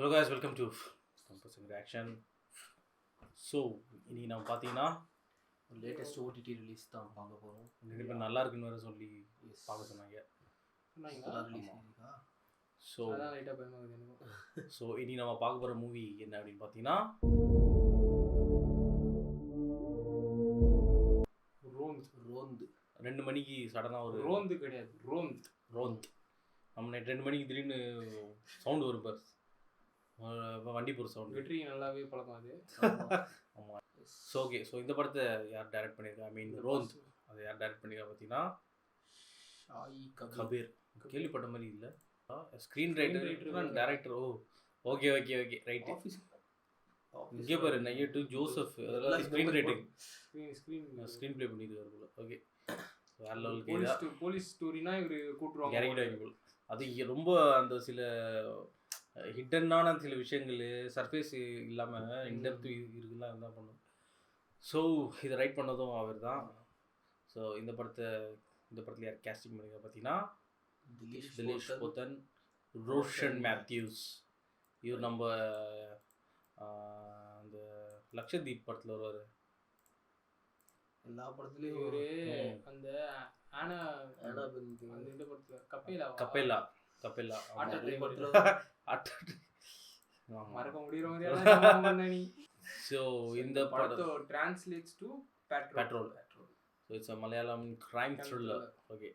Hello guys, welcome to Campus Reaction. So, இன்னைக்கு நம்ம பார்த்தீங்கன்னா லேட்டஸ்ட் ஓடிடி ரிலீஸ் தான் பார்க்க போகிறோம். ரெண்டு பேர் நல்லா இருக்குன்னு வேறு சொல்லி பார்க்க சொன்னாங்க. ஸோ இனி நம்ம பார்க்க போகிற மூவி என்ன அப்படின்னு பார்த்தீங்கன்னா ரோந்து 2 மணிக்கு சடனாக ஒரு ரோந்து கிடையாது ரோந்த் நம்ம நைட் 2 மணிக்கு திடீர்னு சவுண்டு வரும் பார், வண்டி போகிற சவுண்டு. வெற்றி நல்லாவே பழக்கம் அது. ஆமாம். ஸோ ஓகே, ஸோ இந்த படத்தை யார் டைரக்ட் பண்ணியிருக்கா, ஐ மீன் ரோந்த் அதை யார் டைரக்ட் பண்ணியிருக்கா பார்த்தீங்கன்னா கபீர். கேள்விப்பட்ட மாதிரி இல்லை, ஸ்க்ரீன் ரைட்டர் டேரக்டர். ஓ ஓகே ஓகே ஓகே ரைட். இங்கே பாரு நைட்டு ஜோசப் அதெல்லாம் ஸ்க்ரீன் ரைட்டிங் ஸ்க்ரீன் ப்ளே பண்ணியிருக்காரு போல. ஓகே, வேற லெவலுக்கு போலீஸ் ஸ்டோரினா இவர் கூட்டுருவாங்க இறங்கிட்டாங்க போல. அது ரொம்ப அந்த சில ஹிட்டனான சில விஷயங்கள் சர்ஃபேஸ் இல்லாமல் இன்டெப்த் இருக்குலாம் இருந்தால் பண்ணும். ஸோ இதை ரைட் பண்ணதும் அவர் தான். ஸோ இந்த படத்தில் யார் கேஸ்டிங் பண்ணியிருக்கா பார்த்தீங்கன்னா திலீஷ் போத்தன், ரோஷன் மேத்யூஸ். இவர் நம்ம அந்த லக்ஷதீப் படத்தில் வருவார். எல்லா படத்துலையும் இவரு அந்த ஆனா அந்த இந்த படத்துல கப்பேலா மறக்க முடியற மாதிரி. ஸோ இந்த படம் translates to petrol. So it's a Malayalam crime thriller. Okay,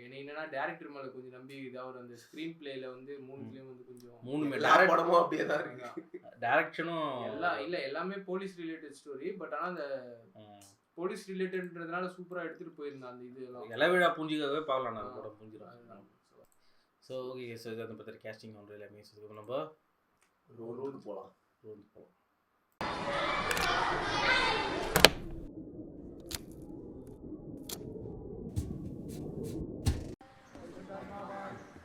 என்னன்னா டைரக்டர் மேல கொஞ்சம் நம்பி அவர் அந்த ஸ்கிரீன் பிளேல வந்து மூணுலயும் வந்து கொஞ்சம் படமும் அப்படியே தான் இருக்கு. டைரக்ஷனும் எல்லாமே போலீஸ் ரிலேட்டட் ஸ்டோரி. பட் ஆனா அந்த போலீஸ் ரிலேட்டட்ன்றதுனால சூப்பரா எடுத்துட்டு போயிருந்தேன் அந்த இது எல்லாம். இளவிழா பூஞ்சிக்காகவே பார்க்கலாம் நான் படம் பூஞ்சிடும். ஸோ ஓகே, ஸோ இதை பற்றி கேஸ்டிங் ஒன்று எல்லாமே சொல்லுங்க. நம்ம ரோந்து போகலாம்.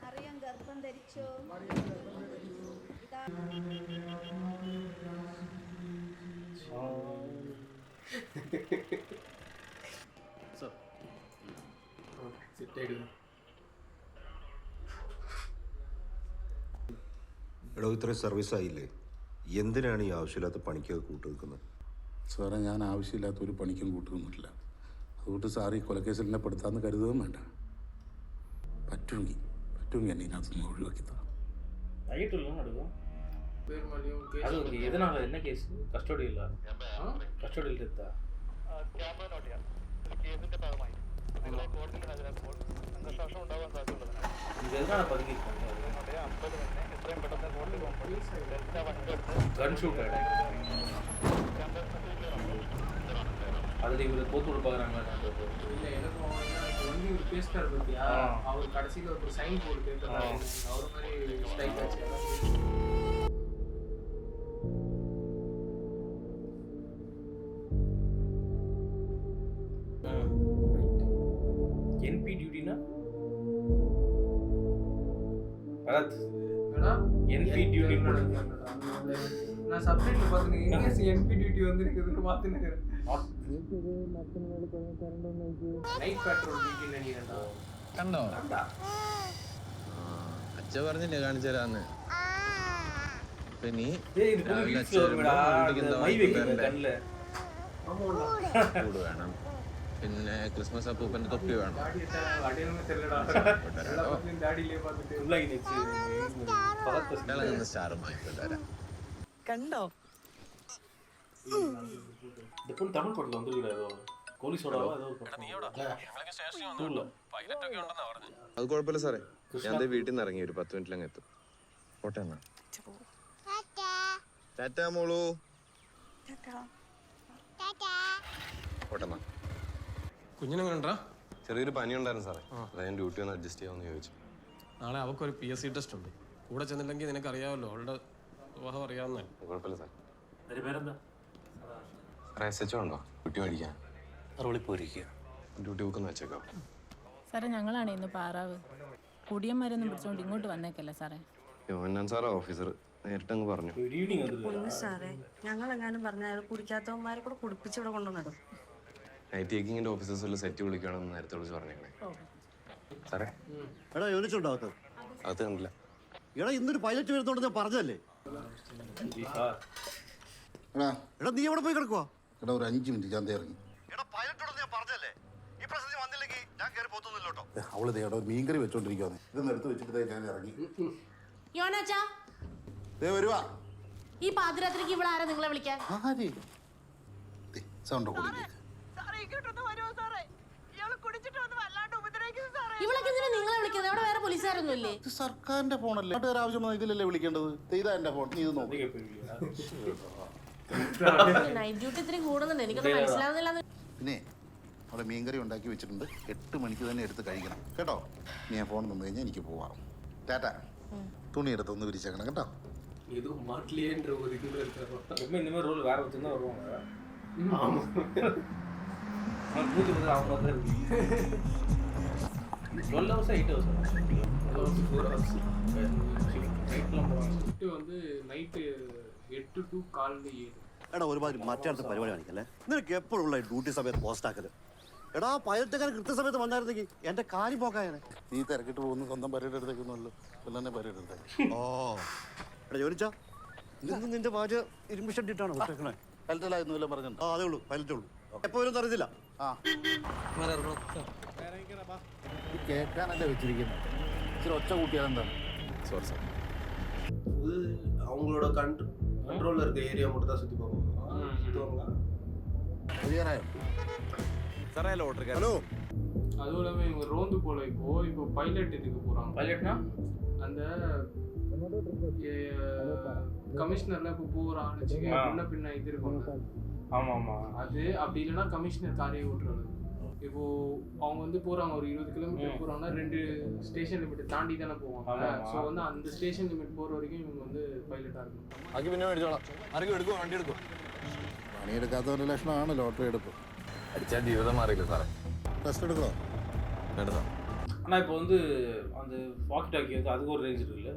അറിയാം ഗർഭം ധരിച്ചോ എടോ ഇത്രയും സർവീസായില്ലേ, എന്തിനാണ് ഈ ആവശ്യമില്ലാത്ത പണിക്കൊക്കെ കൂട്ടുനിൽക്കുന്നത്? സാറേ, ഞാൻ ആവശ്യമില്ലാത്ത ഒരു പണിക്കും കൂട്ടുനിന്നിട്ടില്ല. അതുകൊണ്ട് സാർ ഈ കൊലക്കേസിൽ എന്നെ പെടുത്താമെന്ന് കരുതുകയും വേണ്ട. പറ്റുമെങ്കിൽ എന്നെ ഇതിനകത്ത് ഒഴിവാക്കി തരാം. எதனால என்ன கேஸ்? கஸ்டடியில் எடுத்தா இது எதனால பதுங்கிருக்காங்க? கன் ஷூட் அதில் இவர் போத்து கொடுப்பாங்க. இல்லை, எனக்கும் வந்து இவர் பேசிட்டார் பார்த்தியா, அவர் கடைசியில் ஒரு சைன் போர்டு கேட்கறாரு. அவர் மாதிரி ஸ்டைல் ஆச்சு. என்பி டியூட்டினா பரத் என்பி டியூட்டி நான் சப்ஜெக்ட்ல பாத்துனேன். இங்கிலீஷ் என்பி டியூட்டி வந்திருக்குதுன்னு பாத்துனேன். നൈറ്റ് പെട്രോൾ ഡ്യൂട്ടി നനിയണ്ട കണ്ടോ? അച്ഛ പറഞ്ഞില്ലേ കാണിച്ചു തരാന്ന്. ഇപ്പൊ നീ കൂട് വേണം, പിന്നെ ക്രിസ്മസ് അപ്പൂപ്പന്റെ തൊപ്പി വേണം. സ്റ്റാർ വാങ്ങിക്കൊണ്ടുവരാം. കണ്ടോ? இந்த பொண்ணு தமிழ் படத்தில் வந்துருக்குறாரோ, போலீஸோட അത് കുഴപ്പമില്ല സാറേ, ഞാൻ വീട്ടിൽ നിന്ന് ഇറങ്ങി ഒരു 10 മിനിറ്റിലങ്ങ് എത്തും. പോട്ടെ എന്നാ. ടാറ്റാ മോളൂ. പോട്ടെന്നാ. കുഞ്ഞിനെങ്ങനെണ്ടാ? ചെറിയൊരു പനി ഉണ്ടായിരുന്നു സാറേ, അതാ ഞാൻ ഡ്യൂട്ടി ഒന്ന് അഡ്ജസ്റ്റ് ചെയ്യാമെന്ന് ചോദിച്ചു. നാളെ അവൾക്കൊരു PSC ടെസ്റ്റ് ഉണ്ട്. കൂടെ ചെന്നില്ലെങ്കിൽ നിനക്ക് അറിയാമല്ലോ, അവളുടെ സ്വഭാവം അറിയാവുന്ന. കുഴപ്പമില്ല സാർ. പേരെന്താ? SHO ഉണ്ടോ ഡ്യൂട്ടി മേടിക്കാൻ? പോയിരിക്കുക. ഡ്യൂട്ടി ബുക്കൊന്ന് വെച്ചേക്കോ. സാറേ, ഞങ്ങളാണ് ഇന്ന് പാറാവ്. കുടിയന്മാരൊന്നും പിടിച്ചോണ്ട് ഇങ്ങോട്ട് വന്നേക്കല്ലേ സാറേ. യോഹന്നാൻ സാറാ ഓഫീസർ, നേരിട്ടങ്ങ് പറഞ്ഞു. സാറേ, ഞങ്ങളെങ്ങാനും പറഞ്ഞ അയാൾ കുടിക്കാത്തവന്മാരെ കൂടെ കുടിപ്പിച്ച് ഇവിടെ കൊണ്ടുവന്നിടും. നൈറ്റ് ടേക്കിങ്ങിന്റെ ഓഫീസേഴ്സിൽ സെറ്റ് വിളിക്കണമെന്ന് നേരത്തെ വിളിച്ച് പറഞ്ഞേക്കണേ സാറേ. എടാ യൂണിറ്റ് ഉണ്ടോ അകത്ത്? അകത്ത് കണ്ടില്ല. എടാ ഇന്നൊരു പൈലറ്റ് വരുന്നോണ്ട് ഞാൻ പറഞ്ഞല്ലേ. എടാ എടാ നീ എവിടെ പോയി കിടക്കുവാ? എടാ ഒരു 5 മിനിറ്റ് ചന്ത ഇറങ്ങി. എടാ പൈലറ്റോട് ഞാൻ പറഞ്ഞല്ലേ ഈ പ്രശ്നത്തിൽ വന്നില്ലെങ്കിൽ ഞാൻ കയറി പോത്തൊന്നുമില്ലോട്ടോ. അവള് ദേടാ ഒരു മീൻകറി വെച്ചോണ്ടിരിക്കുവാന്ന്. ഇതൊന്ന് എടുത്ത് വെച്ചിട്ട് ഞാൻ ഇറങ്ങി. യോനാച്ചാ, ദേ വരുവാ. ഈ പാതിരാത്രിക്ക് ഇവിടെ ആരാ നിങ്ങളെ വിളിക്കാൻ? ആര്? ദേ സൗണ്ട് കൂടി. ഇവളൊക്കെ എന്തിനാ നിങ്ങളെ വിളിക്കുന്നത്? അവിടെ വേറെ പോലീസുകാരൊന്നും ഇല്ലേ? ഇത് സർക്കാരിന്റെ ഫോണല്ലേ? നാട്ടുകാർ ആവശ്യം ഇതിലല്ലേ വിളിക്കേണ്ടത്? ഇതാ എന്റെ ഫോൺ. നീ ഇത് നോക്കി. നൈറ്റ് ഡ്യൂട്ടി ഇത്തിരി കൂടുന്നുണ്ട്, എനിക്കൊന്നും മനസ്സിലാവുന്നില്ല. പിന്നെ അവിടെ മീൻകറി ഉണ്ടാക്കി വെച്ചിട്ടുണ്ട്. 8 മണിക്ക് തന്നെ എടുത്ത് കഴിക്കണം കേട്ടോ. നീ ആ ഫോൺ തന്നു കഴിഞ്ഞാൽ എനിക്ക് പോവാം. ടാറ്റ. തുണി എടുത്തൊന്ന് വിരിച്ചേക്കണം കേട്ടോ. இது மாட்டலையேன்ற ஒரு இதுல இருக்காரு. எப்பவுமே இந்த மாதிரி ரோல் வேற ஒருத்தர் தான் வருவாங்க. ஆமா. மூஞ்சி வந்து அவங்க தான் இருக்கு. 12 hours 8 hours 4 hours. நைட்லாம் போவாங்க. ഷിഫ്റ്റ് வந்து നൈറ്റ് 8 to കാലത്ത് 7. എടാ ഒരുപാട് മറ്റടുത്ത പരിപാടി കാണിക്കല്ലേ. നിനക്ക് എപ്പോഴുള്ള ഡ്യൂട്ടി സമയത്ത് പോസ്റ്റ് ആക്കല്. എടാ പൈലറ്റുകാരൻ കൃത്യസമയത്ത് വന്നായിരുന്നെങ്കിൽ എന്റെ കാര്യം പോക്കായനെ. നീ തിരക്കിട്ട് പോകുന്നു സ്വന്തം പരിപാടി എടുത്തേക്കുന്നുള്ളൂ. പിന്നെ പരിപാടി എടുത്തേക്ക്. ഓ എടാ ജോലിച്ചാ ഇന്ന് നിന്റെ ഭാര്യ ഇരുമ്പ് ഷെഡിട്ടാണ് വിട്ടേക്കണേ. പൈലറ്റിലായിരുന്നില്ല പറഞ്ഞിട്ടുണ്ട്. ആ അതേ ഉള്ളൂ പൈലറ്റേ ഉള്ളൂ. എപ്പോ വരും അറിയത്തില്ല. ആ കേൾക്കാനല്ലേ വെച്ചിരിക്കുന്നത്. ഇച്ചിരി ഒച്ച കൂട്ടിയാലെന്താണ്? Sorry sir. இது அவங்களோட கண்ட்ரோல்ல இருக்க ஏரியா மட்டும் தான் சுத்தி போவாங்க. சுத்துவாங்களா? ക്ലിയറായോ? സാറേ ലോട്ടറി ഹലോ. அதுவும் இல்லாம இவங்க ரோந்து போல இப்போ பைலட் இதுக்கு போறாங்க. பைலட்னா அந்த கமிஷனர்ல இப்போ போறான்னு வச்சுக்க, முன்ன பின்ன இது இருக்கும்ல, ஆமா ஆமா. அது அப்படி இல்லைன்னா கமிஷனர் காரையை விட்டுறது. இப்போ அவங்க வந்து போறாங்க ஒரு 20 கிலோமீட்டர் போறாங்கன்னா 2 ஸ்டேஷன் லிமிட் தாண்டி தானே போவாங்க. ஸோ வந்து அந்த ஸ்டேஷன் லிமிட் போற வரைக்கும் இவங்க வந்து பைலட்டா இருக்கணும். ബാക്കി പിന്നെ മേടിച്ചോളാം. ആരെങ്കിലും എടുക്കും, വണ്ടി എടുക്കും. പണിയെടുക്കാത്തവരുടെ ലക്ഷണമാണ് ലോട്ടറി എടുപ്പ്. അടിച്ചാൽ ജീവിതം മാറിയില്ല സാറേ. ടെസ്റ്റ് എടുക്കണോ? എടുത്താ ஆனால் இப்போ வந்து அந்த வாக்கி டாக்கி வந்து அதுக்கு ஒரு ரேஞ்ச் இருக்குல்ல,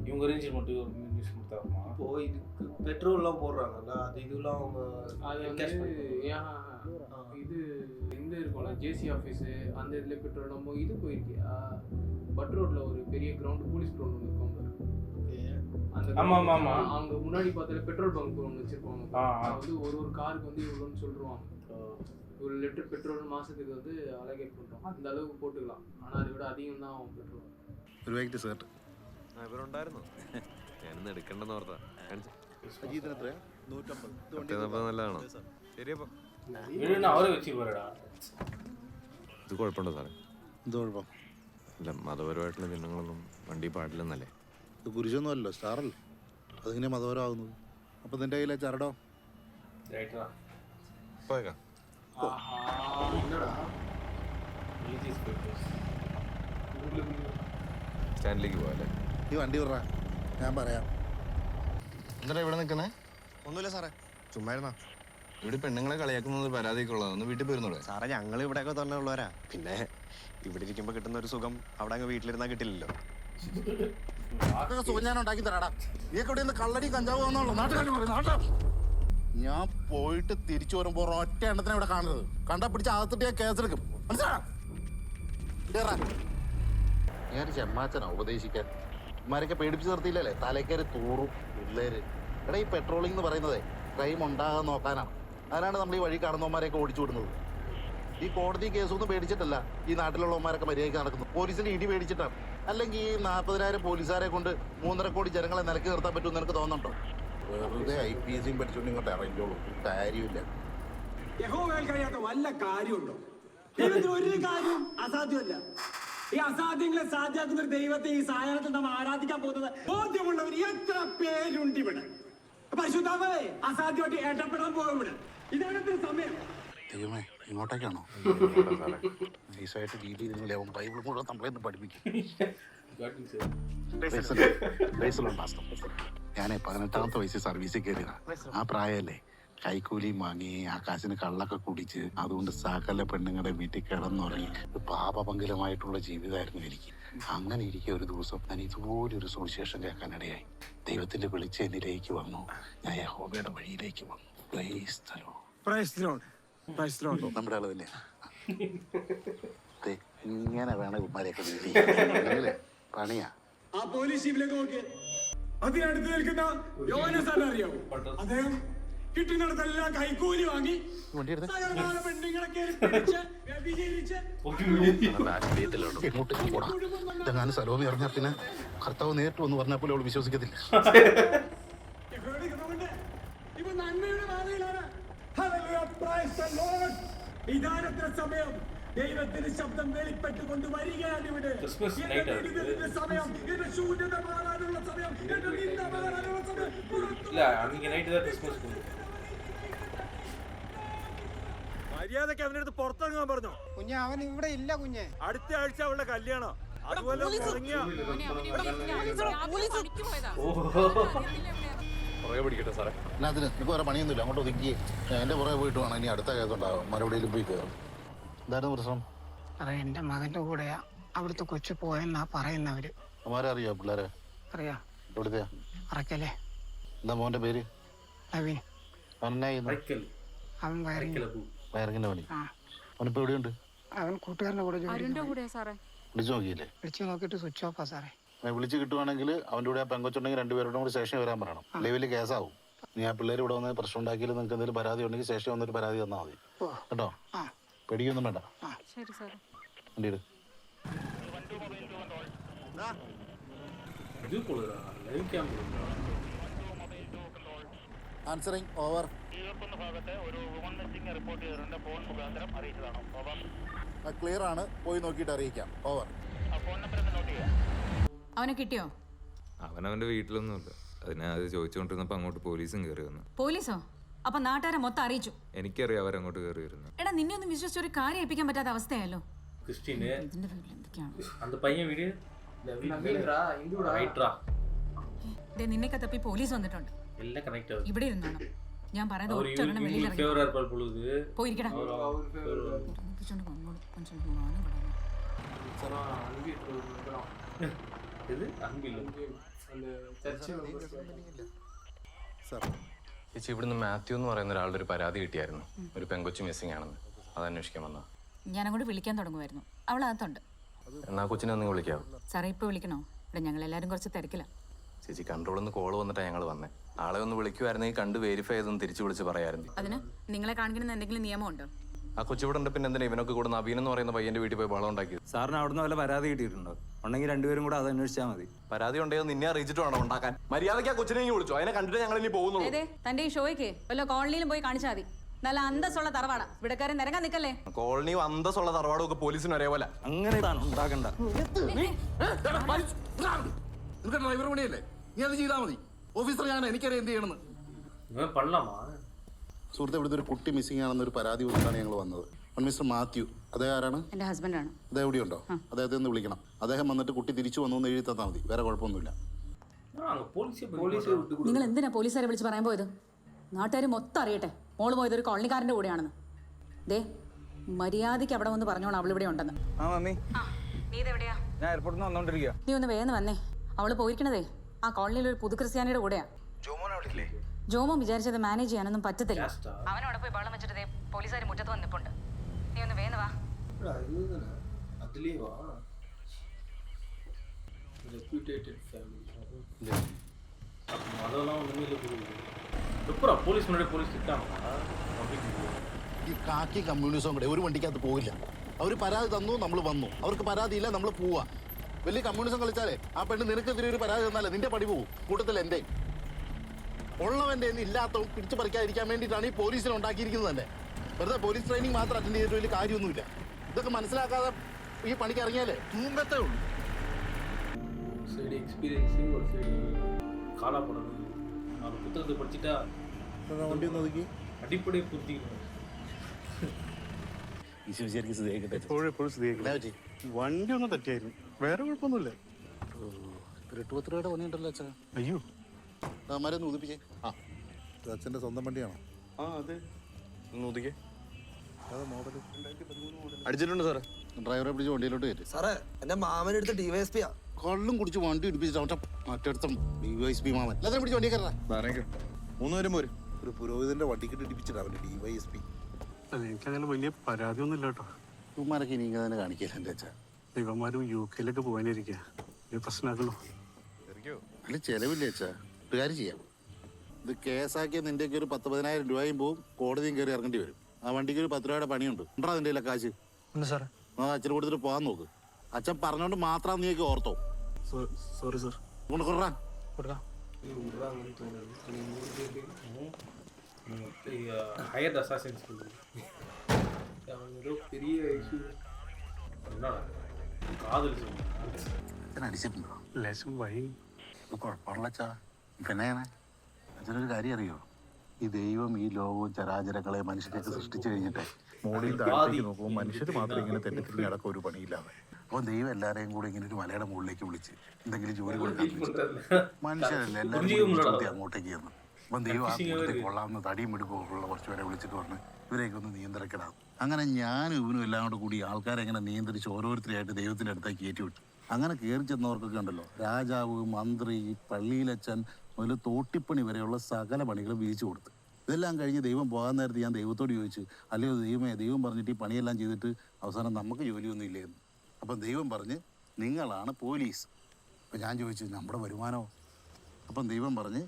இவங்க ரேஞ்சில் மட்டும் மியூஸ் கொடுத்தாருமா? இப்போ இதுக்கு பெட்ரோல்லாம் போடுறாங்கல்ல, அது இதெல்லாம் அவங்க அது cash வந்து பண்ணி- இது இந்த இருக்கும்ல ஜேசி ஆஃபீஸு, அந்த இதில் பெட்ரோல் நம்ம இது போயிருக்கியா? பட் ரோட்ல ஒரு பெரிய கிரவுண்ட், போலீஸ் கிரவுண்ட் ஒன்று இருக்கும் பாரு. அந்த ஆமா, ஆமா, ஆமா. அங்கே முன்னாடி பார்த்தாலே பெட்ரோல் பங்க் ஒன்று வச்சிருப்பாங்க. அது வந்து ஒரு காருக்கு வந்து இவ்வளோன்னு சொல்லிடுவாங்க. ஒரு லிட்டர் பெட்ரோல் மாதத்துக்கு வந்து அலகேட் பண்ணுறோம். அந்த அளவுக்கு போட்டுக்கலாம். ஆனால் அதை விட அதிகம் தான் ஆகும் பெட்ரோல். ഒരു വൈകിട്ട് സേർട്ട് ഇവരുണ്ടായിരുന്നു. ഞാനിന്ന് എടുക്കണ്ടെന്ന് ഓർത്താ. അജീതിന് എത്രയാ? 150 നല്ലതാണോ? ശരിയപ്പോ வீடுன்னு அவரே வச்சுருப்பாருடா. ഇത് കുഴപ്പമുണ്ടോ സാറേ? എന്ത് കുഴപ്പം? ഇല്ല, മതപരമായിട്ടുള്ള ചിഹ്നങ്ങളൊന്നും വണ്ടി പാടില്ലെന്നല്ലേ? ഇത് കുരിശൊന്നും അല്ലല്ലോ, സ്റ്റാറല്ലേ. അതിങ്ങനെ മതപരമാകുന്നത്. അപ്പം നിന്റെ കയ്യിലെ ചരടോ? ரைட்டா പോയേക്കാം. என்னடா ரிலீஜியஸ் பேப்பர்ஸ். സ്റ്റാൻഡിലേക്ക് പോകാല്ലേ? ഈ വണ്ടി വിടറാ, ഞാൻ പറയാം. എന്താ ഇവിടെ നിൽക്കുന്നേ? ഒന്നുമില്ല സാറേ, ചുമ്മാ ഇരുന്നാ. ഇവിടെ പെണ്ണുങ്ങളെ കളിയാക്കുന്നത് പരാതിക്കുള്ളത്. ഒന്ന് വീട്ടിൽ പോയിരുന്നൂടെ? സാറേ ഞങ്ങൾ ഇവിടെയൊക്കെ തന്നെ ഉള്ളവരാ. പിന്നെ ഇവിടെ ഇരിക്കുമ്പോൾ കിട്ടുന്ന ഒരു സുഖം അവിടെ അങ്ങ് വീട്ടിലിരുന്നാൽ കിട്ടില്ലല്ലോ. അതൊക്കെ സുഖം ഞാൻ ഉണ്ടാക്കി തരാടാ. നീക്ക് ഇവിടെ നിന്ന് കള്ളടി കഞ്ചാവ് വന്നോളൂ. നാട്ടുകാർ പറയും നാട്ടാ. ഞാൻ പോയിട്ട് തിരിച്ചു വരുമ്പോ ഒറ്റ എണ്ണത്തിനെ ഇവിടെ കാണരുത്. കണ്ടാ പിടിച്ച് അകത്തിട്ട് ഞാൻ കേസെടുക്കും. മനസ്സിലാ? ഞാൻ ചെമ്മാച്ചനാ ഉപദേശിക്കാൻ. ഇമാരൊക്കെ പേടിപ്പിച്ച് നിർത്തിയില്ലല്ലേ, തലക്കേറി തൂറും പിള്ളേര്. എടാ ഈ പെട്രോളിംഗ് എന്ന് പറയുന്നത് ക്രൈം ഉണ്ടാകാൻ നോക്കാനാണ്. അതിനാണ് നമ്മൾ ഈ വഴി കാണുന്നവന്മാരെയൊക്കെ ഓടിച്ചു വിടുന്നത്. ഈ കോടതി കേസൊന്നും പേടിച്ചിട്ടല്ല ഈ നാട്ടിലുള്ളവന്മാരൊക്കെ മര്യാദയ്ക്ക് നടക്കുന്നു. പോലീസിന് ഇടി പേടിച്ചിട്ടാണ്. അല്ലെങ്കിൽ ഈ 40,000 പോലീസുകാരെ കൊണ്ട് 3.5 കോടി ജനങ്ങളെ നിലക്ക് നിർത്താൻ പറ്റുമെന്ന് എനിക്ക് തോന്നുന്നുണ്ടോ? വെറുതെ IPSയും പഠിച്ചുകൊണ്ട് ഇങ്ങോട്ട് ഇറങ്ങിക്കോളൂ, കാര്യമില്ല. കഴിയാത്ത വല്ല കാര്യമുണ്ടോ? ദൈവത്തിന് ഒരു കാര്യം അസാധ്യമല്ല. ഈ അസാധ്യങ്ങളെ സാധ്യമാക്കുന്ന ഒരു ദൈവത്തെ ഈ സായാഹ്നത്തിൽ നാം ആരാധിക്കാൻ പോകുന്നത് ബോധ്യമുള്ളവർ എത്ര പേരുണ്ട് ഇവിടെ. പരിശുദ്ധാമേ അസാധ്യമായിട്ട് ഏട്ടപ്പെടാൻ പോകും ഇവിടെ. ഇതാണ് സമയം. ദൈവമേ, ഇങ്ങോട്ടേക്കാണോ? നൈസായിട്ട് ഡീൽ ചെയ്തില്ലേ? അവൻ ബൈബിൾ മുഴുവൻ നമ്മളെന്ന് പഠിപ്പിക്കും. ഞാൻ 18ാമത്തെ വയസ്സിൽ സർവീസിൽ കയറിയതാ. ആ പ്രായമല്ലേ, കൈക്കൂലിയും വാങ്ങി ആ കാശിന് കള്ളൊക്കെ കുടിച്ച് അതുകൊണ്ട് സകല പെണ്ണുങ്ങളുടെ വീട്ടിൽ കിടന്നുറങ്ങി പാപപങ്കിലമായിട്ടുള്ള ജീവിതമായിരുന്നു എനിക്ക്. അങ്ങനെ ഇരിക്കെ ഒരു ദിവസം ഞാൻ ഇതുപോലൊരു സുവിശേഷം കേൾക്കാനിടയായി. ദൈവത്തിന്റെ വെളിച്ചെന്നിലേക്ക് വന്നു. ഞാൻ യഹോവയുടെ വഴിയിലേക്ക് വന്നു. നമ്മുടെ ആള് തന്നെ. ഇങ്ങനെ വേണം ഉമ്മാരെയൊക്കെ പണിയാ. ആ പോലീസ് ജീപ്പിലേക്ക് നോക്കിയേ. അതിനടുത്ത് നിൽക്കുന്ന യോഹന്നാൻ അറിയാവോ? അദ്ദേഹം കിട്ടുന്നിടത്തെല്ലാം കൈക്കൂലി വാങ്ങി സകലമാന പെണ്ണുങ്ങളെ കേറി പിടിച്ച്, വ്യഭിചരിച്ച് ഞാൻ സലോമി അറിഞ്ഞാൽ പിന്നെ കർത്താവ് നേരിട്ട് വന്ന് പറഞ്ഞാൽ പോലും അവൾ വിശ്വസിക്കത്തില്ല. ഇപ്പൊ നന്മയുടെ പാതയിലാണ്. Hallelujah, praise the Lord. ഇതാനത്ര സമയം ദൈവത്തിന്റെ ശബ്ദം വെളിപ്പെട്ടുകൊണ്ട് വരികയാണ് ഇവിടെ. എന്റെ ദുരിതത്തിന്റെ സമയം, എന്റെ ശൂന്യത മാറാനുള്ള സമയം, എന്റെ നിന്ദ മാറാനുള്ള സമയം. മര്യാദക്ക് അവന്റെ അടുത്ത് പുറത്തിറങ്ങാൻ പറഞ്ഞോ? കുഞ്ഞെ അവൻ ഇവിടെ ഇല്ല കുഞ്ഞെ. അടുത്ത ആഴ്ച അവളുടെ കല്യാണം. അതുപോലെ ഇറങ്ങിയ പുറകെ പിടിക്കട്ടെ സാറേ. എന്നാ അതിന് നിനക്ക് വേറെ പണിയൊന്നുമില്ല, അങ്ങോട്ട് ഒതുക്കി എൻ്റെ പുറകെ പോയിട്ട് വേണം ഇനി അടുത്ത കേസുണ്ടാകും. മറുപടിയിലും പോയി കയറും. എന്തായിരുന്നു പ്രശ്നം? അതെ, എന്റെ മകന്റെ കൂടെയാ അവിടുത്തെ കൊച്ചു പോയെന്നാ പറയുന്നവര്. അമ്മാരെ അറിയോ പിള്ളേരെ? അറിയാം. എവിടുത്തെയാ? അറക്കല്ലേ. എന്താ മോൻ്റെ പേര്? നവീൻ. അവൻ വയറിങ്ങിൻ്റെ പണി. അവനിപ്പോൾ എവിടെയുണ്ട്? അവൻ കൂട്ടുകാരന്റെ കൂടെ വിളിച്ചു നോക്കിയില്ലേ? വിളിച്ചു നോക്കിയിട്ട് സ്വിച്ച് ഓഫാ സാറേ. വിളിച്ച് കിട്ടുവാണെങ്കിൽ അവൻ്റെ കൂടെ ആ പെങ്കൊച്ചുണ്ടെങ്കിൽ രണ്ടുപേരോടും കൂടി സ്റ്റേഷനിൽ വരാൻ പറയണം. അല്ലെങ്കിൽ വലിയ കേസാവും. നീ ആ പിള്ളേർ ഇവിടെ വന്ന് പ്രശ്നം ഉണ്ടാക്കിയാൽ നിങ്ങൾക്ക് എന്തെങ്കിലും പരാതി ഉണ്ടെങ്കിൽ സ്റ്റേഷനിൽ വന്നൊരു പരാതി തന്നാൽ മതി കേട്ടോ. പേടിക്കൊന്നും വേണ്ട. വണ്ടി എടു. Answering over. ക്ലിയർ ആണ്, പോയി നോക്കിയിട്ട് അറിയിക്കാം. ഓവർ. അവനെ കിട്ടിയോ? അവനവന്റെ വീട്ടിലൊന്നുമില്ല. അതിനത് ചോദിച്ചുകൊണ്ടിരുന്നപ്പോ അങ്ങോട്ട് പോലീസും കയറി വന്നു. പോലീസോ? അപ്പൊ നാട്ടുകാരെ മൊത്തം അറിയിച്ചു? എനിക്കറിയാം അവരങ്ങോട്ട് കയറി വരുന്നു. എടാ, നിന്നെ ഒന്നും വിശ്വസിച്ച് ഒരു കാര്യം ഏൽപ്പിക്കാൻ പറ്റാത്ത അവസ്ഥയല്ലോ. നിന്നെയൊക്കെ തപ്പി പോലീസ് വന്നിട്ടുണ്ട്. ഇവിടെ ഇരുന്നാണ് ഞാൻ പറയുന്നത്. ഒറ്റ വെളിയിൽ പോയിരിക്കടാ. ചേച്ചി, ഇവിടുന്ന് മാത്യു എന്ന് പറയുന്ന ഒരാളുടെ ഒരു പരാതി കിട്ടിയായിരുന്നു. ഒരു പെങ്കൊച്ചു മിസ്സിംഗ് ആണെന്ന്. അത് അന്വേഷിക്കാൻ വന്നാ. ഞാൻ അങ്ങോട്ട് വിളിക്കാൻ തുടങ്ങുമായിരുന്നു. അവളകത്തുണ്ട്. എന്നാ കൊച്ചിനെ ഒന്ന് വിളിക്കാവോ? സാറേ, ഇപ്പൊ വിളിക്കണോ? ഇവിടെ ഞങ്ങളെല്ലാരും കുറച്ച് തിരക്കില്ല. ചേച്ചി, കൺട്രോളിൽ നിന്ന് കോള് വന്നിട്ടാണ് ഞങ്ങൾ വന്നേ. ആളെ ഒന്ന് വിളിക്കുമായിരുന്നെങ്കിൽ കണ്ട് വെരിഫൈ ചെയ്തൊന്ന് തിരിച്ചു വിളിച്ച് പറയായിരുന്നു. അതിന് നിങ്ങളെ കാണിക്കുന്ന എന്തെങ്കിലും നിയമമുണ്ടോ? ആ കൊച്ചിവിടെ ഉണ്ട്. പിന്നെ എന്തിനാ ഇവനൊക്കെ കൂടെ നവീൻ എന്ന് പറയുന്ന പയ്യന്റെ വീട്ടിൽ പോയി ബഹളം ഉണ്ടാക്കിയത്? സാറിന് അവിടുന്ന് വല്ല പരാതി കിട്ടിയിട്ടുണ്ടോ? ഉണ്ടെങ്കിൽ രണ്ടുപേരും കൂടെ അത് അന്വേഷിച്ചാൽ മതി. പരാതി ഉണ്ടെയോ നിന്നെ അറിയിച്ചിട്ട് വേണം ഉണ്ടാക്കാൻ. മര്യാദയ്ക്ക് ആ കൊച്ചിനെ വിളിച്ചു. അതിനെ കണ്ടിട്ട് ഞങ്ങൾ ഇനി പോകുന്നുള്ളൂ. തന്റെ ഈ ഷോയ്ക്ക് വല്ല കോളനിയിലും പോയി കാണിച്ചാൽ മതി. നല്ല അന്തസ്സുള്ള തറവാടാ. ഇവിടെക്കാരെ നിരങ്ങാൻ നിക്കല്ലേ. കോളനി അന്തസ്സുള്ള തറവാടും ഒക്കെ പോലീസിന് ഒരേപോലെ. അങ്ങനെ ഉണ്ടാക്കണ്ട. ഡ്രൈവർ പണിയല്ലേ, നീ അത് ചെയ്താൽ മതി. ഓഫീസർ ഞാൻ, എനിക്കറിയാം എന്ത് ചെയ്യണമെന്ന്. സുഹൃത്തെ, ഇവിടുത്തെ ഒരു കുട്ടി മിസ്സിംഗ് ആണെന്നൊരു പരാതി കൊടുത്താണ് ഞങ്ങൾ വന്നത്. മിസ്റ്റർ മാത്യു, അദ്ദേഹം ആരാണ്? എന്റെ ഹസ്ബൻഡാണ്. അദ്ദേഹം എവിടെയുണ്ടോ? അദ്ദേഹത്തെ ഒന്ന് വിളിക്കണം. അദ്ദേഹം വന്നിട്ട് കുട്ടി തിരിച്ചു വന്നു എന്ന് എഴുതി തന്നാൽ മതി. വേറെ കുഴപ്പമൊന്നുമില്ല. നിങ്ങൾ എന്തിനാ പോലീസുകാരെ വിളിച്ച് പറയാൻ പോയത്? നാട്ടുകാർ മൊത്തം അറിയട്ടെ മോള് പോയത് ഒരു കോളനിക്കാരന്റെ കൂടെയാണെന്ന്. ദേ, മര്യാദയ്ക്ക് അവിടെ വന്ന് പറഞ്ഞോണം അവൾ ഇവിടെ ഉണ്ടെന്ന്. ഞാൻ എയർപോർട്ടിൽ നിന്ന് വന്നോണ്ടിരിക്കുക. നീ ഒന്ന് വേഗം വന്നേ. അവള് പോയിരിക്കണതേ ആ കോളനിയിൽ ഒരു പുതു ക്രിസ്ത്യാനിയുടെ കൂടെയാ. ജോമോൻ വിചാരിച്ചത് മാനേജ് ചെയ്യാനൊന്നും പറ്റത്തില്ല. അവനോടെ പോയി ബഹളം വെച്ചിട്ട് പോലീസുകാർ മുറ്റത്ത് വന്നിപ്പുണ്ട്. നീ ഒന്ന് വേഗം വാ. ഈ കാക്കി കമ്മ്യൂണിസം കൂടെ ഒരു വണ്ടിക്കകത്ത് പോകില്ല. അവർ പരാതി തന്നു, നമ്മൾ വന്നു. അവർക്ക് പരാതിയില്ല, നമ്മൾ പോവാ. വലിയ കമ്മ്യൂണിസം കളിച്ചാലേ ആ പെണ്ണ് നിനക്കെതിരെ ഒരു പരാതി തന്നാലേ നിന്റെ പടി പോവും. കൂട്ടത്തിൽ എൻ്റെ ഉള്ളവൻ്റെ ഇല്ലാത്തവൻ പിടിച്ചു പറിക്കാതിരിക്കാൻ വേണ്ടിയിട്ടാണ് ഈ പോലീസിനെ ഉണ്ടാക്കിയിരിക്കുന്നത് തന്നെ. വെറുതെ പോലീസ് ട്രെയിനിങ് മാത്രം അറ്റൻഡ് ചെയ്തിട്ട് വലിയ കാര്യമൊന്നുമില്ല. ഇതൊക്കെ മനസ്സിലാക്കാതെ ഈ പണിക്ക് ഇറങ്ങിയാലേ തൂമ്പത്തേ ഉള്ളൂ. വണ്ടി ഒന്ന് ഒതുക്കി അടിപൊളി ബുദ്ധി. വണ്ടി ഒന്ന് തെറ്റിയായിരുന്നു, വേറെ കുഴപ്പമൊന്നുമില്ല. എട്ടുപത്തിരയുടെ പണിയുണ്ടല്ലോ അച്ഛാ. അയ്യോ, മരൊന്ന് ഉദിപ്പിച്ചേ. ആ, അച്ഛൻ്റെ സ്വന്തം വണ്ടിയാണോ? ആ അതെ. ഒതുക്കേ. അടിച്ചിട്ടുണ്ട് സാറേ. ഡ്രൈവറെ പിടിച്ച് വണ്ടിയിലോട്ട് കയറ്റി. സാറേ, എന്റെ മാമനെടുത്ത് DYSP കള്ളും കുടിച്ച് വണ്ടി ഇടിപ്പിച്ചിട്ട് മറ്റടുത്ത DYSP മാമൻ എല്ലാത്തിനും പിടിച്ച് വണ്ടി കയറാ. 3 പേരും പോരും. ഒരു പുരോഹിതന്റെ വണ്ടിക്കിട്ട് ഇടിപ്പിച്ചിട്ട് അവന്റെ DYSP. എനിക്കങ്ങനെ വലിയ പരാതിയൊന്നും ഇല്ല കേട്ടോ. ഇവന്മാരൊക്കെ ഇനി ഇങ്ങനെ തന്നെ കാണിക്കില്ല എൻ്റെ അച്ഛാ. ഇവന്മാരും UK പോകാനിരിക്കുക. പ്രശ്നമാക്കണോ? അല്ല ചെലവില്ലേ അച്ഛാ, ഒരു കാര്യം ചെയ്യാം. ഇത് കേസാക്കിയ നിന്റെയൊക്കെ ഒരു 10,000-15,000 രൂപയും പോവും, കോടതിയും കയറി ഇറങ്ങേണ്ടി വരും. ആ വണ്ടിക്ക് ഒരു 10 രൂപയുടെ പണിയുണ്ട്. ഉണ്ടാ നിന്റെ കയ്യിലെ കാശ്? ആ അച്ഛന് കൊടുത്തിട്ട് പോകാൻ നോക്ക്. അച്ഛൻ പറഞ്ഞോണ്ട് മാത്രം നീയൊക്കെ ഓർത്തോ. Sorry sir. കൊണ്ട് കൊടുക്കാം. ஹையர் அசாசின்ஸ் பெரிய இஷ்யூ காதல் അച്ഛൻ അടിച്ചിട്ടുണ്ടോ? ലേശം വഴി കുഴപ്പമില്ല അച്ഛാ. പിന്നെ അച്ഛനൊരു കാര്യം അറിയോ? ഈ ദൈവം ഈ ലോകവും ചരാചരങ്ങളെ മനുഷ്യരെയൊക്കെ സൃഷ്ടിച്ചു കഴിഞ്ഞിട്ടേ മോളിൽ താഴത്തേക്ക് നോക്കുമ്പോൾ മനുഷ്യർ മാത്രം ഇങ്ങനെ തെറ്റിത്തിരിഞ്ഞ് നടക്കും ഒരു പണിയില്ലാതെ. അപ്പോൾ ദൈവം എല്ലാവരെയും കൂടെ ഇങ്ങനെ ഒരു മലയുടെ മുകളിലേക്ക് വിളിച്ച് എന്തെങ്കിലും ജോലി കൊടുക്കാൻ മനുഷ്യരല്ല എല്ലാവരും അങ്ങോട്ടേക്ക് ചെന്നു. അപ്പം ദൈവം ആ കൂട്ടത്തിൽ കൊള്ളാവുന്ന തടിയും എടുക്കുള്ള കുറച്ച് പേരെ വിളിച്ചിട്ട് പറഞ്ഞ് ഇവരെയൊക്കെ ഒന്ന് നിയന്ത്രിക്കണം. അങ്ങനെ ഞാനും ഇവനും എല്ലാം കൂടെ കൂടി ആൾക്കാരെ ഇങ്ങനെ നിയന്ത്രിച്ച് ഓരോരുത്തരെയായിട്ട് ദൈവത്തിൻ്റെ അടുത്തേക്ക് കയറ്റി വിട്ടു. അങ്ങനെ കയറി ചെന്നവർക്കൊക്കെ ഉണ്ടല്ലോ, രാജാവ്, മന്ത്രി, പള്ളിയിലച്ഛൻ മുതൽ തോട്ടിപ്പണി വരെയുള്ള സകല പണികളും വീതിച്ചു കൊടുത്തു. ഇതെല്ലാം കഴിഞ്ഞ് ദൈവം പോകാൻ നേരത്ത് ഞാൻ ദൈവത്തോട് ചോദിച്ചു, അല്ലയോ ദൈവമേ, ദൈവം പറഞ്ഞിട്ട് ഈ പണിയെല്ലാം ചെയ്തിട്ട് അവസാനം നമുക്ക് ജോലിയൊന്നും ഇല്ലേന്ന്. അപ്പം ദൈവം പറഞ്ഞ് നിങ്ങളാണ് പോലീസ്. അപ്പം ഞാൻ ചോദിച്ചു നമ്മുടെ വരുമാനമോ? അപ്പം ദൈവം പറഞ്ഞ്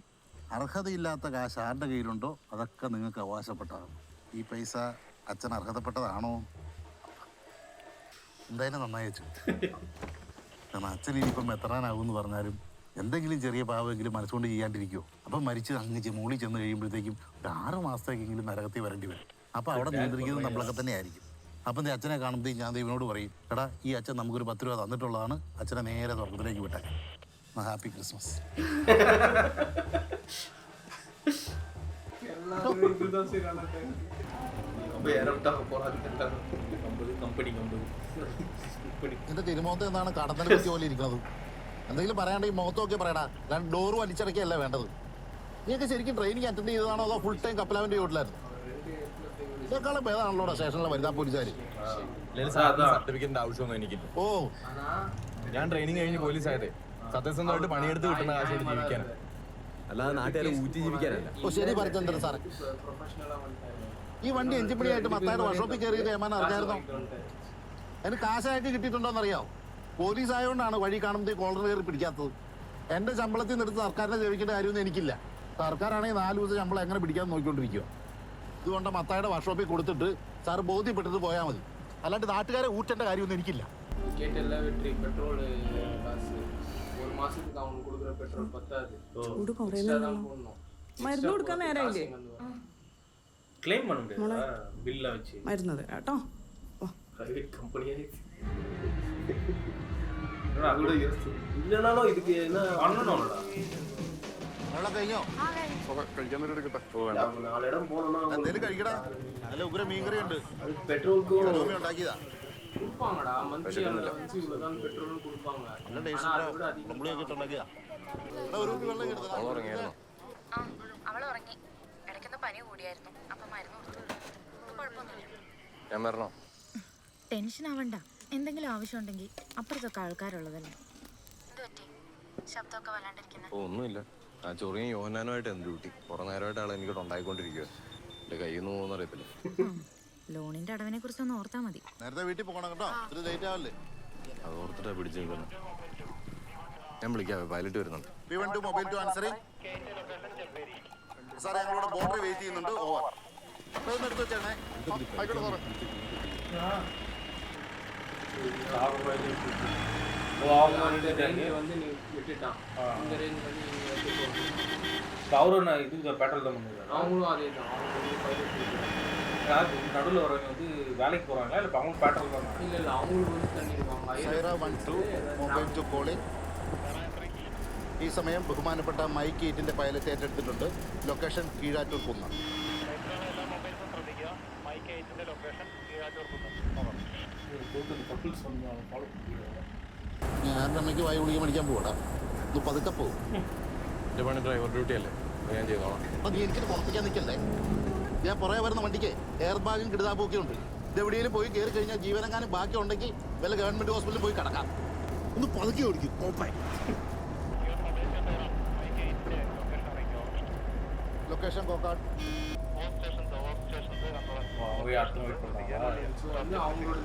അർഹതയില്ലാത്ത കാശ് ആരുടെ കയ്യിലുണ്ടോ അതൊക്കെ നിങ്ങൾക്ക് അവകാശപ്പെട്ടതാണ്. ഈ പൈസ അച്ഛൻ അർഹതപ്പെട്ടതാണോ? എന്തായാലും നന്നായി വെച്ചു. കാരണം അച്ഛൻ ഇനിയിപ്പം എത്രാനാകുമെന്ന് പറഞ്ഞാലും എന്തെങ്കിലും ചെറിയ പാവമെങ്കിലും മനസ്സുകൊണ്ട് ചെയ്യാണ്ടിരിക്കുമോ? അപ്പം മരിച്ച് അങ്ങ് മൂളി ചെന്ന് കഴിയുമ്പോഴത്തേക്കും ഒരു 6 മാസത്തേക്കെങ്കിലും നരകത്തിൽ വരേണ്ടി വരും. അപ്പം അവിടെ നിയന്ത്രിക്കുന്നത് നമ്മളൊക്കെ തന്നെ ആയിരിക്കും. അപ്പം അച്ഛനെ കാണുമ്പോഴത്തേക്കും ഞാൻ ദൈവനോട് പറയും, എടാ ഈ അച്ഛൻ നമുക്കൊരു 10 രൂപ തന്നിട്ടുള്ളതാണ്, അച്ഛനെ നേരെ സ്വർഗത്തിലേക്ക് വിട്ടേ. Happy Christmas. എന്റെ തിരുമോന്ത എന്താണ് കടന്നൽ കുത്തി പോലെ ഇരിക്കുന്നത്? എന്തെങ്കിലും പറയാണ്ട് ഈ മുഖത്തൊക്കെ പറയടാ. ഞാൻ ഡോറ് വലിച്ചടക്കിയല്ല വേണ്ടത്. നീയൊക്കെ ശരിക്കും ട്രെയിനിങ് അറ്റൻഡ് ചെയ്തതാണോ അതോ ഫുൾ ടൈം കപ്പലാവിന്റെ വീട്ടിലായിരുന്നു? ഇതൊക്കെ ഭേദമാണല്ലോ സ്റ്റേഷനിലെ വനിതാ പോലീസുകാർ. സർട്ടിഫിക്കറ്റിന്റെ ആവശ്യമൊന്നും എനിക്കില്ല. ഓ, ഞാൻ ട്രെയിനിങ് കഴിഞ്ഞ് പോലീസ് ആയതേ സത്യസന്ധമായിട്ട് പണിയെടുത്ത് കിട്ടുന്ന കാശോട് ജീവിക്കാനാ, അല്ലാതെ നാട്ടുകാരെ ഊറ്റി ജീവിക്കാനല്ല. ഓ ശരി പരചന്ദ്രൻ സാറേ. ഈ വണ്ടി എഞ്ചിപ്പണിയായിട്ട് മത്തായുടെ വർക്ക്ഷോപ്പിൽ കയറിയത് ഏമാൻ അറിഞ്ഞായിരുന്നോ? അതിന് കാശായിട്ട് കിട്ടിയിട്ടുണ്ടോന്നറിയാമോ? പോലീസ് ആയതുകൊണ്ടാണ് വഴി കാണുമ്പോൾ കോളർ കയറി പിടിക്കാത്തത്. എൻ്റെ ശമ്പളത്തിൽ നിന്ന് എടുത്ത് സർക്കാരിനെ സേവിക്കേണ്ട കാര്യമൊന്നും എനിക്കില്ല. സർക്കാരാണെങ്കിൽ 4 ദിവസം ശമ്പളം എങ്ങനെ പിടിക്കാമെന്ന് നോക്കിക്കൊണ്ടിരിക്കുക. ഇതുകൊണ്ട് മത്തായുടെ വർക്ക്ഷോപ്പിൽ കൊടുത്തിട്ട് സാർ ബോധ്യപ്പെട്ടിട്ട് പോയാൽ മതി. അല്ലാണ്ട് നാട്ടുകാരെ ഊറ്റേണ്ട കാര്യമൊന്നും എനിക്കില്ല. பெட்ரோல் காசு ஒரு மாசத்துக்கு அவனுக்கு கொடுக்குற பெட்ரோல் பத்தாது. മരുന്ന് കൊടുക്കാൻ നേരമില്ലേ? ക്ലെയിം பண்ண முடியாதா பில்ல வச்சு? മരുന്ന് കേട്ടോ. பிரைவேட் கம்பெனியா இது? இல்லனாலும் இதுக்கு என்ன பண்ணணும்டா. വെള്ളം കഴിഞ്ഞോ? കഴിക്കാൻ നേരം എടുക്കട്ടെ. நாளிடம் போனோம்னா എന്തേലും കഴിക്കടാ. നല്ല ഉഗ്ര മീൻകറി ഉണ്ട്. பெட்ரோலுக்கும் ഉണ്ടാക്കിയതാ. கொடுப்பாங்கடா மந்த்லி அலவன்ஸ் இவ்வளவுதான் பெட்ரோல் கொடுப்பாங்க. നല്ല ടേസ്റ്റ് നമ്മളെയൊക്കെ ഉണ്ടാക്കിയതാ. ഒരു വെള്ളം എടുത്തതാ. ഉറങ്ങിയായിരുന്നു. അവൾ ഉറങ്ങി. ഇടയ്ക്കൊന്ന് പനി കൂടിയായിരുന്നു. അപ്പം മരുന്ന് കൊടുത്തു. കുഴപ്പമൊന്നുമില്ല. ഞാൻ വരണോ? ടെൻഷൻ ആവണ്ട. എന്തെങ്കിലും ആവശ്യമുണ്ടെങ്കിൽ അപ്പുറത്തൊക്കെ ആൾക്കാരുള്ളതല്ലേ. ശബ്ദമൊക്കെ വല്ലാണ്ടിരിക്കുന്നത്. ഓ ഒന്നുമില്ല. ആ ചൊറിയും യോഹനാനുമായിട്ട് എന്ത് ഡ്യൂട്ടി? കുറെ നേരമായിട്ട് ആൾ എനിക്കിട്ട് ഉണ്ടായിക്കൊണ്ടിരിക്കുക. എൻ്റെ കയ്യിൽ നിന്ന് പോകുന്ന അറിയത്തില്ല. ലോണിന്റെ അടവിനെ കുറിച്ചൊന്ന് ഓർത്താ മതി. നേരത്തെ വീട്ടിൽ പോകണം കേട്ടോ. ഒരു ലേറ്റ് ആവല്ലേ? അത് ഓർത്തിട്ടാ പിടിച്ചു നിൽക്കുന്നത്. ഞാൻ വിളിക്കാം, പൈലറ്റ് വരുന്നുണ്ട്. Mobile two answering. സാറേ ഞങ്ങളുടെ ബോർഡർ വെയിറ്റ് ചെയ്യുന്നുണ്ട്. ഓവർ. എടുത്ത് വെച്ചേണേ. ആയിക്കോട്ടെ സാറേ. வந்து நீ விட்டுட்டான். இந்த ரேஞ்ச் வந்து நீ அவரும் இது பெட்ரோல் தான் பண்ணுறாங்க. அவங்களும் அதே தான். அவங்க நடுவில் வரவங்க வந்து வேலைக்கு போகிறாங்களா இல்லை அவங்க பெட்ரோல் தான்? இல்லை இல்லை அவங்களுக்கு வந்து தண்ணிடுவாங்க. Mobile two calling. ഈ സമയം ബഹുമാനപ്പെട്ട മൈക്ക് 8ന്റെ പൈലറ്റ് ഏറ്റെടുത്തിട്ടുണ്ട്. ലൊക്കേഷൻ കീഴാറ്റൂർ കുന്നം. ഞാൻ അമ്മയ്ക്ക് വായു ഗുളിക മേടിക്കാൻ പോകടാ. ഇത് പതുക്കെ പോകും. എൻ്റെ പണി ഡ്രൈവർ ഡ്യൂട്ടി അല്ലേ, ഞാൻ ചെയ്തോളാം. അപ്പം നീ എനിക്കിത് പുറത്തേക്കാൻ നിൽക്കല്ലേ. ഞാൻ പുറകെ വരുന്ന വണ്ടിക്ക് എയർ ബാഗും കിടുതാപ്പൊക്കെ ഉണ്ട്. ഇതെവിടെയെങ്കിലും പോയി കയറി കഴിഞ്ഞാൽ ജീവനെങ്ങാനും ബാക്കി ഉണ്ടെങ്കിൽ വല്ല ഗവൺമെൻറ് ഹോസ്പിറ്റലിൽ പോയി കിടക്കാം. ഒന്ന് പതുക്കെ ഓടിക്കും. കോപ്പായി. ലൊക്കേഷൻ കോക്കാട്. வந்து அவங்களோட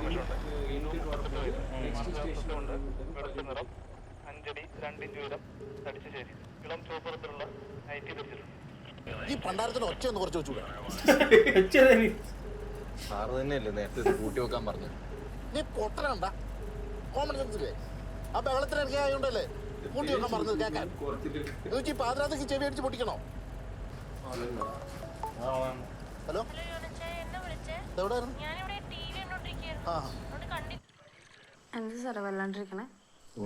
எண்டுக்கு வரப்போது நெக்ஸ்ட் ஸ்டேஷன் வந்து ഈ പണ്ടാരത്തിന് ഒച്ച ഒന്ന് കുറച്ച് വെച്ചു. സാറ് തന്നെയല്ലേ നേരത്തെ ഇത് കൂട്ടി വെക്കാൻ പറഞ്ഞു. നീ പൊട്ടനണ്ട, കോമൺ സെൻസ് ഇല്ലേ? ആ ബഹളത്തിന് ഇറങ്ങിയ ആയതുകൊണ്ടല്ലേ കൂട്ടി വെക്കാൻ പറഞ്ഞത് കേൾക്കാൻ. ഈ പാതിരാത്രിക്ക് ചെവി അടിച്ച് പൊട്ടിക്കണോ? ഹലോ, എവിടെയായിരുന്നു? എന്ത് സാറേ വല്ലാണ്ടിരിക്കണേ?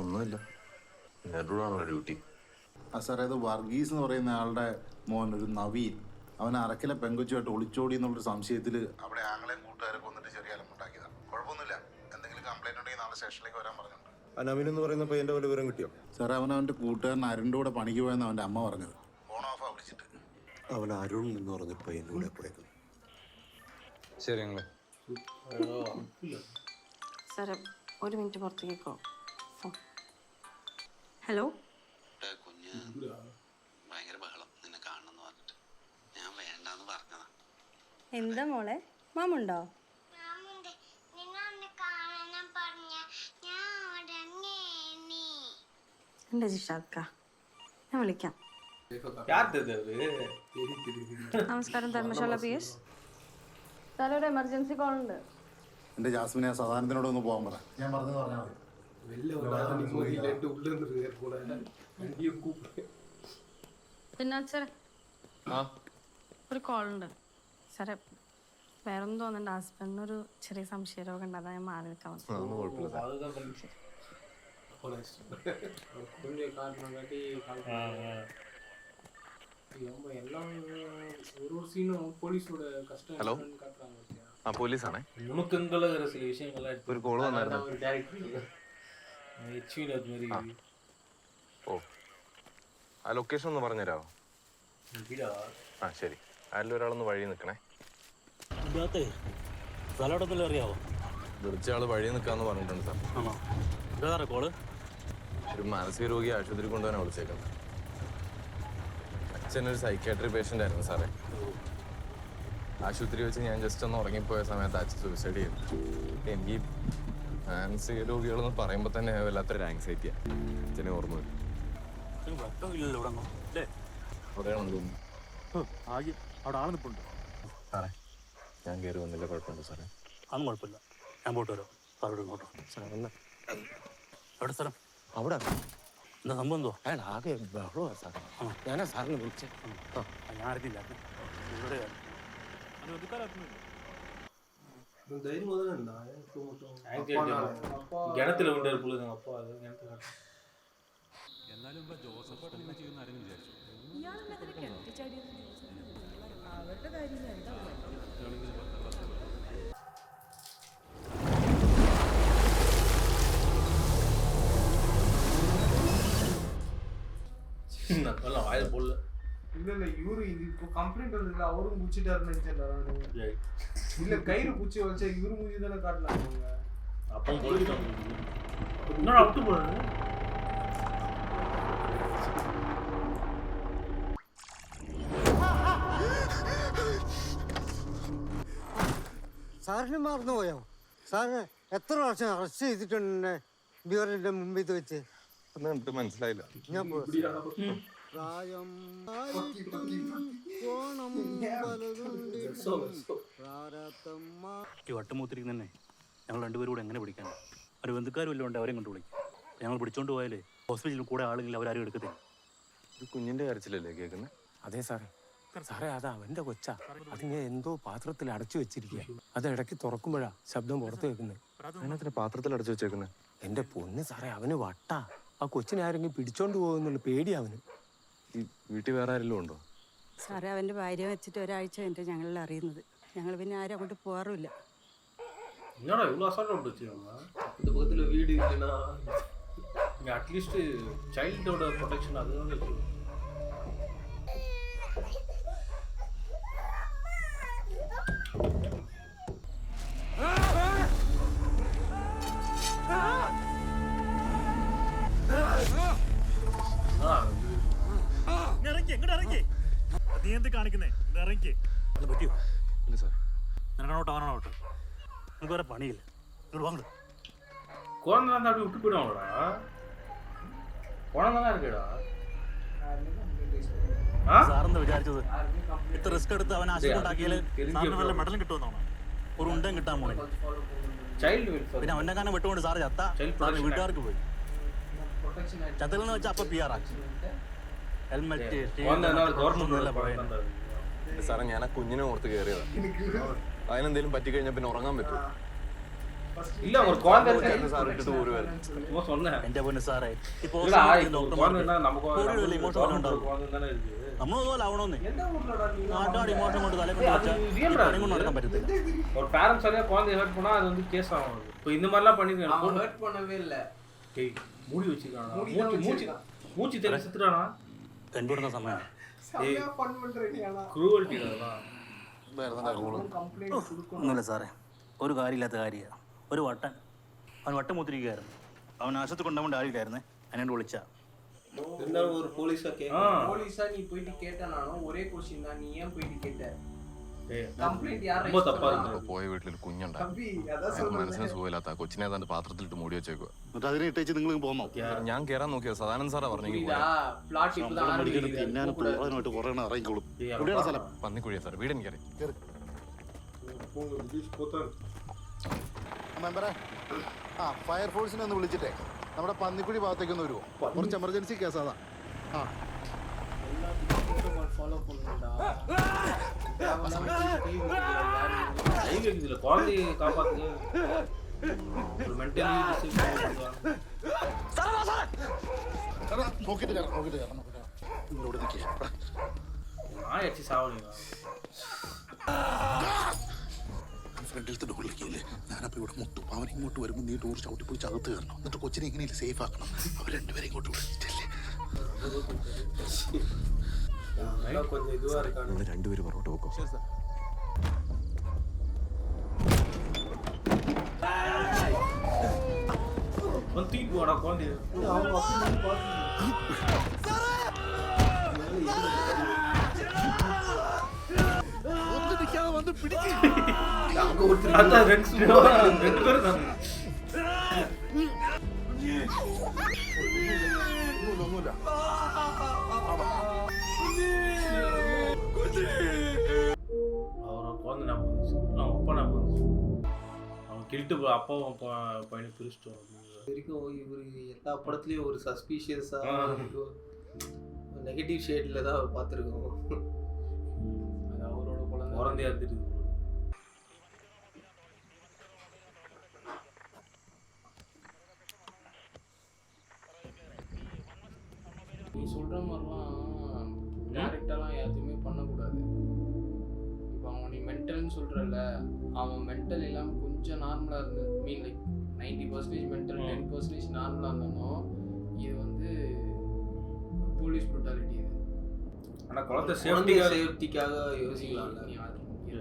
ഒന്നുമില്ല, എന്നോടാണല്ലോ ഡ്യൂട്ടി. ആ സാറേ, അത് വർഗീസ് എന്ന് പറയുന്ന ആളുടെ മോൻ, ഒരു നവീൻ, അവൻ അറക്കിലെ പെങ്കൊച്ചുമായിട്ട് ഒളിച്ചോടി എന്നുള്ളൊരു സംശയത്തിൽ അവിടെ ആങ്ങളെയും കൂട്ടുകാരെ കൊന്നിട്ട് ചെറിയ അലമ്പുണ്ടാക്കിയതാണ്. കുഴപ്പമൊന്നുമില്ല, എന്തെങ്കിലും കംപ്ലൈന്റ് ഉണ്ടെങ്കിൽ നാളെ സ്റ്റേഷനിലേക്ക് വരാൻ പറഞ്ഞിട്ടുണ്ട്. നവീൻ എന്ന് പറയുന്ന പയ്യന്റെ വല്ല വിവരം കിട്ടിയോ? സാറേ, അവൻ്റെ കൂട്ടുകാരൻ അരുണിൻ്റെ കൂടെ പണിക്ക് പോയെന്ന് അവൻ്റെ അമ്മ പറഞ്ഞത്. ഫോൺ ഓഫാ വിളിച്ചിട്ട്. അവൻ അരുൺ എന്ന് പറഞ്ഞ പയ്യന്റെ കൂടെ പോയത്. ശരി ഞങ്ങള് സാറേ ഒരു മിനിറ്റ് പുറത്തേക്കോ. ഹലോ, കുഞ്ഞ് ഭയങ്കര ബഹളം, നിന്നെ കാണണമെന്ന് പറഞ്ഞിട്ട് ഞാൻ വേണ്ടാന്ന് പറഞ്ഞതാ. എന്താ മോളെ, മാമുണ്ടോ? എൻ്റെ ജിഷാക്ക, ഞാൻ വിളിക്കാം. നമസ്കാരം, ധർമ്മശാല PS. സാറേ ഒരു എമർജൻസി കോൾ ഉണ്ട്. എൻ്റെ ജാസ്മിനെ സദാനത്തിനോട് ഒന്ന് പോകാൻ പറ. ഞാൻ പറഞ്ഞത് പറഞ്ഞാൽ മതി. പിന്നെ സാറേ ഒരു കോൾ ഉണ്ട്. സാറേ വേറൊന്നും തോന്നണ്ട, ഹസ്ബൻഡിനൊരു ചെറിയ സംശയരോഗം ഉണ്ട്, അതാ ഞാൻ മാറി നിൽക്കാൻ ഹലോ, ആ പോലീസാണേ. ഒരു കോള് വന്നായിരുന്നു. ഓ, ആ ലൊക്കേഷൻ ഒന്ന് പറഞ്ഞുതരാമോ? ആ ശരി, അതിലൊരാളൊന്ന് വഴി നിൽക്കണേ. അറിയാവോ? വിളിച്ച ആള് വഴി നിൽക്കാന്ന് പറഞ്ഞിട്ടുണ്ട് സാർ. ആണോ? എന്താ കോള്? ഒരു മാനസിക രോഗി ആശുപത്രി കൊണ്ടുപോകാൻ വിളിച്ചേക്കുന്നത്. അച്ഛനൊരു സൈക്യാട്രി പേഷ്യൻ്റ് ആയിരുന്നു സാറേ. ആശുപത്രി വെച്ച് ഞാൻ ജസ്റ്റ് ഒന്ന് ഉറങ്ങിപ്പോയ സമയത്ത് അച്ഛൻ സൂയിസൈഡ് ചെയ്തു. എനിക്ക് ഈ മാനസിക രോഗികളെന്ന് പറയുമ്പോൾ തന്നെ വല്ലാത്തൊരു ആങ്സൈറ്റിയാണ്. അച്ഛനെ ഓർമ്മ വരും. അവിടെയാണെന്ന് തോന്നുന്നു. അവിടെ ആള് നിൽപ്പുണ്ട് സാറേ. ഞാൻ കയറി വന്നില്ല, കുഴപ്പമുണ്ടോ സാറേ? അതൊന്നും കുഴപ്പമില്ല, ഞാൻ പോയിട്ട് വരാം. സാറോട് ഇങ്ങോട്ടോ. എവിടെ സ്ഥലം? അവിടെ എന്താ സംഭവം? എന്തോ അയാൾ ആകെ ബഹളമാണ് സാറേ. ഞാനാ സാറിനെ വിളിച്ചത്. ഞാൻ അറിയില്ല. ഇവിടെ கிணத்துல கொண்டு இருப்பது அப்பா அது கிணத்துல. എന്നാലും ജോസഫ് അങ്ങനെ ചെയ്യുന്ന ആരെങ്കിലും വിചാരിച്ചു? അവരുടെ കാര്യം എന്താ நல்லா வாயில போடல. இல்ல இவரு இப்போ கம்ப்ளைண்ட் வந்ததுல அவரும் குச்சிட்டாருன்னு நினைச்சேன். இல்ல கயிறு குச்சி வச்சா இவரு மூஞ்சி தானே காட்டலாம். அப்போ போலீஸ் இன்னொரு அவுட்டு போறாரு. സാറിന് മറന്നുപോയോ? സാറിന് എത്ര വർഷം അറസ്റ്റ് ചെയ്തിട്ടുണ്ട് ബിയറിന്റെ മുമ്പിൽ വെച്ച്? എനിക്ക് മനസ്സിലായില്ല. ഈ വട്ടമൂത്തിരിക്കുന്ന തന്നെ ഞങ്ങൾ രണ്ടുപേരും കൂടെ എങ്ങനെ പിടിക്കാൻ? ഒരു ബന്ധുക്കാരും വല്ലതും ഉണ്ട്, അവരെ കൊണ്ട് വിളിക്കും. ഞങ്ങൾ പിടിച്ചോണ്ട് പോയാലേ ഹോസ്പിറ്റലിൽ കൂടെ ആളുകൾ അവരാരും എടുക്കത്തില്ല. ഒരു കുഞ്ഞിന്റെ കരച്ചിലല്ലേ കേൾക്കുന്നത്? അതെ സാറേ. സാറേ അത് അവന്റെ കൊച്ചാ. അത് ഞാൻ എന്തോ പാത്രത്തിൽ അടച്ചു വെച്ചിരിക്കുക. അത് ഇടയ്ക്ക് തുറക്കുമ്പോഴാ ശബ്ദം പുറത്ത് വെക്കുന്നത്. അതിനകത്തിന് പാത്രത്തിൽ അടച്ചു വെച്ചേക്കുന്നത്? എന്റെ പൊന്ന് സാറേ, അവന് വട്ടാ. ആ കൊച്ചിനെ ആരെങ്കിലും പിടിച്ചോണ്ട് പോകുന്നുള്ള പേടി അവന്. ഈ വീട്ടിൽ വേറെ ആരെങ്കിലും ഉണ്ടോ? സാറേ അവൻ്റെ ഭാര്യ വെച്ചിട്ട് ഒരാഴ്ച കഴിഞ്ഞിട്ട് ഞങ്ങളിൽ അറിയുന്നത്. ഞങ്ങൾ പിന്നെ ആരും അങ്ങോട്ട് പോകാറുമില്ല. என்னடா இவ்வளோ அசால்ட்டாக விட்டு வச்சுருவாங்க? இந்த பக்கத்தில் வீடு இல்லைன்னா இங்கே அட்லீஸ்ட்டு சைல்டோட ப்ரொடெக்ஷன் அதுதான் வச்சுருவோம். ഇറങ്ങി എങ്ങോട്ട് ഇറങ്ങി? നീ എന്ത് കാണിക്കുന്നേ? ഇറങ്ങി പറ്റിയോ? ഇല്ല സാർ. നിനക്കോട്ടോ അവനോട്ടോ നമുക്ക് വേറെ പണിയില്ല. ഇങ്ങോട്ട് വാങ്ങ. குழந்தை வந்து அப்படி விட்டு போயிடுவாங்களா? പോണെന്നാ இருக்கேடா സാറെന്താ വിചാരിച്ചത് ഇത്ര റിസ്ക് എടുത്ത് അവൻ ആശയം ഉണ്ടാക്കിയാൽ സാറിന് വല്ല മെഡലും കിട്ടുമെന്നാണോ? ഒരു ഉണ്ടയും കിട്ടാൻ പോണേ. പിന്നെ അവൻ്റെ കാനം വിട്ടുകൊണ്ട് സാറ് ചത്ത സാറിന് വീട്ടുകാർക്ക് പോയി. ചത്തലെന്ന് വെച്ചാൽ അപ്പൊ PR ആക്കി. ഹെൽമെറ്റ് സാറേ ഞാൻ ആ കുഞ്ഞിനെ ഓർത്ത് കയറിയതാ. അതിനെന്തേലും പറ്റിക്കഴിഞ്ഞാൽ പിന്നെ ഉറങ്ങാൻ പറ്റും. എന്റെ പൊന്ന് സാറേ നമ്മളതുപോലെ ആവണോന്നേ. നാട്ടാട് ഇമോഷൻ കൊണ്ട് തല കൊണ്ട് കൊണ്ട് നടക്കാൻ പറ്റത്തില്ല. ஒரு பேரண்ட்ஸ் சரியா குழந்தைய ஹர்ட் பண்ணா அது வந்து கேஸ் ஆகும். இப்போ இந்த மாதிரிலாம் பண்ணிருக்காங்க. அவன் ஹர்ட் பண்ணவே இல்ல. டேய் மூடி வச்சிருக்கானா? மூச்சு தெரிய சுத்துறானா? കണ്ടുപിടുന്ന സമയം சரியா ஃபன் பண்றீங்களா? ക്രൂവൽറ്റി அதெல்லாம். ഒന്നുമില്ല സാറേ, ഒരു കാര്യമില്ലാത്ത കാര്യമാണ്. ഒരു വട്ടൻ അവൻ വട്ടം മൂത്തിരിക്കുകയായിരുന്നു. അവൻ ആശുപത്രി കൊണ്ടുപോകേണ്ട ആരില്ലായിരുന്നേ. എന്നോട് വിളിച്ചാ ஒரு போலீஸா போலீஸா நீ போயிட்டு கேட்டானோ ஒரே क्वेश्चन தான். நீ ஏன் போயிட்டு கேட்ட? കംപ്ലൈന്റ് യാർ ரொம்ப தப்பா இருக்கு. പോയ വീട്ടിലൊരു കുഞ്ഞുണ്ടായിരുന്നു. മനസ്സിന് സുഖമില്ലാത്ത കൊച്ചിനെ ഏതാണ്ട് പാത്രത്തിലിട്ട് മൂടി വെച്ചേക്കുക. എന്നിട്ട് അതിനെ ഇട്ടേച്ച് നിങ്ങൾ പോന്നോ? ഞാൻ കേറാൻ നോക്കിയത് സദാനന്ദ സാറാ പറഞ്ഞെങ്കിൽ ഇറങ്ങിക്കോളും. എവിടെയാണ് സ്ഥലം? പന്നിക്കുഴിയാ സാർ. വീട് എനിക്കറിയാം. മെമ്പറെ, ഫയർഫോഴ്സിനെ ഒന്ന് വിളിച്ചിട്ടേ നമ്മുടെ പന്നിക്കുഴി ഭാഗത്തേക്ക് ഒന്ന് വരുമോ? കുറച്ച് എമർജൻസി കേസ് അതാ. ஃபாலோ பண்ணுடா. இதுல குழந்தையை காப்பாத்துங்க. ஒரு மென்டலி ആയച്ചി സാവണില്ല. ഫ്രണ്ടിലത്തെ ഡോറിലേക്കില്ലേ ഞാനപ്പോൾ ഇവിടെ മുട്ടും. അവൻ ഇങ്ങോട്ട് വരുമ്പോൾ നീ ഡോർ ചവിട്ടി പോയി ചകത്ത് കയറണം. എന്നിട്ട് കൊച്ചിനെ എങ്ങനെയും സേഫ് ആക്കണം. അവർ രണ്ടുപേരും ഇങ്ങോട്ട് വിളിച്ചിട്ടല്ലേ. கொஞ்சம் இதுவா இருக்காங்க. രണ്ടുപേരും പുറകോട്ട് പോക്കോ. தூக்கிட்டு போடா குழந்தைய. வந்து பிடிச்சு ரெண்டு பேரும் அவரை குழந்தை நான் வந்துச்சு. நான் அப்பா நான் வந்துச்சு. அவன் கில்ட்டு அப்பாவும் பையனை பிரிச்சிட்டோம். வரைக்கும் இவர் எல்லா படத்துலயும் ஒரு சஸ்பீஷியஸா நெகட்டிவ் ஷேட்ல தான் பார்த்துருக்கோம். அது அவரோட குழந்தையா இருந்துட்டு நீ சொல்ற மாதிரிலாம் டேரெக்டாலாம் எதுவுமே பண்ணக்கூடாது. இப்போ அவன் நீ மென்டல்னு சொல்கிறல்ல, அவன் மென்டல் இல்லாமல் கொஞ்சம் நார்மலாக இருந்து மீன் லைக் 90% மென்டல் 10% நார்மலாக இருந்தாலும் இது வந்து போலீஸ் ப்ரூட்டாலிட்டி. இது ஆனால் குழந்தை சேஃப்டிக்காக யோசிக்கலாம்ல. நீ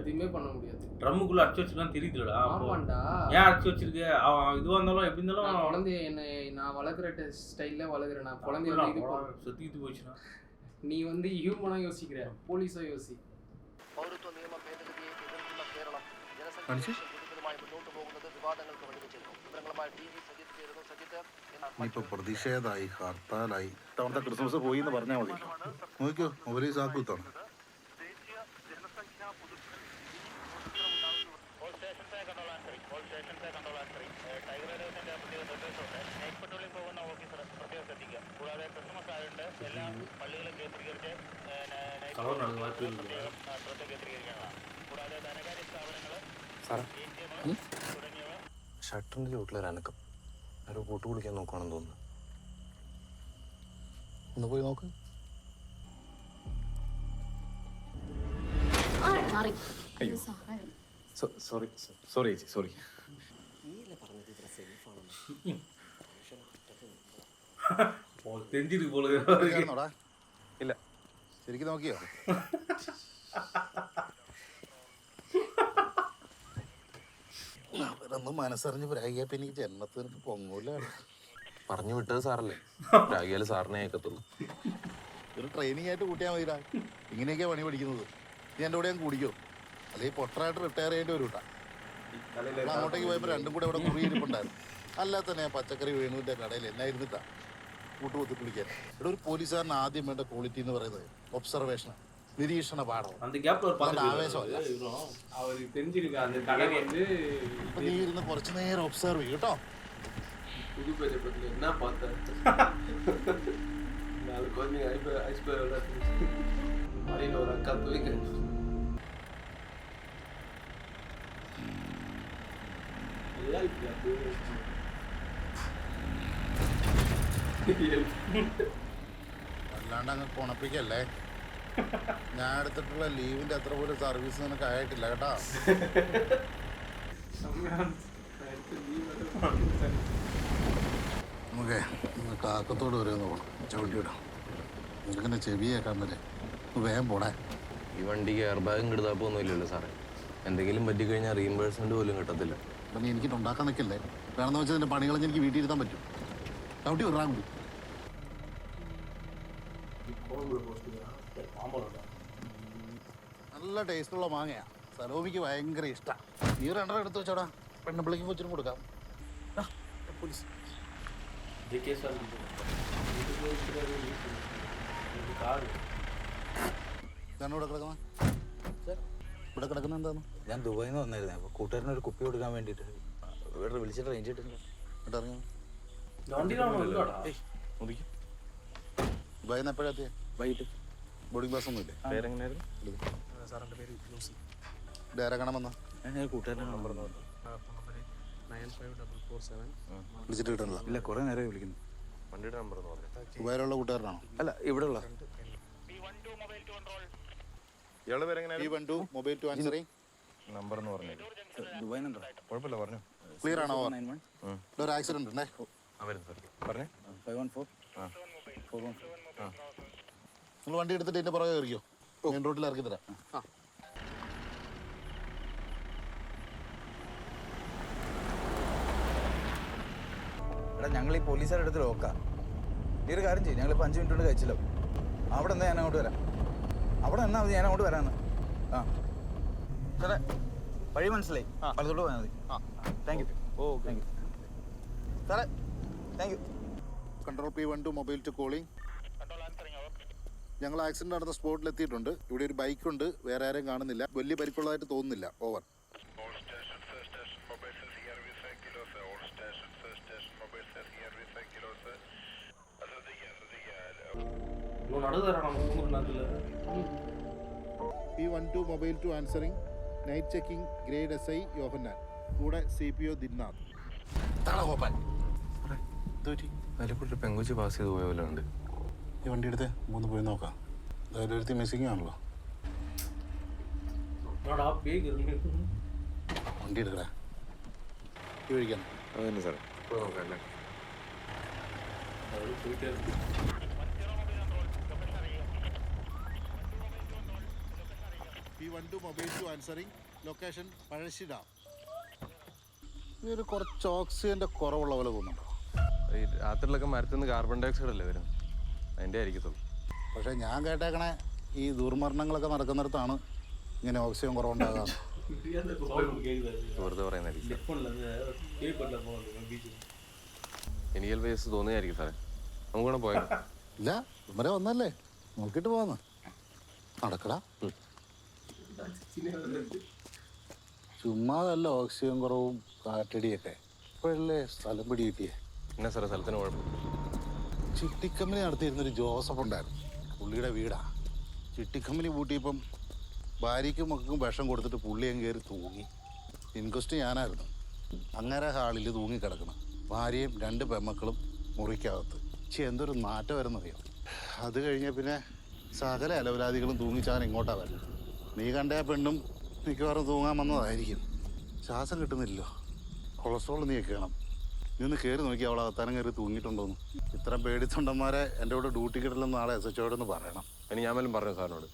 எதுவுமே பண்ண முடியாது. ட்ரம்முக்குள்ள அடிச்சு வச்சுலாம் தெரியுதுடா. ஆமாண்டா. ஏன் அடிச்சு வச்சிருக்க? அவன் இதுவாக இருந்தாலும் எப்படி இருந்தாலும் குழந்தைய என்ன நான் வளர்க்குற ஸ்டைலில் வளர்க்குறேன். நான் குழந்தைய சுத்திட்டு போயிடுச்சுன்னா நீ வந்து ஹியூமனாக யோசிக்கிற, போலீஸாக யோசி. പൗരത്വ നിയമ ഭേദഗതിയെ എതിർക്കുന്ന കേരളം ജനസംഖ്യ മുന്നോട്ട് പോകുന്നത് വിവാദങ്ങൾക്ക് വഴിവെച്ചിരുന്നു. വിവരങ്ങളുമായി TV സജിത്ത് ചേരുന്നു. സജിത്ത്, ഇപ്പൊ പ്രതിഷേധമായി, ഹർത്താലായി. ഇത്തവണത്തെ ക്രിസ്മസ് പോയി എന്ന് പറഞ്ഞാൽ മതി. നോക്കിയോ ഒരു സാക്കൂത്താണ്. ഷട്ടറിന്റെ ചുവട്ടിലൊരു അനക്കം. ആരോ കൂട്ടു കുളിക്കാൻ നോക്കുകയാണെന്ന് തോന്നുന്നു. ഒന്ന് പോയി നോക്ക്. സോറി സോറി ചേച്ചി, സോറി. ഇല്ല, ശരിക്കും നോക്കിയോ? അവരൊന്നും മനസ്സറിഞ്ഞ് പ്രാഗിയാ പിന്നെ ഈ ജന്മത്തിന് പൊങ്ങൂല. പറഞ്ഞു വിട്ടത് സാറല്ലേ, രാഗിയാല് സാറിനെ കേൾക്കത്തുള്ളൂ. ഒരു ട്രെയിനിങ് ആയിട്ട് കൂട്ടിയാൽ മതിടാ. ഇങ്ങനെയൊക്കെയാ പണി പഠിക്കുന്നത്. നീ എൻ്റെ കൂടെ ഞാൻ കൂടിക്കോ, അല്ലെങ്കിൽ പൊട്ടറായിട്ട് റിട്ടയർ ചെയ്യേണ്ടി വരും കേട്ടാ. അങ്ങോട്ടേക്ക് പോയപ്പോൾ രണ്ടും കൂടെ ഇവിടെ കുറിയിരിപ്പുണ്ടായിരുന്നു. അല്ലാതെ തന്നെ പച്ചക്കറി വേണുവിൻ്റെ കടയിൽ എന്നായിരുന്നിട്ടാ. കൂട്ടുകൊത്തിട്ട് വിളിക്കാൻ. ഇവിടെ ഒരു പോലീസുകാരൻ ആദ്യം വേണ്ട ക്വാളിറ്റി എന്ന് പറയുന്നത് ഒബ്സർവേഷൻ, നിരീക്ഷണ പാഠം. ആവേശമല്ല. அவருக்கு தெரிஞ்சிருக்கு அந்த கடை வந்து നീ ഇരുന്ന് കുറച്ചു നേരം ഒബ്സർവ് ചെയ്യും കേട്ടോ. புதுப்பேட்டை பக்கத்தில் என்ன பார்த்தேன், 4 குழந்தைங்க ஐஸ்பேர் மலையில் ஒரு அக்கா துவைக்கிறேன். അല്ലാണ്ട് അങ്ങ് കുണപ്പിക്കല്ലേ. ഞാൻ എടുത്തിട്ടുള്ള ലീവിന്റെ അത്ര പോലും സർവീസ് നിനക്ക് ആയിട്ടില്ല കേട്ടോ. നമുക്ക് കാക്കത്തോട് വരെ ഒന്ന് പോകണം. ചവിട്ടിയിടാം. നിനക്കെന്നെ ചെവി കേൾക്കാൻ പറ്റേ. വേഗം പോണേ. ഈ വണ്ടിക്ക് എയർ ബാഗും കിടത്താപ്പൊന്നും ഇല്ലല്ലോ സാറേ. എന്തെങ്കിലും പറ്റിക്കഴിഞ്ഞാൽ റീഇംബേഴ്സ്മെന്റ് പോലും കിട്ടത്തില്ല. അപ്പം നീ എനിക്കിട്ട് ഉണ്ടാക്കാൻ നിൽക്കല്ലേ. വേണമെന്ന് വെച്ചാൽ എൻ്റെ പണികളൊക്കെ എനിക്ക് വീട്ടിൽ ഇരുത്താൻ പറ്റും. ചവിട്ടി വിടാൻ കൂടി. നല്ല ടേസ്റ്റുള്ള മാങ്ങയാ. സലോമിക്ക് ഭയങ്കര ഇഷ്ടമാണ്. നീ 2 എടുത്ത് വെച്ചോടാ. പെണ്ണപ്പിള്ളിക്കും കൊച്ചിനും കൊടുക്കാം. പോലീസ് ഇവിടെ കിടക്കുന്ന എന്താന്ന്? ഞാൻ ദുബായിൽ നിന്ന് വന്നായിരുന്നേ. അപ്പോൾ കൂട്ടുകാരന് ഒരു കുപ്പി കൊടുക്കാൻ വേണ്ടിയിട്ട് ഇവിടെ വിളിച്ചിട്ട് റേഞ്ച് കിട്ടുന്നില്ല. ദുബായിൽ നിന്ന് എപ്പോഴാ എത്തിയേ? വൈകിട്ട്. ബോർഡിംഗ് പാസ് ഒന്നും ഇല്ലേ? പേരെങ്ങനെയായിരുന്നു? സാറിൻ്റെ പേര് ലൂസി. ഡയറെ കാണാൻ വന്നാ? ഞാൻ കൂട്ടുകാരനെ നമ്പർ 954447. വിളിച്ചിട്ട് കിട്ടണില്ല. ഇല്ല, കുറേ നേരമായി വിളിക്കുന്നു. വണ്ടിയുടെ നമ്പർ എന്ന് പറഞ്ഞു. ദുബായിലുള്ള കൂട്ടുകാരനാണോ? അല്ല, ഇവിടെ ഉള്ള. ഇയാളുടെ പേരെങ്ങനെയാണ്? P12 mobile two answering. നമ്പർ എന്ന് പറഞ്ഞു. ദുബായ് നമ്പർ കുഴപ്പമില്ല, പറഞ്ഞു. ക്ലിയർ ആണോ? ഒരു ആക്സിഡന്റ് ഉണ്ടേ. പറഞ്ഞേ. 514 414. നിങ്ങൾ വണ്ടി എടുത്തിട്ട് ഇതിന്റെ പുറകെ കയറിയോ? മെയിൻ റോഡിൽ ഇറക്കി തരാം. എടാ, ഞങ്ങൾ ഈ പോലീസുകാരുടെ അടുത്ത് നോക്കാം. ഈ ഒരു കാര്യം ചെയ്യും. ഞങ്ങളിപ്പോൾ 5 മിനിറ്റ് കൊണ്ട് കഴിച്ചില്ലോ. അവിടെ എന്താ, ഞാൻ അങ്ങോട്ട് വരാം. അവിടെ എന്നാ മതി, ഞാൻ അങ്ങോട്ട് വരാമെന്ന്. ആ സാറേ, വഴി മനസ്സിലായി. വലത്തോട്ട് പോയാൽ മതി. Thank you. താങ്ക് യു സാറേ. Thank you. Control P12 mobile two calling. ഞങ്ങൾ ആക്സിഡന്റ് നടന്ന സ്പോട്ടിൽ എത്തിയിട്ടുണ്ട്. ഇവിടെ ഒരു ബൈക്കുണ്ട്. വേറെ ആരെയും കാണുന്നില്ല. വലിയ പരിക്കുള്ളതായിട്ട് തോന്നുന്നില്ല. Over. P12 mobile two answering. Night checking grade SI Yohannan. കൂടെ CPO ദിന്നാഥ്. അതിലെക്കൂടെ പെങ്കുച്ചി പാസ് ചെയ്ത് പോയ പോലെ ഉണ്ട്. ഈ വണ്ടി എടുത്ത് 3 പോയി നോക്കാം. ധൈര്യത്തി മിസ്സിംഗ് ആണല്ലോ. വണ്ടി എടുക്കടാ. ഈ വഴിക്കാൻ അതന്നെ സാറേ. ഇപ്പോൾ നോക്കാം അല്ലേ? P12 mobile two answering. Location Pazhassi dam. ഇതൊരു കുറച്ച് ഓക്സിജന്റെ കുറവുള്ള പോലെ തോന്നുന്നുണ്ടോ? ഈ രാത്രിയിലൊക്കെ മരത്തിൽ നിന്ന് കാർബൺ ഡൈ ഓക്സൈഡ് അല്ലേ വരുന്നത്? അതിൻ്റെ ആയിരിക്കത്തുള്ളൂ. പക്ഷേ ഞാൻ കേട്ടേക്കണേ ഈ ദുർമരണങ്ങളൊക്കെ നടക്കുന്നിടത്താണ് ഇങ്ങനെ ഓക്സിജൻ കുറവുണ്ടാകാം. വെറുതെ പറയുന്നതായിരിക്കും. എനിക്ക് ചിലപ്പോൾ കേസ് തോന്നിയായിരിക്കും സാറേ. നമുക്കൂടെ പോയാൽ ഇല്ല, ഇവരെ വന്നല്ലേ, നോക്കിയിട്ട് പോന്ന്. നടക്കടാ. ചുമ്മാതല്ല ഓക്സിജൻ കുറവും കാറ്റടിയൊക്കെ. ഇപ്പോഴല്ലേ സ്ഥലം പിടി കിട്ടിയേ. എന്നാ സാറേ സ്ഥലത്തിന് കുഴപ്പം? ചിട്ടിക്കമ്പനി നടത്തിയിരുന്നൊരു ജോസഫ് ഉണ്ടായിരുന്നു. പുള്ളിയുടെ വീടാ. ചിട്ടിക്കമ്പനി പൂട്ടിയപ്പം ഭാര്യയ്ക്കും മക്കൾക്കും വിഷം കൊടുത്തിട്ട് പുള്ളി അങ്ങ് കയറി തൂങ്ങി. ഇൻക്വസ്റ്റ് ഞാനായിരുന്നു. അങ്ങനെ ഹാളിൽ തൂങ്ങിക്കിടക്കണം. ഭാര്യയും 2 പെമ്മക്കളും മുറിക്കകത്ത്. എന്തൊരു നാറ്റം വരുന്നറിയാം. അത് കഴിഞ്ഞ പിന്നെ സകല അലവലാദികളും തൂങ്ങിച്ചാൻ ഇങ്ങോട്ടാ വരുന്നത്. നീ കണ്ട ആ പെണ്ണും മിക്കവാറും തൂങ്ങാൻ വന്നതായിരിക്കും. ശ്വാസം കിട്ടുന്നില്ലല്ലോ. കൊളസ്ട്രോൾ നീ വെക്കണം. നീ ഒന്ന് കയറി നോക്കി അവളെ അവത്താനം കയറി തൂങ്ങിയിട്ടുണ്ടോന്ന്. ഇത്രയും പേടിത്തൊണ്ടന്മാരെ എൻ്റെ കൂടെ ഡ്യൂട്ടി കിട്ടില്ലെന്ന് നാളെ SHO ഒന്ന് പറയണം. ഇനി ഞാൻ പോലും പറഞ്ഞു സാറിനോട്.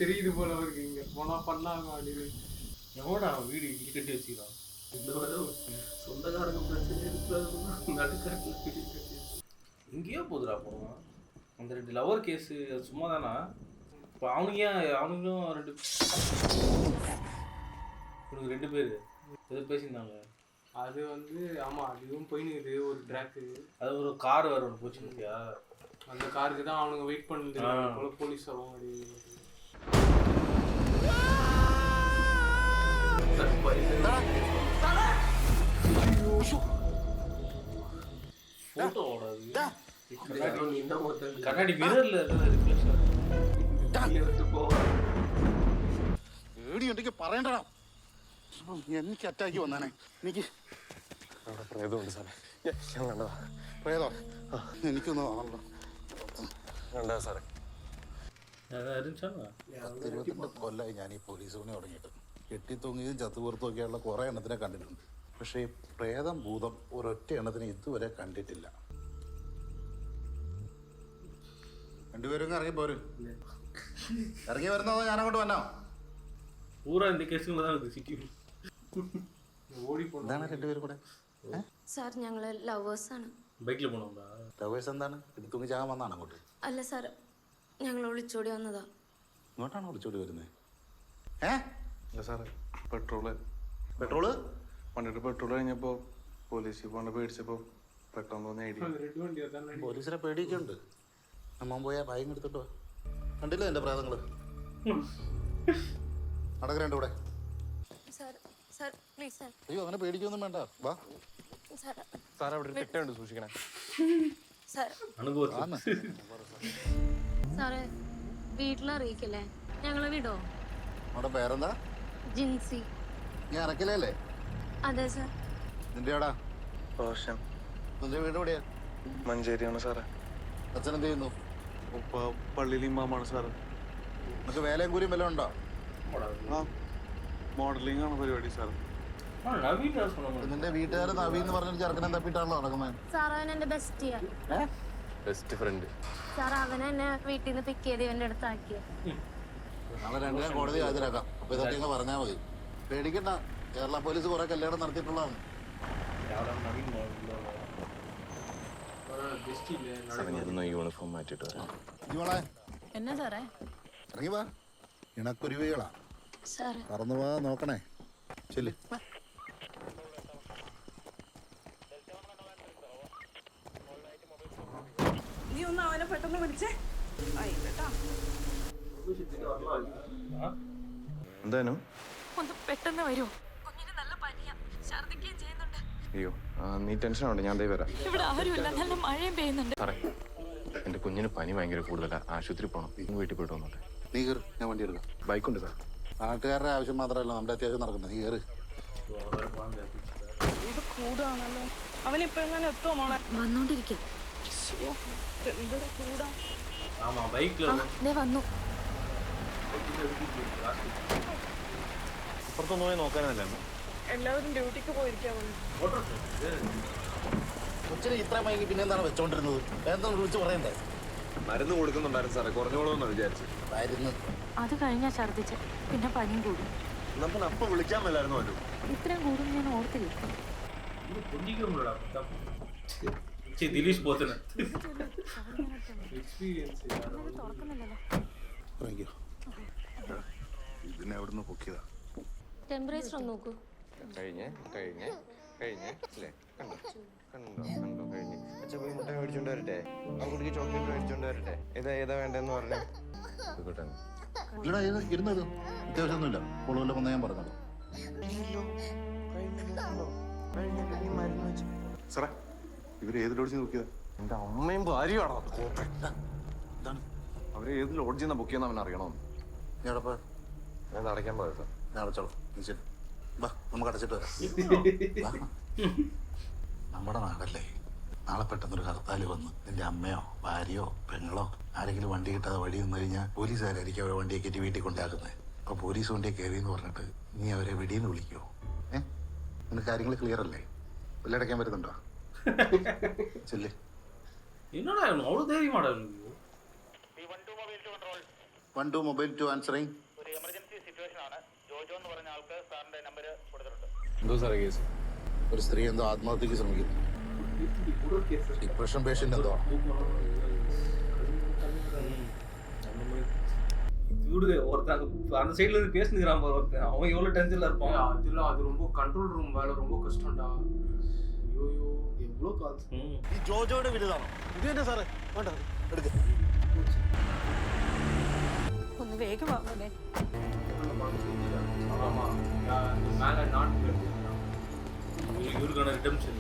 தெரியுது போல அவருக்கு. இங்க போனா பண்ணாங்க அப்படின்னு எவடா வீடு இங்கே கட்டி வச்சுக்கிறான். சொந்தக்காரங்க பிரச்சனை நடுக்காட்டில் எங்கேயோ போதுடா போடுவான். அந்த 2 லவர் கேஸு சும்மா தானா? இப்போ அவனுங்களும் 2 பேர் ஏதோ பேசியிருந்தாங்க. அது வந்து ஆமாம் அதுவும் போயினுக்குது ஒரு ட்ராக்கு. அது ஒரு கார் வேறு ஒன்று போச்சு பார்த்தியா? அந்த காருக்கு தான் அவனுங்க வெயிட் பண்ணிட்டு போல போலீஸ் வரும் அப்படி. போட்டோ ஓடாது. கண்ணாடி மிரர்ல ரிஃப்ளெக்ஷன் പേടിയുണ്ടെങ്കിൽ പറയണ്ടടാ. എനിക്ക് അറ്റാക്കി വന്നാനെ. എനിക്ക് പ്രേതമുണ്ട് സാറേ. ഞാൻ കണ്ടതാ. പ്രേതോ? എനിക്കൊന്നും ആണല്ലോ. കണ്ടതാ സാറേ. 22 കൊല്ലമായി ഞാൻ ഈ പോലീസ് പണി തുടങ്ങിയിട്ട്. കെട്ടിത്തൂങ്ങിയതും ചത്തുപുറത്തുമൊക്കെയുള്ള കുറേ എണ്ണത്തിനെ കണ്ടിട്ടുണ്ട്. പക്ഷേ ഈ പ്രേതം ഭൂതം ഒരൊറ്റ എണ്ണത്തിന് ഇതുവരെ കണ്ടിട്ടില്ല. രണ്ടുപേരും ഇറങ്ങി പോരും. ഇറങ്ങി വരുന്നതോ ഞാനങ്ങോട്ട് വന്നോ? പൂരാ എന്ത് കേസുകൾ എന്താണ് രണ്ടുപേരും കൂടെ? സാർ ഞങ്ങൾ ലവേഴ്സാണ്. ബൈക്കിൽ പോകണോ? ലവേഴ്സ് എന്താണ്? ഇടുത്തൂങ്ങി ചാകാൻ വന്നാണ് അങ്ങോട്ട്? അല്ല സാർ, ഞങ്ങൾ ഒളിച്ചോടി വന്നതാ. ഇങ്ങോട്ടാണോ ഒളിച്ചോടി വരുന്നത്? അല്ല സാറേ, പെട്രോള് വണ്ടിയുടെ പെട്രോൾ കഴിഞ്ഞപ്പോൾ പോലീസിൽ പോകേണ്ട പേടിച്ചപ്പോൾ പെട്ടെന്ന് തോന്നിയ ഐഡിയ. പോലീസിനെ പേടിയൊക്കെ ഉണ്ട്. അമ്മ പോയാ ഭയം എടുത്തിട്ടോ. കണ്ടില്ലേ എൻ്റെ പ്രേതങ്ങള്? നടക്കരണ്ട് ഇവിടെ. അയ്യോ അങ്ങനെ പേടിക്കൊന്നും വേണ്ട. വാ സാർ അവിടെ ഒരു തെറ്റുണ്ട്, സൂക്ഷിക്കണേ. സാറേ വീട്ടിലറിയിക്കല്ലേ, ഞങ്ങളെ വിടോ? അവിടെ പേരെന്താ? ജിൻസി. ഞാൻ ഇറക്കില്ലേ? അതെ സാർ. നിന്റെ എവിടാ? റോഷൻ. നിന്റെ വീട് എവിടെയാ? മഞ്ചേരിയാണ് സാറേ. അച്ഛൻ എന്ത് ചെയ്യുന്നു? ഉപ്പ പള്ളിയിൽ ഇമാമാണ് സാറ്. നിനക്ക് വേലയും കൂലിയും വല്ലതും ഉണ്ടോ? ആ മോഡലിംഗ് ആണ് പരിപാടി സാർ. നിന്റെ വീട്ടുകാർ നവീൻ എന്ന് പറഞ്ഞൊരു ചെറുക്കനെ തപ്പിട്ടാണല്ലോ നടക്കുന്നത്. സാർ അവൻ എന്റെ ബെസ്റ്റിയാ. Best friend. സാർ അവൻ എന്നെ വീട്ടിൽ നിന്ന് പിക്ക് ചെയ്ത് ഇവന്റെ അടുത്താക്കിയ. നാളെ രണ്ടിനെ കോടതി ഹാജരാക്കാം. അപ്പൊ ഇതൊക്കെ പറഞ്ഞാൽ മതി. പേടിക്കണ്ട, കേരള പോലീസ് കുറെ കല്യാണം നടത്തിയിട്ടുള്ളതാണ്. യൂണിഫോം മാറ്റിട്ട് വരാം. എന്നാ സാറേ? ഇറങ്ങി വാ. ഇണക്കുരുവികളാ. പറന്നു പോവാ നോക്കണേ. ചെല്ല്. നീ ഒന്ന് അവനെ പെട്ടെന്ന് വിളിച്ചേ. എന്താനു? ഒന്ന് പെട്ടെന്ന് വരുമോ? കുഞ്ഞിന് നല്ല പനിയാ, ഛർദ്ദിക്കുകയും ചെയ്യുന്നുണ്ട്. അയ്യോ നീ ടെൻഷൻ ആവണ്ട, ഞാൻ ദേ വരാം. ഇവിടെ ആരുമില്ല, നല്ല മഴയും പെയ്യുന്നുണ്ട്. സാറേ എൻ്റെ കുഞ്ഞിന് പനി ഭയങ്കര കൂടുതലാണ്, ആശുപത്രി പോകണം. ഇന്ന് വീട്ടിൽ പോയിട്ട് വന്നോട്ടെ. നീ കയറി, ഞാൻ വണ്ടി എടുക്കാം. ബൈക്കുണ്ട് സാർ. നാട്ടുകാരുടെ ആവശ്യം മാത്രമല്ല നമ്മുടെ അത്യാവശ്യം നടക്കുന്നത്. നീ കയറി. ഇത് കൂടാണല്ലോ. അവനിപ്പോഴെങ്ങനെ എത്തുമോ മോളെ? വന്നോണ്ടിരിക്കും. വന്നു. ഇപ്പുറത്തൊന്നു പോയി നോക്കാനല്ലേ? എല്ലാവരും ഡ്യൂട്ടിക്ക് പോയിരിക്കാമോ? കൊച്ചിന് ഇത്ര മൈക്ക് പിന്നെ എന്താണ് വെച്ചോണ്ടിരുന്നത്? എന്താ വിളിച്ച് പറയണ്ടേ? മരുന്ന് കൊടുക്കുന്നുണ്ടായിരുന്നു സാറേ, കുറഞ്ഞോളൂന്ന് വിചാരിച്ചു. മരുന്ന് അത് കഴിഞ്ഞാ ഛർദ്ദിച്ച്, പിന്നെ പനിയും കൂടി. നമ്മൾ അപ്പം വിളിക്കാൻ മേലായിരുന്നു. വരും ഇത്രയും കൂടും ഞാൻ ഓർത്തില്ല. ദിലീഷ് പോത്തന ഇതിനെ എവിടുന്ന് പൊക്കിയതാ? ടെമ്പറേച്ചർ ഒന്ന് നോക്കൂ. കഴിഞ്ഞേ അല്ലേ? കണ്ടോ കഴിഞ്ഞ്. അച്ഛൻ പോയി മുട്ട മേടിച്ചോണ്ട് വരട്ടെ? ആ കുട്ടിക്ക് ചോക്ലേറ്റ് മേടിച്ചോണ്ട് വരട്ടെ? ഏതാ വേണ്ടെന്ന് പറഞ്ഞു. ഇല്ലടാ ഇരുന്നത് അത്യാവശ്യമൊന്നുമില്ല. കൊള്ളുമല്ലോ വന്ന് ഞാൻ പറഞ്ഞത്. സാറേ ഇവര് ഏത് ലോഡ്ജിൽ നോക്കിയതാ? എന്റെ അമ്മയും ഭാര്യയാണോ? അവരെ ഏത് ലോഡ്ജിൽ നിന്നാ ബുക്ക് ചെയ്യുന്ന അവൻ അറിയണമെന്ന്. ഞാൻ അടയ്ക്കാൻ പോയത്. ഞാൻ അടച്ചോളൂ. ശരി വാ, നമുക്ക് അടച്ചിട്ട് വരാം. നമ്മുടെ നാടല്ലേ, നാളെ പെട്ടെന്നൊരു ഹർത്താൽ വന്ന് നിന്റെ അമ്മയോ ഭാര്യയോ പെങ്ങളോ ആരെങ്കിലും വണ്ടി കിട്ടാതെ വഴി നിന്ന് കഴിഞ്ഞാൽ പോലീസുകാരായിരിക്കും അവരെ വണ്ടിയെ കയറ്റി വീട്ടിൽ കൊണ്ടാക്കുന്നത്. അപ്പോൾ പോലീസ് വണ്ടിയെ കയറി എന്ന് പറഞ്ഞിട്ട് നീ അവരെ വെടിയെന്ന് വിളിക്കുമോ? നിനക്ക് കാര്യങ്ങൾ ക്ലിയർ അല്ലേ? വില്ലടയ്ക്കാൻ വരുന്നുണ്ടോ? ചെല്ലേ. One two mobile two answering. എന്തോ സാറേ കേസ്? ഒരു സ്ത്രീ എന്തോ ആത്മഹത്യക്ക് ശ്രമിക്കുന്നു. ഡിപ്രഷൻ പേഷ്യന്റ് എന്തോ. விடுங்க ஒருத்தன் அந்த சைடுல இருந்து பேசினுக்கிறான் பாரு ஒருத்தன், அவன் எவ்வளவு டென்ஷன்ல இருப்பான். அது ரொம்ப கண்ட்ரோல் ரூம் வேலை ரொம்ப கஷ்டம்டா. ஐயோ எவ்வளோ கால்ஸ். ഈ ജോജോയുടെ വീടാണോ? ഇത് തന്നെ സാറേ, വേണ്ട എടുക്ക. ഒന്ന് വേഗം വാങ്ങണേ. ஆமா மேல நாட்டு இவருக்கான ரிடம்ஷன்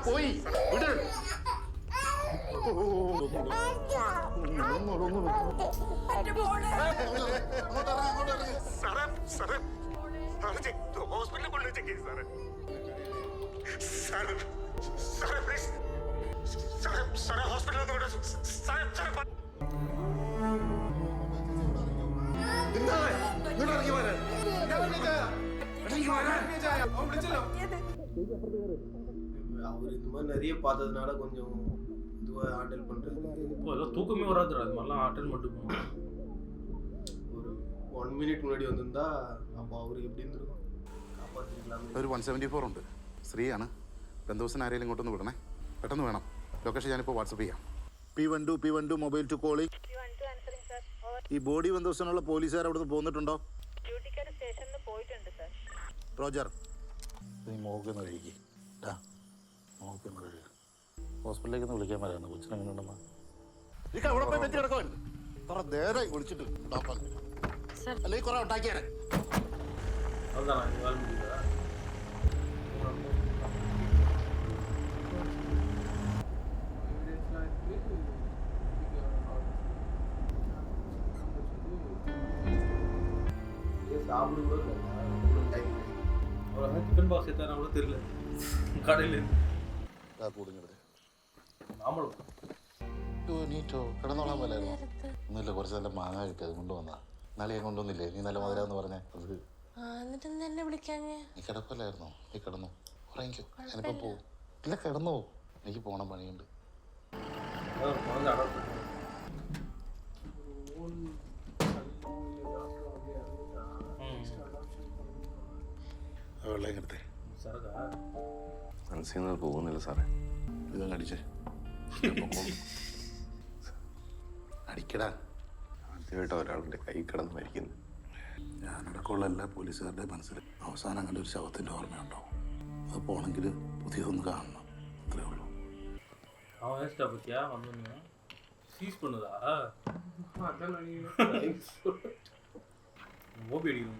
പോയി വിട്. ഹോസ്പിറ്റലിൽ കൊണ്ടു ചെക്ക് ചെയ്ത് സാറേ. സാറേ പ്ലീസ് സാറേ ഹോസ്പിറ്റലിൽ സാറേ அவர் இந்த மாதிரி நிறைய பார்த்ததுனால கொஞ்சம் இதுவாக ஹேண்டில் பண்ணுறது. இப்போ ஏதோ தூக்கமே வராதுடா, அது மாதிரிலாம் அட்டன் பண்ணிட்டு போகணும். ஒரு 1 minute முன்னாடி வந்திருந்தா அப்போ அவர் எப்படி இருந்திருக்கும், காப்பாற்றிருக்கலாம். ഒരു 174 ഉണ്ട്, സ്ത്രീയാണ്. ബന്ധുവസിന് ആരെങ്കിലും ഇങ്ങോട്ടൊന്ന് വിടണേ, പെട്ടെന്ന് വേണം. ലൊക്കേഷൻ ഞാനിപ്പോൾ വാട്സപ്പ് ചെയ്യാം. P12 mobile two calling. ഈ ബോഡി ബന്ധുവസിനുള്ള പോലീസുകാർ അവിടുന്ന് പോന്നിട്ടുണ്ടോ? റോജർ, നീ മോക്കൊന്ന് കഴിക്കുക. മോക്കൊന്ന് കഴിയുക. ഹോസ്പിറ്റലിലേക്ക് ഒന്ന് വിളിക്കാൻ പറയാം കൊച്ചിനെ എങ്ങനെയുണ്ടെന്ന്. ഈ അവിടെ പോയി വെച്ച് കിടക്കുവാൻ കുറെ നേരമായി വിളിച്ചിട്ട് അല്ലെങ്കിൽ കുറെ ഉണ്ടാക്കിയാനെ. அதுதான் வேலை முடியுதா? சாப்பிட கூட டைம் அவ்வளோ டிஃபன் பாக்ஸ் எத்தானா கூட தெரியல கடையில் കൂടുങ്ങട് மாம்பழம் നീറ്റോ കിടന്നോളാൻ പോലായിരുന്നു. ഒന്നുമില്ല, കുറച്ച് നല്ല മാങ്ങ കിട്ടി, അത് കൊണ്ടുവന്നാ. നാളെ ഞാൻ കൊണ്ടുവന്നില്ലേ, നീ നല്ല മധുരാന്ന് പറഞ്ഞേ. അത് എന്നെ വിളിക്കാഞ്ഞേ? നീ കിടക്കല്ലായിരുന്നോ? നീ കിടന്നു ഉറങ്ങിക്കോ, ഞാനിപ്പോ പോവും. ഇല്ല കിടന്നോ, എനിക്ക് പോണം, പണിയുണ്ട്. വെള്ളം എങ്ങനത്തെ മനസ്സിൽ നിന്ന് പോകുന്നില്ല സാറേ. ഇതങ്ങ് അടിച്ചേ. അടിക്കടാ. ആദ്യമായിട്ട് ഒരാളുടെ കൈ കിടന്ന് മരിക്കുന്നു. ഞാനടക്കമുള്ള എല്ലാ പോലീസുകാരുടെ മനസ്സിൽ അവസാനം അങ്ങനെ ഒരു ശവത്തിൻ്റെ ഓർമ്മയുണ്ടാവും. അത് പോണെങ്കിൽ പുതിയതൊന്ന് കാണണം, അത്രേ ഉള്ളൂ. அவன் ஏஸ்டா பத்தியா வந்தோன்னு சீஸ் பண்ணுதா மோபி அடிக்கணும்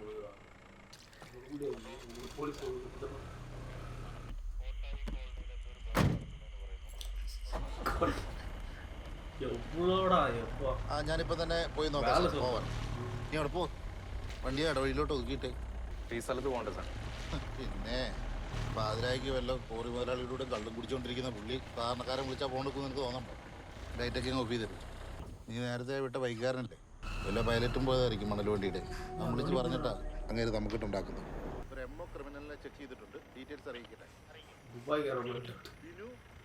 போலீஸ். എപ്പോഴാടാ എപ്പോ? ഞാനിപ്പോൾ തന്നെ പോയി നോക്കാം. പോവാൻ നീ അവിടെ പോ, വണ്ടി ഇടവഴിയിലോട്ട് ഒതുക്കിയിട്ടേ. ഈ സ്ഥലത്ത് പോകണ്ടേ സാർ? പിന്നെ പാതിരായിക്ക് വല്ല കോറി മുതലാളിയിലൂടെ കള്ളും കുടിച്ചുകൊണ്ടിരിക്കുന്ന പുള്ളി സാധാരണക്കാരൻ വിളിച്ചാൽ പോകണ്ടെന്ന് എനിക്ക് തോന്നണ്ടോ? ലൈറ്റൊക്കെ ഓഫ് ചെയ്തിട്ട്. നീ നേരത്തെ വിട്ട വൈകാരനല്ലേ, വല്ല പൈലറ്റും പോയതായിരിക്കും മണൽ വണ്ടിയുടെ. നമ്മൾ വിളിച്ച് പറഞ്ഞിട്ടാ അങ്ങനെ നമുക്കിട്ടുണ്ടാക്കുന്നത്. ഒരു എംഒ ക്രിമിനലിനെ ചെക്ക് ചെയ്തിട്ടുണ്ട്, ഡീറ്റെയിൽസ് അറിയിക്കട്ടെ.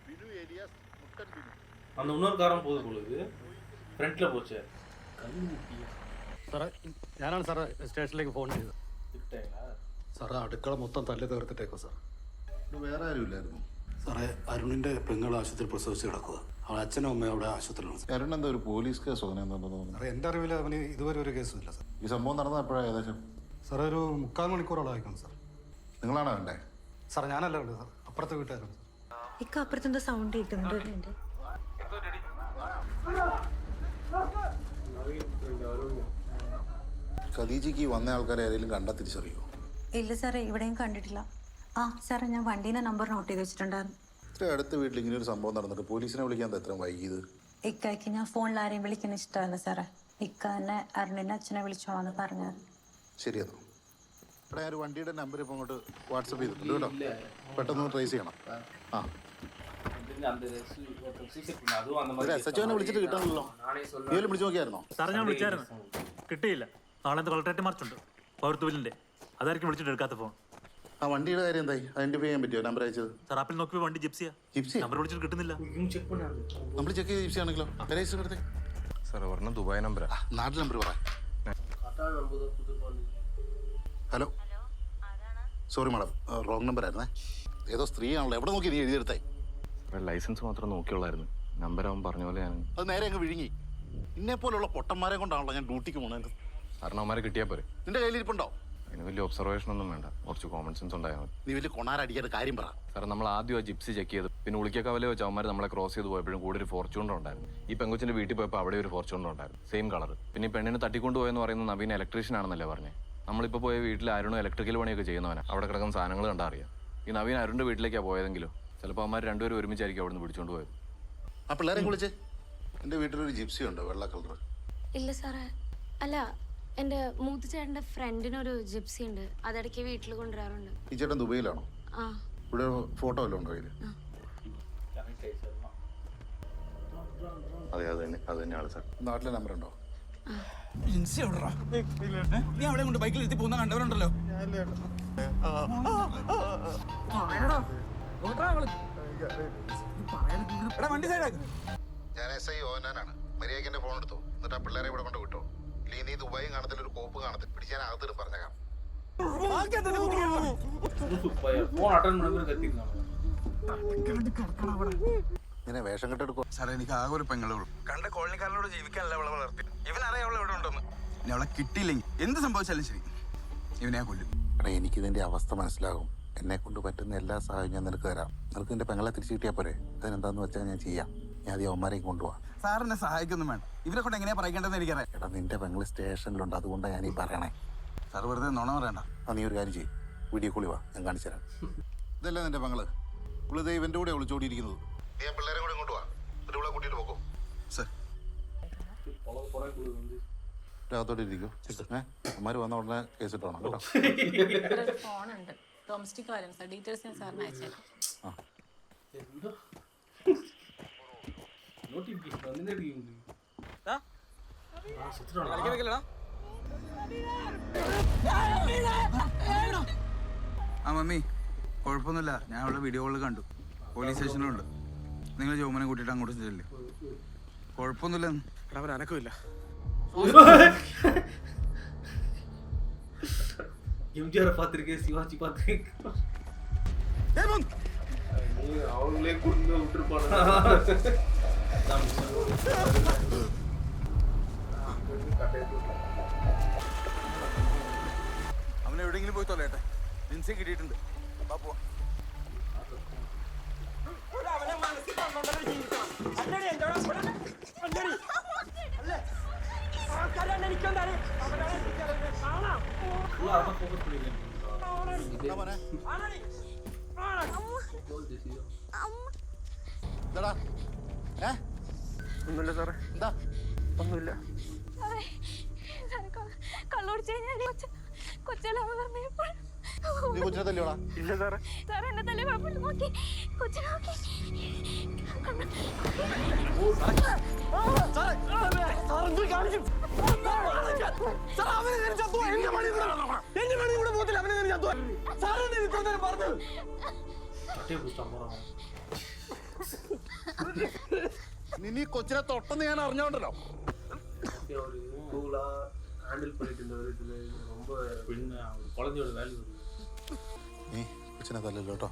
ബിനു ഏലിയാസ് മുട്ടൻ ബിനു. அந்த இன்னொரு காரம் போகுது பொழுது ഫ്രണ്ടിൽ പോച്ചേ സാറേ, ഞാനാണ് സാറേ സ്റ്റേഷനിലേക്ക് ഫോൺ ചെയ്തത്. സാറേ, അടുക്കള മൊത്തം തല്ലി തീർത്തിട്ടേക്കോ സാർ. വേറെ ആരും ഇല്ലായിരുന്നു സാറേ? അരുണിന്റെ പെങ്ങൾ ആശുപത്രി പ്രസവിച്ച് കിടക്കുക. അവളെ അച്ഛനും അമ്മയും അവിടെ ആശുപത്രിയിലാണ്. അരുൺ എന്താ ഒരു പോലീസ് കേസോ അങ്ങനെ എന്താ തോന്നുന്നു? സാറേ, എൻ്റെ അറിവിൽ അവന് ഇതുവരെ ഒരു കേസും ഇല്ല സാർ. ഈ സംഭവം നടന്നത് എപ്പോഴാണ് ഏകദേശം? സാറേ, ഒരു 3/4 മണിക്കൂറോളം ആയിക്കണം സാർ. നിങ്ങളാണോ വേണ്ടേ? സാറേ, ഞാനല്ല ഉണ്ട് സാർ, അപ്പുറത്തെ വീട്ടുകാരുണ്ട്. ഇക്ക അപ്പുറത്തെന്തോ സൗണ്ട് കേൾക്കുന്നുണ്ട്. ഖദീജയ്ക്ക് വന്ന ആൾക്കാരെ ആരെങ്കിലും കണ്ടാ തിരിച്ചറിയോ? ഇല്ല സാറേ, ഇവിടെയും കണ്ടിട്ടില്ല. ആ സാറേ, ഞാൻ വണ്ടീൻ്റെ നമ്പർ നോട്ട് ചെയ്ത് വെച്ചിട്ടുണ്ടായിരുന്നു. ഇത്ര അടുത്ത വീട്ടിൽ ഇങ്ങനെ ഒരു സംഭവം നടന്നിട്ട് പോലീസിനെ വിളിക്കാൻ എത്ര വൈകിയത്? ഇക്കായ്ക്ക് ഞാൻ ഫോണിൽ ആരെയും വിളിക്കുന്ന ഇഷ്ടമല്ല സാറേ. ഇക്ക തന്നെ അരുണിൻ്റെ അച്ഛനെ വിളിച്ചോന്ന് പറഞ്ഞത്. ശരിയെന്നോ? ഇവിടെ ഞാൻ ഒരു വണ്ടിയുടെ നമ്പർ ഇപ്പോൾ അങ്ങോട്ട് വാട്സപ്പ് ചെയ്തിട്ടുണ്ട് കേട്ടോ, പെട്ടെന്ന് ട്രേസ് ചെയ്യണം. ആ സച്ചോനെ വിളിച്ചിട്ട് കിട്ടണല്ലോ. നീലും വിളിച്ചു നോക്കിയായിരുന്നോ? സാറേ, ഞാൻ വിളിച്ചായിരുന്നു, കിട്ടിയില്ല. നാളെ കളക്ടറേറ്റ് മാർച്ചുണ്ട് പൗരത്വബില്ലിന്റെ, അതായിരിക്കും വിളിച്ചിട്ട് എടുക്കാത്ത ഫോൺ. ആ വണ്ടിയുടെ കാര്യം എന്തായി? ഐഡന്റിഫൈ ചെയ്യാൻ പറ്റുമോ? നമ്പർ അയച്ചത് സാർ, ആപ്പിൽ നോക്കി വണ്ടി ജിപ്സിയാ. ജിപ്സി നമ്പർ വിളിച്ചിട്ട് കിട്ടുന്നില്ല. നമ്മൾ ചെക്ക് ചെയ്ത് ജിപ്സി ആണെങ്കിലോ? രജിസ്റ്റർ എടുത്തേ. സാർ ഒരെണ്ണം ദുബായ് നമ്പറാ. നാട്ടിൽ നമ്പർ പറ. Hello, sorry madam, wrong number ആയിരുന്നേ. ഏതോ സ്ത്രീ ആണല്ലോ. എവിടെ നോക്കി നീ എഴുതിയെടുത്തേ? ലൈസൻസ് മാത്രം നോക്കിയുള്ളായിരുന്നു. നമ്പർ അവൻ പറഞ്ഞ പോലെ ഞാൻ അത് നേരെ അങ്ങ് വിഴുങ്ങി. ഇന്നെ പോലുള്ള പൊട്ടന്മാരെ കൊണ്ടാണല്ലോ ഞാൻ ഡ്യൂട്ടിക്ക് പോണത്. സാറിന് അവന്മാരെ കിട്ടിയാൽ പോരെ. നിന്റെ കയ്യിലിരിപ്പുണ്ടോ? അതിന് വലിയ ഒബ്സർവേഷൻ ഒന്നും വേണ്ട, കുറച്ച് കോമൺ സെൻസ് ഉണ്ടായാൽ മതി. നീ വലിയ കൊണാരടിക്കാതെ കാര്യം പറ. സാർ നമ്മൾ ആദ്യം ആ ജിപ്സി ചെക്ക് ചെയ്ത്, പിന്നെ ഉളിക്കക്കവലെ വെച്ച് അവന്മാർ നമ്മളെ ക്രോസ് ചെയ്ത് പോയപ്പോഴും കൂടെ ഒരു ഫോർച്യൂണർ ഉണ്ടായിരുന്നു. ഈ പെങ്കൊച്ചിന്റെ വീട്ടിൽ പോയപ്പോൾ അവിടെ ഒരു ഫോർച്യൂണർ ഉണ്ടായിരുന്നു, സെയിം കളർ. പിന്നെ ഈ പെണ്ണിനെ തട്ടിക്കൊണ്ടുപോയെന്ന് പറയുന്ന നവീൻ ഇലക്ട്രീഷ്യൻ ആണെന്നല്ലേ പറഞ്ഞേ. നമ്മളിപ്പോൾ പോയ വീട്ടിൽ അരുണും ഇലക്ട്രിക്കൽ പണിയൊക്കെ ചെയ്യുന്നവനാണ്. അവിടെ കിടക്കുന്ന സാധനങ്ങൾ കണ്ടാൽ അറിയാം. ഈ നവീൻ അരുണിന്റെ വീട്ടിലേക്കാണ് പോയതെങ്കിലോ ചിലപ്പോൾ അവന്മാർ രണ്ടുപേരും ഒരുമിച്ചായിരിക്കും അവിടെ നിന്ന് പിടിച്ചോണ്ട് പോയത്. ആ പിള്ളേരെ വിളിച്ച്. എൻ്റെ വീട്ടിലൊരു ജിപ്സി ഉണ്ട്, വെള്ള കളർ. ഇല്ല സാറേ, അല്ല എൻ്റെ മൂത്ത ചേട്ടൻ്റെ ഫ്രണ്ടിനൊരു ജിപ്സി ഉണ്ട്, അതിടയ്ക്ക് വീട്ടിൽ കൊണ്ടുവരാറുണ്ട്. ഈ ചേട്ടൻ ദുബൈയിലാണോ? ആ. ഇവിടെ ഫോട്ടോ വല്ലതും ഉണ്ടോ കയ്യിൽ? അതെ, അത് തന്നെ ആള് സാർ. നാട്ടിലെ നമ്പർ ഉണ്ടോ? നീ അവിടെ കൊണ്ട് ബൈക്കിൽ എത്തി പോകുന്ന കണ്ടവരുണ്ടല്ലോ. വണ്ടി സൈഡാക്ക്. ഞാൻ SI ഓനാനാണ്. മര്യാദയ്ക്ക് എൻ്റെ ഫോൺ എടുത്തു, എന്നിട്ട് ആ പിള്ളേരെ ഇവിടെ കൊണ്ട് വിട്ടോ. ഇല്ലെങ്കിൽ നീ ദുബായും കാണത്തില്ല, ഒരു കോപ്പ് കാണത്തില്ല. പിടിച്ചാൽ അകത്തിട്ട് പറഞ്ഞേക്കാം. ഇങ്ങനെ വേഷം കെട്ടെടുക്കോ? സാറേ, എനിക്ക് ആകെ ഒരു പെങ്ങളുള്ളൂ. കണ്ട കോളനിക്കാരനോട് ജീവിക്കാനല്ല അവളെ വളർത്തി. ഇവനറിയാം അവളെ എവിടെ ഉണ്ടെന്ന്. ഇനി അവളെ കിട്ടിയില്ലെങ്കിൽ എന്ത് സംഭവിച്ചാലും ശരി, ഇവനെ കൊല്ലും. എടാ, എനിക്കിതിൻ്റെ അവസ്ഥ മനസ്സിലാകും. എന്നെ കൊണ്ട് പറ്റുന്ന എല്ലാ സഹായവും ഞാൻ നിനക്ക് തരാം. നിനക്ക് എൻ്റെ പെങ്ങളെ തിരിച്ചു കിട്ടിയാൽ പോരെ? അതിനെന്താന്ന് വെച്ചാൽ ഞാൻ ചെയ്യാം. ഞാൻ ആദ്യം അവന്മാരേക്ക് കൊണ്ടുപോകാം. സാറിനെ സഹായിക്കൊന്നും വേണം. ഇവരെ കൊണ്ട് എങ്ങനെയാ പറയേണ്ടതെന്ന് എനിക്കറിയാം. എടാ, നിന്റെ പെങ്ങള് സ്റ്റേഷനിലുണ്ട്, അതുകൊണ്ടാണ് ഞാൻ ഈ പറയണേ. സാർ വെറുതെ നുണ പറയണ്ട. നീ ഒരു കാര്യം ചെയ്യും, വീഡിയോ കോളി വാ, ഞാൻ കാണിച്ചു തരാം. ഇതല്ലേ നിന്റെ പെങ്ങള്? ഇവളിത് ഇവൻ്റെ കൂടെ ഒളിച്ചോടിയിരിക്കുന്നത്. നീ ആ പിള്ളേരെ കൂടെ ഇങ്ങോട്ട് വാ, ഒരു ഇവിടെ കൂട്ടിയിട്ട് പോക്കോ. സാർ അകത്തോട്ട് ഇരിക്കും. അമ്മമാര് വന്ന ഉടനെ കേസ് ഇട്ടോണം കേട്ടോ. ഫോണുണ്ട്, ഡൊമസ്റ്റിക് വയലൻസ് ഡീറ്റെയിൽസ് ഞാൻ സാറിന് അയച്ചേക്കാം. ആ മമ്മി, കുഴപ്പമൊന്നുമില്ല. ഞാൻ അവളുടെ വീഡിയോ കോളിൽ കണ്ടു. പോലീസ് സ്റ്റേഷനിലുണ്ട്. നിങ്ങൾ ജോമനെ കൂട്ടിയിട്ട് അങ്ങോട്ട് ചെല്ലേ. കുഴപ്പമൊന്നുമില്ല. അവൻ അനക്കമില്ല. எம்ஜிஆர் பார்த்திருக்கேன், சிவாஜி பார்த்திருக்கேன். அவங்களே கொண்டு விட்டுருப்பாங்க. അവൻ എവിടെയെങ്കിലും പോയി തൊലയട്ടെ. ജിൻസി കിട്ടിയിട്ടുണ്ട്. ഒന്നുമില്ല സാറേ. എന്താ? ഒന്നുമില്ല. കള്ളോടിച്ചു നീ കൊച്ചിനെ തല്ലിയോടാ? ഇല്ല സാറേ. സാറേ, എന്നെ തല്ലി കുഴപ്പമില്ല. നോക്കി കൊച്ചിനെ നോക്കി. നീ കൊച്ചിനെ തൊട്ടെന്ന് ഞാൻ അറിഞ്ഞോണ്ടല്ലോ. கூலா ஹேண்டில் பண்ணிட்டு இருந்த விதத்துல ரொம்ப குழந்தையோட வேல்யூ. നീ കൊച്ചിനെ തല്ലല്ലോ കേട്ടോ.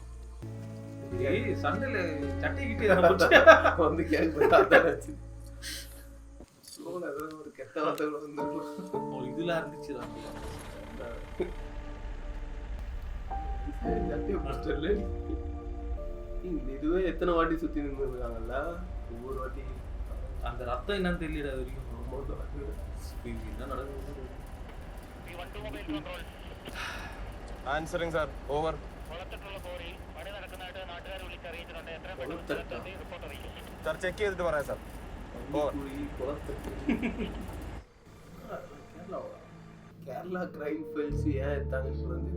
சண்டையில சட்டை கிட்டே வந்து கேள்வி ஒரு கெட்ட வார்த்தைகள் வந்து இதுல இருந்துச்சு. இதுவே எத்தனை வாட்டி சுத்தி நின்றுருக்காங்கல்ல. ஒவ்வொரு வாட்டி அந்த ரத்தம் என்னன்னு தெரியல. அது வரைக்கும் என்ன நடக்குது? Answering sir, over. Sir check ചെയ്തിട്ട് പറയാം സാർ. கேரளா கிரைம் ஃபைல்ஸ் ஏன் எடுத்தாங்கன்னு வந்து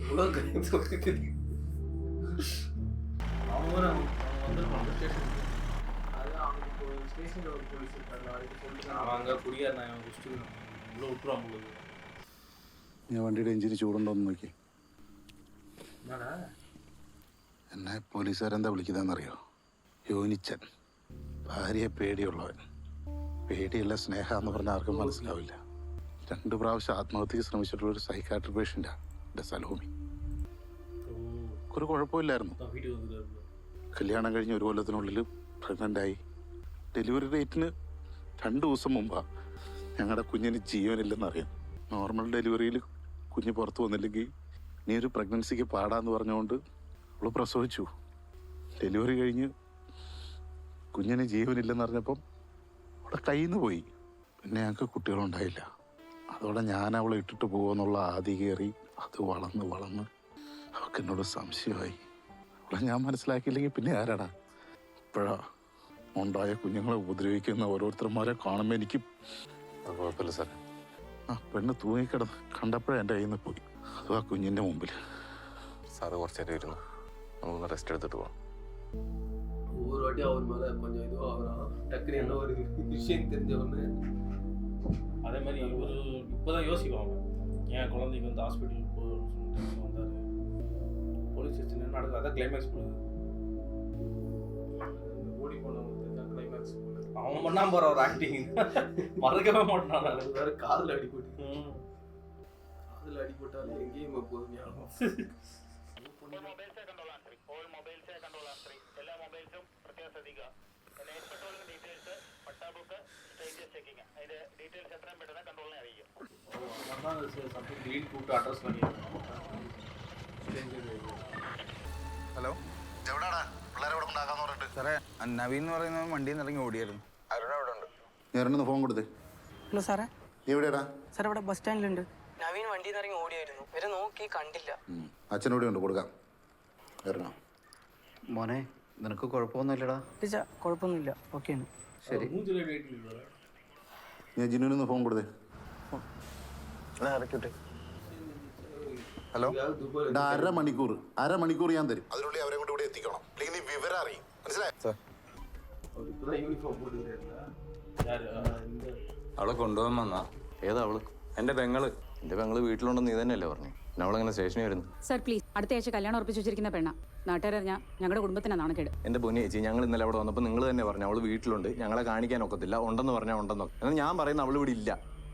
இவ்வளோ கிரைம்ஸ் இருக்குது. அவங்க வந்து ஸ்டேஷனில் ஒரு போலீஸ் இருக்காங்க, நாளைக்கு சொல்லிட்டு அவங்க குடியார் நான் குடிச்சிட்டு உள்ள விட்டுருவான் உங்களுக்கு. ഞാൻ വണ്ടിയുടെ എഞ്ചിന് ചൂടുണ്ടോന്ന് നോക്കി. என்னடா എന്നെ പോലീസുകാരെന്താ വിളിക്കുന്നതെന്നറിയോ? യോനിച്ചൻ. ഭാര്യയെ പേടിയുള്ളവൻ. പേടിയുള്ള സ്നേഹ എന്ന് പറഞ്ഞാൽ ആർക്കും മനസ്സിലാവില്ല. 2 പ്രാവശ്യം ആത്മഹത്യക്ക് ശ്രമിച്ചിട്ടുള്ള ഒരു സൈക്കാട്രി പേഷ്യൻ്റാ എൻ്റെ സലോമി. ഒരു കുഴപ്പമില്ലായിരുന്നു. കല്യാണം കഴിഞ്ഞ് 1 കൊല്ലത്തിനുള്ളിൽ പ്രഗ്നൻ്റായി. ഡെലിവറി ഡേറ്റിന് 2 ദിവസം മുമ്പാണ് ഞങ്ങളുടെ കുഞ്ഞിന് ജീവനില്ലെന്നറിയാം. നോർമൽ ഡെലിവറിയിൽ കുഞ്ഞ് പുറത്ത് വന്നില്ലെങ്കിൽ നീ ഒരു പ്രഗ്നൻസിക്ക് പാടാന്ന് പറഞ്ഞുകൊണ്ട് അവൾ പ്രസവിച്ചു. ഡെലിവറി കഴിഞ്ഞ് കുഞ്ഞിന് ജീവനില്ലെന്ന് അറിഞ്ഞപ്പം അവളുടെ കയ്യിൽ നിന്ന് പോയി. പിന്നെ ഞങ്ങൾക്ക് കുട്ടികളുണ്ടായില്ല. അതോടെ ഞാൻ അവളെ ഇട്ടിട്ട് പോകുമെന്നുള്ള ആദി കയറി അത് വളർന്ന് അവൾക്ക് എന്നോട് സംശയമായി. അവളെ ഞാൻ മനസ്സിലാക്കിയില്ലെങ്കിൽ പിന്നെ ആരാടാ? ഇപ്പോഴാ ഉണ്ടായ കുഞ്ഞുങ്ങളെ ഉപദ്രവിക്കുന്ന ഓരോരുത്തർമാരെ കാണുമ്പോൾ എനിക്ക് കുഴപ്പമില്ല സാർ. ആ പെണ്ണ് തൂങ്ങിക്കിടന്ന് കണ്ടപ്പോഴേ എൻ്റെ കയ്യിൽ നിന്ന് പോയി. അതും ആ കുഞ്ഞിൻ്റെ മുമ്പിൽ. സാറ് കുറച്ച് നേരം ഇരുന്നു, നമുക്കൊന്ന് റെസ്റ്റ് എടുത്തിട്ട് പോകാം. ஒரு வாட்டி அவர் மேலே கொஞ்சம் இதுவாக ஆகிறான். டக்குனு என்ன ஒரு விஷயம் தெரிஞ்சவொன்னு அதே மாதிரி ஒரு இப்போதான் யோசிப்பாங்க, ஏன் குழந்தைக்கு வந்து ஹாஸ்பிட்டலுக்கு போகணும்னு வந்தார். போலீஸ் ஸ்டேஷன் என்ன நடக்குது அதான் கிளைமேக்ஸ் போகுது. ஓடி போனவங்க தான் கிளைமேக்ஸ் போகுது. அவன் பண்ணா போகிற ஒரு ஆக்டிங் மறக்கவே மாட்டான். அது வேறு காதில் அடிபட்டு காதில் அடிபட்டாலும் எங்கேயும் போதும் ஞாபகம். ഹലോ എവിടാടാ? പിള്ളേരെ ഇവിടെ ഉണ്ടാക്കാന്ന് പറഞ്ഞിട്ട്. സാറേ, നവീൻ എന്ന് പറയുന്ന വണ്ടിയിൽ നിന്ന് ഇറങ്ങി ഓടിയായിരുന്നു. ആരുടെ അവിടെ ഉണ്ട്? ഞാനൊന്ന് ഫോൺ കൊടുത്തേ. ഹലോ സാറേ. നീ എവിടെയാടാ? സാർ ഇവിടെ ബസ് സ്റ്റാൻഡിലുണ്ട്. നവീൻ വണ്ടിയിൽ നിന്ന് ഇറങ്ങി ഓടിയായിരുന്നു. ഇവരെ നോക്കി കണ്ടില്ല. അച്ഛനോടെ ഉണ്ട്, കൊടുക്കാം. ഇറങ്ങാം. മോനെ, നിനക്ക് കുഴപ്പമൊന്നുമില്ലടാ? ടീച്ചർ കുഴപ്പമൊന്നുമില്ല, ഓക്കെയാണ്. ശരി. ഞാൻ ജിന്നുവിനൊന്ന് ഫോൺ കൊടുത്തേ. ഹലോ. അരമണിക്കൂർ ഞാൻ തരും. അതിനുള്ളിൽ അവരെ കൊണ്ട് ഇവിടെ എത്തിക്കണം. അല്ലെങ്കിൽ നീ വിവരം അറിയും. മനസ്സിലായോ? യൂണിഫോം പോட்டுருந்தா അവളെ കൊണ്ടുപോകാൻ വന്നാ. ഏതാ അവള്? എൻ്റെ പെങ്ങള്. എൻ്റെ പെങ്ങള് വീട്ടിലുണ്ടെന്ന് നീ തന്നെയല്ലേ പറഞ്ഞു. പിന്നെ അവളെങ്ങനെ സ്റ്റേഷനിൽ വരുന്നു? സർ പ്ലീസ്, അടുത്ത ആഴ്ച കല്യാണം ഉറപ്പിച്ചു വെച്ചിരിക്കുന്ന പെണ്ണ. നാട്ടുകാരറിഞ്ഞാ ഞങ്ങളുടെ കുടുംബത്തിനാണ് നാണക്കേട്. എൻ്റെ പൊന്നി ചേച്ചി, ഞങ്ങൾ ഇന്നലെ അവിടെ വന്നപ്പോൾ നിങ്ങൾ തന്നെ പറഞ്ഞു അവള് വീട്ടിലുണ്ട്, ഞങ്ങളെ കാണിക്കാൻ ഒക്കത്തില്ല, ഉണ്ടെന്ന് പറഞ്ഞാൽ ഉണ്ടെന്നോ. എന്നാൽ ഞാൻ പറയുന്ന അവൾ ഇവിടെ ഇല്ല,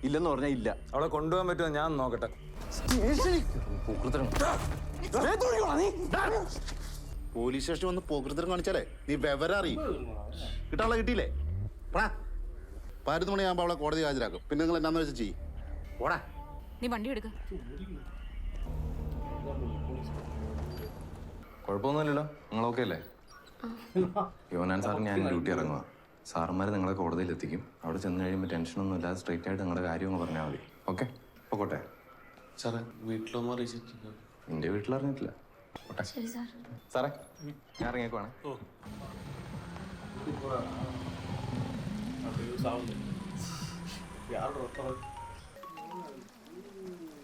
ഇല്ലെന്ന് പറഞ്ഞാൽ ഇല്ല. അവളെ കൊണ്ടുപോകാൻ പറ്റുമോ ഞാൻ നോക്കട്ടെ. പോലീസ് സ്റ്റേഷനിൽ വന്ന് പോകൃതരം കാണിച്ചാലേ നീ വിവരം അറിയും. കിട്ടാളെ കിട്ടിയില്ലേ? 11 മണിയാകുമ്പോൾ അവളെ കോടതി ഹാജരാക്കും. പിന്നെ നിങ്ങൾ എന്നാന്ന് വെച്ചാൽ ചെയ്യും. ഓടാ, നീ വണ്ടി എടുക്ക. കുഴപ്പമൊന്നുമില്ലല്ലോ, നിങ്ങൾ ഓക്കെ അല്ലേ? യോനാൻ സാറിന് ഞാൻ ഡ്യൂട്ടി ഇറങ്ങുക. സാറന്മാർ നിങ്ങളെ കോടതിയിൽ എത്തിക്കും. അവിടെ ചെന്ന് കഴിയുമ്പോൾ ടെൻഷനൊന്നും ഇല്ലാതെ സ്ട്രൈറ്റ് ആയിട്ട് നിങ്ങളുടെ കാര്യങ്ങൾ പറഞ്ഞാൽ മതി. ഓക്കെ, പൊക്കോട്ടെ. സാറേ, വീട്ടിലൊന്നും അറിയിച്ചിട്ടില്ല. എൻ്റെ വീട്ടിലറിഞ്ഞിട്ടില്ല. സാറേ, ഞാൻ ഇറങ്ങിയേക്കുവാണേ.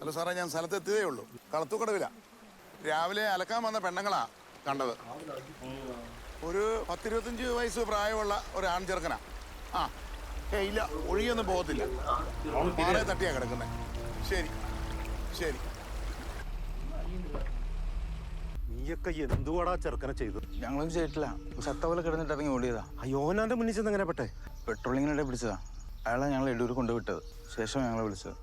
ഹലോ സാറേ, ഞാൻ സ്ഥലത്തെത്തിയതേ ഉള്ളൂ. കളത്തുക്കടവില. രാവിലെ അലക്കാൻ വന്ന പെണ്ണുങ്ങളാ കണ്ടത്. ഒരു 10-25 വയസ്സ് പ്രായമുള്ള ഒരു ആൺചെറുക്കനാ. ആ ഇല്ല, ഒഴുകിയൊന്നും പോകത്തില്ല. മാറേ തട്ടിയാ കിടക്കുന്നത്. ശരി ശരി. നീയൊക്കെ എന്തുവാടാ ചെറുക്കനെ ചെയ്തത്? ഞങ്ങളൊന്നും ചെയ്തിട്ടില്ല. ചത്ത പോലെ കിടന്നിട്ട് ഇറങ്ങി ഓടിയതാ. യോനാന്റെ മുന്നിൽ ചെന്ന് എങ്ങനെ പെട്ടെ? പെട്രോളിങ്ങിനിടെ പിടിച്ചതാ. അയാളെ ഞങ്ങൾ എടൂർ കൊണ്ടുവിട്ടത്. ശേഷം ഞങ്ങളെ വിളിച്ചത്.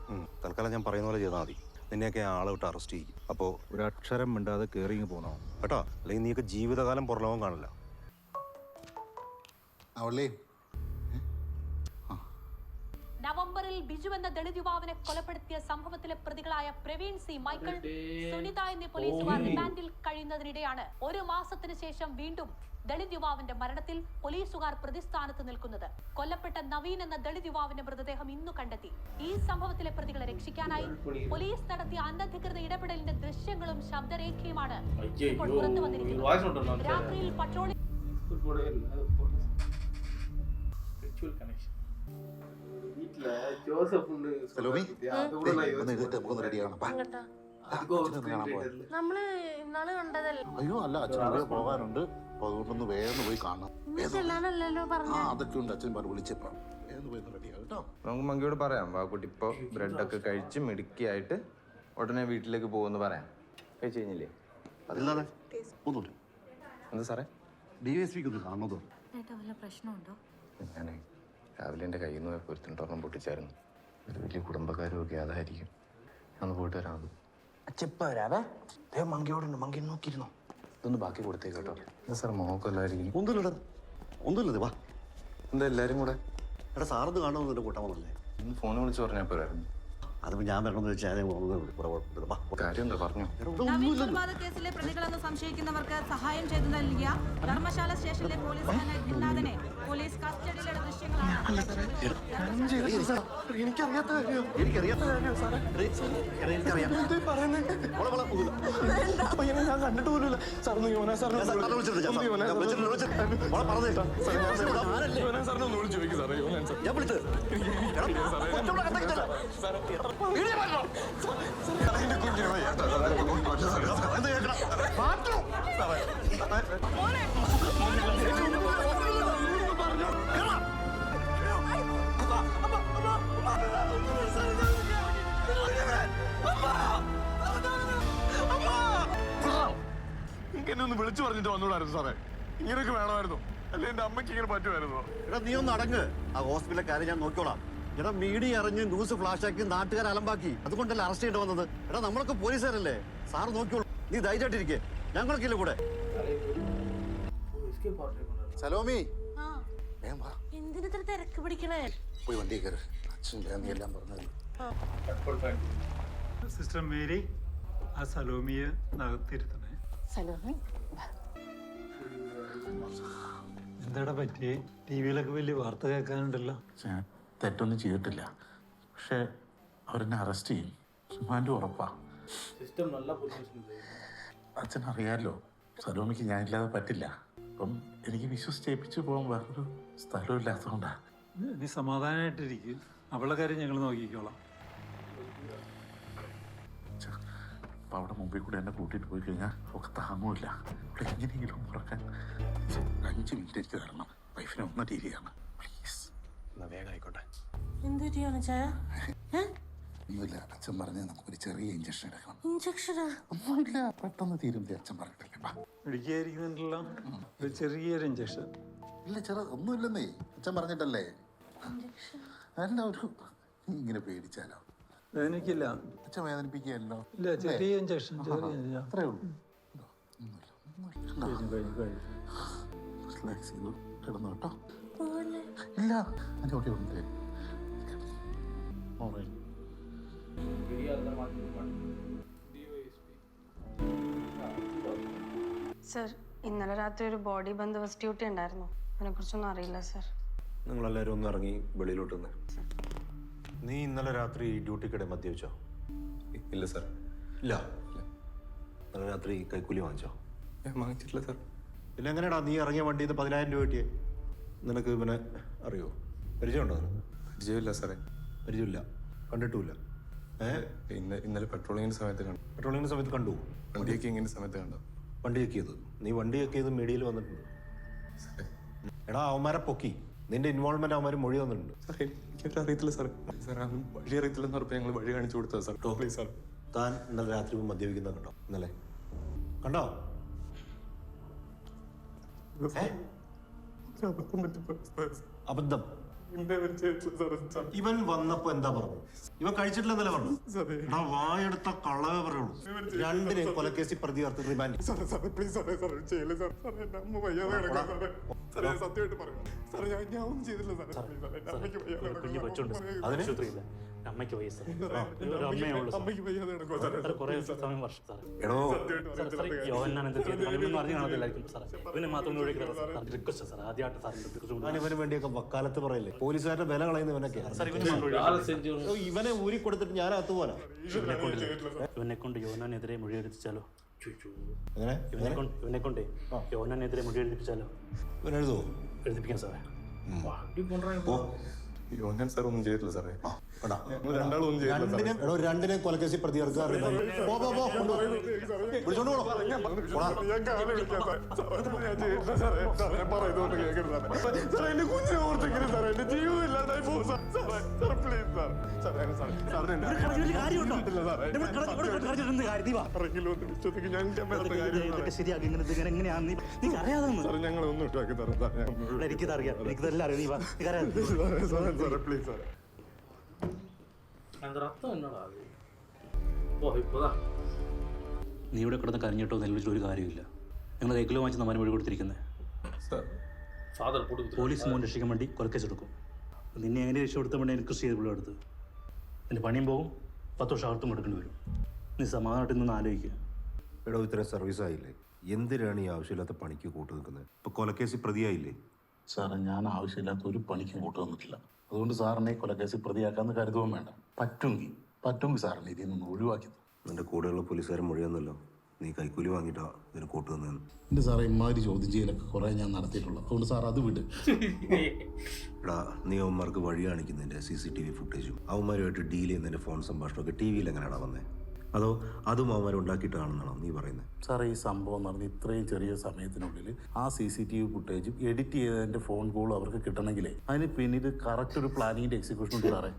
തൽക്കാലം ഞാൻ പറയുന്ന പോലെ ചെയ്താൽ മതി. നിന്നെയൊക്കെ ആളെ വിട്ട് അറസ്റ്റ് ചെയ്യും. അപ്പോൾ ഒരു അക്ഷരം മിണ്ടാതെ കയറി പോകണോ കേട്ടോ? അല്ലെങ്കിൽ നീയൊക്കെ ജീവിതകാലം പുറലോകം കാണില്ല. അവളേ, നവംബറിൽ ബിജു എന്ന ദളിത് യുവാവിനെ കൊലപ്പെടുത്തിയ സംഭവത്തിലെ പ്രതികളായ പ്രവീൺ സി, മൈക്കിൾ, സുനിത എന്നീ പോലീസുകാർ റിമാൻഡിൽ കഴിയുന്നതിനിടെയാണ് 1 മാസത്തിന് ശേഷം വീണ്ടും ദളിത് യുവാവിന്റെ മരണത്തിൽ പോലീസുകാർ പ്രതിസ്ഥാനത്ത് നിൽക്കുന്നത്. കൊല്ലപ്പെട്ട നവീൻ എന്ന ദളിത് യുവാവിന്റെ മൃതദേഹം ഇന്നു കണ്ടെത്തി. ഈ സംഭവത്തിലെ പ്രതികളെ രക്ഷിക്കാനായി പോലീസ് നടത്തിയ അനധികൃത ഇടപെടലിന്റെ ദൃശ്യങ്ങളും ശബ്ദരേഖയുമാണ് ഇപ്പോൾ പുറത്തു വന്നിരിക്കുന്നത്. രാത്രിയിൽ പട്രോളിംഗ് നമ്മള് ഇന്നാള് കണ്ടതല്ലേ? അയ്യോ അല്ല, അച്ഛൻ പോകാനുണ്ട്. അതുകൊണ്ടൊന്ന് വേഗം പോയി കാണാം. അതൊക്കെ ഉണ്ട്, അച്ഛൻ വിളിച്ചപ്പോ വേഗം പോയി റെഡിയാകും കേട്ടോ. നമുക്ക് മങ്കിയോട് പറയാം, വാക്കുട്ടി ഇപ്പോൾ ബ്രെഡൊക്കെ കഴിച്ച് മിടുക്കിയായിട്ട് ഉടനെ വീട്ടിലേക്ക് പോകുമെന്ന് പറയാം. കഴിച്ചു കഴിഞ്ഞില്ലേ? അതില്ലാതെ ഒന്നുമില്ല. എന്താ സാറേ? DSPക്ക് ഒന്ന് കാണുന്നതോ? പ്രശ്നമുണ്ടോ? ഞാനേ രാവിലെ എൻ്റെ കയ്യിൽ നിന്ന് പോയപ്പോൾ ഒരുത്തിനൊരെണ്ണം പൊട്ടിച്ചായിരുന്നു. ഒരു വലിയ കുടുംബക്കാരും ഒക്കെ അതായിരിക്കും. ഞാൻ പോയിട്ട് വരാം. മങ്കിയോടുണ്ട്, മങ്കി നോക്കിയിരുന്നോ? ഇതൊന്ന് ബാക്കി കൊടുത്തേക്ക് കേട്ടോ. എന്താ സാർ മോക്കല്ലായിരിക്കും? ഒന്നുമില്ലടാ, ഒന്നുമില്ലത് വാ. എന്താ എല്ലാവരും കൂടെ? എടാ സാറൊന്ന് കാണുമെന്ന് നിന്റെ കൂട്ടാൻ വന്നല്ലേ? ഫോൺ വിളിച്ച് പറഞ്ഞാൽ പോരായിരുന്നു. അതിപ്പോൾ ഞാൻ വരണമെന്ന് വെച്ചാൽ കാര്യം എന്താ പറഞ്ഞു? നവീൻ കൊലപാതക കേസിലെ പ്രതികളെന്ന് സംശയിക്കുന്നവർക്ക് സഹായം ചെയ്തു നൽകിയ ധർമ്മശാല സ്റ്റേഷനിലെ പോലീസ് ഗിന്നാഥനെ പോലീസ് കസ്റ്റഡിയിലെടുത്ത ദൃശ്യങ്ങളാണ്. എനിക്കറിയാത്ത ഞാൻ കണ്ടിട്ട് പോലും സാറിന് യോനാ സാറിനെ ഒന്ന് വിളിച്ചു ചോദിക്കും സാറേ. യോനാൻ സാർ ഞാൻ വിളിച്ചത് എന്നെ ഒന്ന് വിളിച്ചു പറഞ്ഞിട്ട് വന്നോടായിരുന്നു സാറേ. ഇങ്ങനെയൊക്കെ വേണമായിരുന്നു, അല്ലെ എന്റെ അമ്മയ്ക്ക് ഇങ്ങനെ പറ്റുമായിരുന്നു. എടാ നീ ഒന്ന് അടങ്ങ്. ആ ഹോസ്പിറ്റലിലെ കാര്യം ഞാൻ നോക്കിക്കോളാം. എടാ മീഡിയ അറിഞ്ഞ് ന്യൂസ് ഫ്ലാഷാക്കി നാട്ടുകാർ അലമ്പാക്കി, അതുകൊണ്ടല്ലേ അറസ്റ്റ് ചെയ്യേണ്ടി വന്നത്. എടാ നമ്മളൊക്കെ പോലീസുകാരല്ലേ, സാറ് നോക്കിക്കോളൂ. നീ ധൈര്യമായിട്ടിരിക്കേ, ഞങ്ങളൊക്കെ ഇല്ല കൂടെ. സലോമി എന്തിനത്ര തിരക്ക് പിടിക്കണേ? പോയി വണ്ടി കയറി. അച്ഛൻ നീ എല്ലാം പറഞ്ഞത്. സിസ്റ്റർ മേരി, ആ സലോമിയെ നകത്തിരുത്തണേ. എന്താടാ പറ്റിയേ? ടി വിയിലൊക്കെ വലിയ വാർത്ത കേൾക്കാനുണ്ടല്ലോ. ഞാൻ തെറ്റൊന്നും ചെയ്തിട്ടില്ല, പക്ഷെ അവരെന്നെ അറസ്റ്റ് ചെയ്യും. റിമാൻഡ് ഉറപ്പാ. അച്ഛൻ അറിയാമല്ലോ, സലോമിക്ക് ഞാനില്ലാതെ പറ്റില്ല. അപ്പം എനിക്ക് വിശ്വസിച്ചേപ്പിച്ച് പോകാൻ വേറൊരു സ്ഥലവും ഇല്ലാത്തതുകൊണ്ടാ. നീ സമാധാനമായിട്ടിരിക്കും, അവളുടെ കാര്യം ഞങ്ങൾ നോക്കിക്കോളാം. അപ്പം അവിടെ മുമ്പിൽ കൂടെ എന്നെ കൂട്ടിയിട്ട് പോയി കഴിഞ്ഞാൽ ഒക്കെ താങ്ങൂല്ല. അവിടെ എങ്ങനെയെങ്കിലും ഉറക്കാൻ 5 മിനിറ്റ് എനിക്ക് തരണം. വൈഫിനെ ഒന്ന് ഡീൽ ചെയ്യണം പ്ലീസ്. എന്നാ വേഗം ആയിക്കോട്ടെ. ഒന്നുമില്ല, അച്ഛൻ പറഞ്ഞ് നമുക്കൊരു ചെറിയ ഇഞ്ചക്ഷൻ എടുക്കണം. ഇഞ്ചക്ഷനാ? ഒന്നുമില്ല, പെട്ടെന്ന് തീരും. അച്ഛൻ പറഞ്ഞിട്ടില്ലേ, പിടിക്കാതിരിക്കുന്നുണ്ടല്ലോ ഒരു ചെറിയൊരു ഇഞ്ചക്ഷൻ. ഇല്ല ഒന്നുമില്ലെന്നേ, അച്ഛൻ പറഞ്ഞിട്ടല്ലേ. അല്ല ഒരു ഇങ്ങനെ പേടിച്ചാലോ? വേദനിക്കില്ല. അച്ഛൻ വേദനിപ്പിക്കുകയല്ലോ. ഇല്ല, ചെറിയ ഇഞ്ചക്ഷൻ. അത്രേ ഉള്ളൂ. റിലാക്സ് ചെയ്തു കിടന്നു കേട്ടോ. ഇല്ല അങ്ങോട്ടേ ഉണ്ട്. സർ, ഇന്നലെ രാത്രി ഒരു ബോഡി ബന്ദോബസ്ത് ഡ്യൂട്ടി ഉണ്ടായിരുന്നു. അതിനെക്കുറിച്ചൊന്നും അറിയില്ല സർ. നിങ്ങളെല്ലാവരും ഒന്ന് ഇറങ്ങി വെളിയിലോട്ട് നിന്ന്. നീ ഇന്നലെ രാത്രി ഡ്യൂട്ടിക്കിടെ മദ്യപിച്ചോ? ഇല്ല സാർ. ഇല്ല. ഇന്നലെ രാത്രി കൈക്കൂലി വാങ്ങിച്ചോ? വാങ്ങിച്ചിട്ടില്ല സാർ. പിന്നെ എങ്ങനെയാടാ നീ ഇറങ്ങിയ വണ്ടിയിൽ നിന്ന് 10,000 രൂപ കിട്ടിയേ? നിനക്ക് ഇവനെ അറിയോ? പരിചയമുണ്ടോ നിനക്ക്? പരിചയമില്ല സാറേ. പരിചയമില്ല, കണ്ടിട്ടുമില്ല. ഇന്നലെ പെട്രോളിങ്ങിന്റെ സമയത്ത് കണ്ടു. പെട്രോളിങ്ങിന്റെ സമയത്ത് കണ്ടു? വണ്ടി ചെക്കിങ്ങിന്റെ സമയത്ത് കണ്ടു. വണ്ടി ചെക്ക് ചെയ്ത്? നീ വണ്ടി ചെക്ക് ചെയ്ത് മീഡിയയിൽ വന്നിട്ടുണ്ട്. എടാ അവന്മാരെ പൊക്കി, നിന്റെ ഇൻവോൾവ്മെന്റ് അവന്മാർ മൊഴി തന്നിട്ടുണ്ട്. സാറേ എനിക്കത്ര അറിയത്തില്ല സാറേ. സാർ വഴി അറിയത്തില്ലെന്ന് പറഞ്ഞപ്പോൾ ഞങ്ങൾ വഴി കാണിച്ചു കൊടുത്തത് സാർ. Please sir. താൻ ഇന്നലെ രാത്രി മദ്യപിക്കുന്ന കണ്ടോ? ഇന്നലെ കണ്ടോ? അബദ്ധം. ഇവൻ വന്നപ്പോ എന്താ പറഞ്ഞു? ഇവൻ കഴിച്ചിട്ടില്ലെന്നല്ലേ പറഞ്ഞു? എടാ വായെടുത്ത കള്ളവേ പറയുള്ളൂ. രണ്ടിനെയും കൊലക്കേസിൽ പ്രതി ചേർത്ത് റിമാൻഡ്. അമ്മയ്ക്ക് വയ്യ സാർ. ഒരു അമ്മയേ ഉള്ളൂ സാർ. കുറേ സമയം വർഷം സാർ. യോഹന്നാൻ എന്ത് ചെയ്തു കളിയൊന്നും അറിഞ്ഞു കാണത്തില്ലായിരിക്കും സാർ. ഇവനെ മാത്രം റിക്വസ്റ്റ് സാർ. ആദ്യമായിട്ട് സാറിന്റെ ഇവന് വേണ്ടിയൊക്കെ വക്കാലത്ത് പറയില്ലേ? പോലീസുകാരുടെ വില കളയുന്നവനൊക്കെ. ഇവനെ ഊരി കൊടുത്തിട്ട് ഞാൻ അകത്ത് പോരാ. ഇവനെ കൊണ്ട് യോഹന്നാനെതിരെ മൊഴിയെടുപ്പിച്ചാലോ? എങ്ങനെ? ഇവനെ കൊണ്ട് യോഹന്നാനെതിരെ മൊഴിയെടുപ്പിച്ചാലോ? ഇവനെഴുതുവോ? എഴുതിപ്പിക്കാം സാറേ. യോഹന്നാൻ സാർ ഒന്നും ചെയ്തിട്ടില്ല സാറേ. രണ്ടാളും ഒന്നും ചെയ്തിട്ടില്ല. രണ്ടിനെയും കൊലക്കേസിൽ പ്രതി ചേർക്കാറ്. ഞങ്ങളൊന്നും ഇട്ടാക്കി തരാം. എനിക്കിതറിയാം, എനിക്കിതെല്ലാം അറിയാം. നീ ഇവിടെ കിടന്ന് കരഞ്ഞിട്ടോ നെല്ലിച്ചിട്ട് ഒരു കാര്യമില്ല. ഞങ്ങൾ കൈക്കിലോ വാങ്ങിച്ച് നമ്മാൻ വഴി കൊടുത്തിരിക്കുന്നത്. സാർ ഫാദർ പോട്ട് പോലീസ് മോൻ രക്ഷിക്കാൻ വേണ്ടി കൊലക്കേസെടുക്കും. നിന്നെ എങ്ങനെ രക്ഷപ്പെടുത്താൻ വേണ്ടി എനിക്ക് ചെയ്ത് പുള്ളി എടുത്ത് എൻ്റെ പണിയും പോകും, 10 വർഷം അകത്തും എടുക്കേണ്ടി വരും. നീ സമാധാനമായിട്ട് നിന്ന് ആലോചിക്കുക. എടോ ഇത്രയും സർവീസ് ആയില്ലേ, എന്തിനാണ് ഈ ആവശ്യമില്ലാത്ത പണിക്ക് കൂട്ടു നിൽക്കുന്നത്? ഇപ്പോൾ കൊലക്കേസിൽ പ്രതിയായില്ലേ? സാറേ ഞാൻ ആവശ്യമില്ലാത്ത ഒരു പണിക്കും കൂട്ടു വന്നിട്ടില്ല. അതുകൊണ്ട് സാറിനെ കൊലക്കേസിൽ പ്രതിയാക്കാമെന്ന് കരുതുകയും വേണ്ട. പറ്റുമെങ്കിൽ സാറിനെ ഇതിൽ നിന്ന് ഒഴിവാക്കി. നിന്റെ കൂടെയുള്ള പോലീസുകാരൻ മൊഴിയൊന്നുമല്ലോ നീ കൈക്കൂലി വാങ്ങിയിട്ടാ ഇതിന് കൂട്ടു നിന്നു. എൻ്റെ സാറേ ഇമാതിരി ചോദ്യം ചെയ്യലൊക്കെ കുറേ ഞാൻ നടത്തിയിട്ടുള്ളൂ. അതുകൊണ്ട് സാർ അത് വിട്. എടാ നീ അവന്മാർക്ക് വഴി കാണിക്കുന്നതിൻ്റെ CCTV ഫുട്ടേജും അവന്മാരുമായിട്ട് ഡീൽ ചെയ്യുന്നതിൻ്റെ ഫോൺ സംഭാഷണമൊക്കെ TV-യിൽ എങ്ങനെയാണോ വന്നത്? അതോ അതും അവന്മാർ ഉണ്ടാക്കിയിട്ടാണെന്നാണോ നീ പറയുന്നത്? സാറേ ഈ സംഭവം നടന്ന് ഇത്രയും ചെറിയ സമയത്തിനുള്ളിൽ ആ CCTV ഫുട്ടേജും എഡിറ്റ് ചെയ്തതിൻ്റെ ഫോൺ കോളും അവർക്ക് കിട്ടണമെങ്കിലേ അതിന് പിന്നിൽ കറക്റ്റ് ഒരു പ്ലാനിങ്ങിൻ്റെ എക്സിക്യൂഷൻ ഉണ്ട് സാറേ.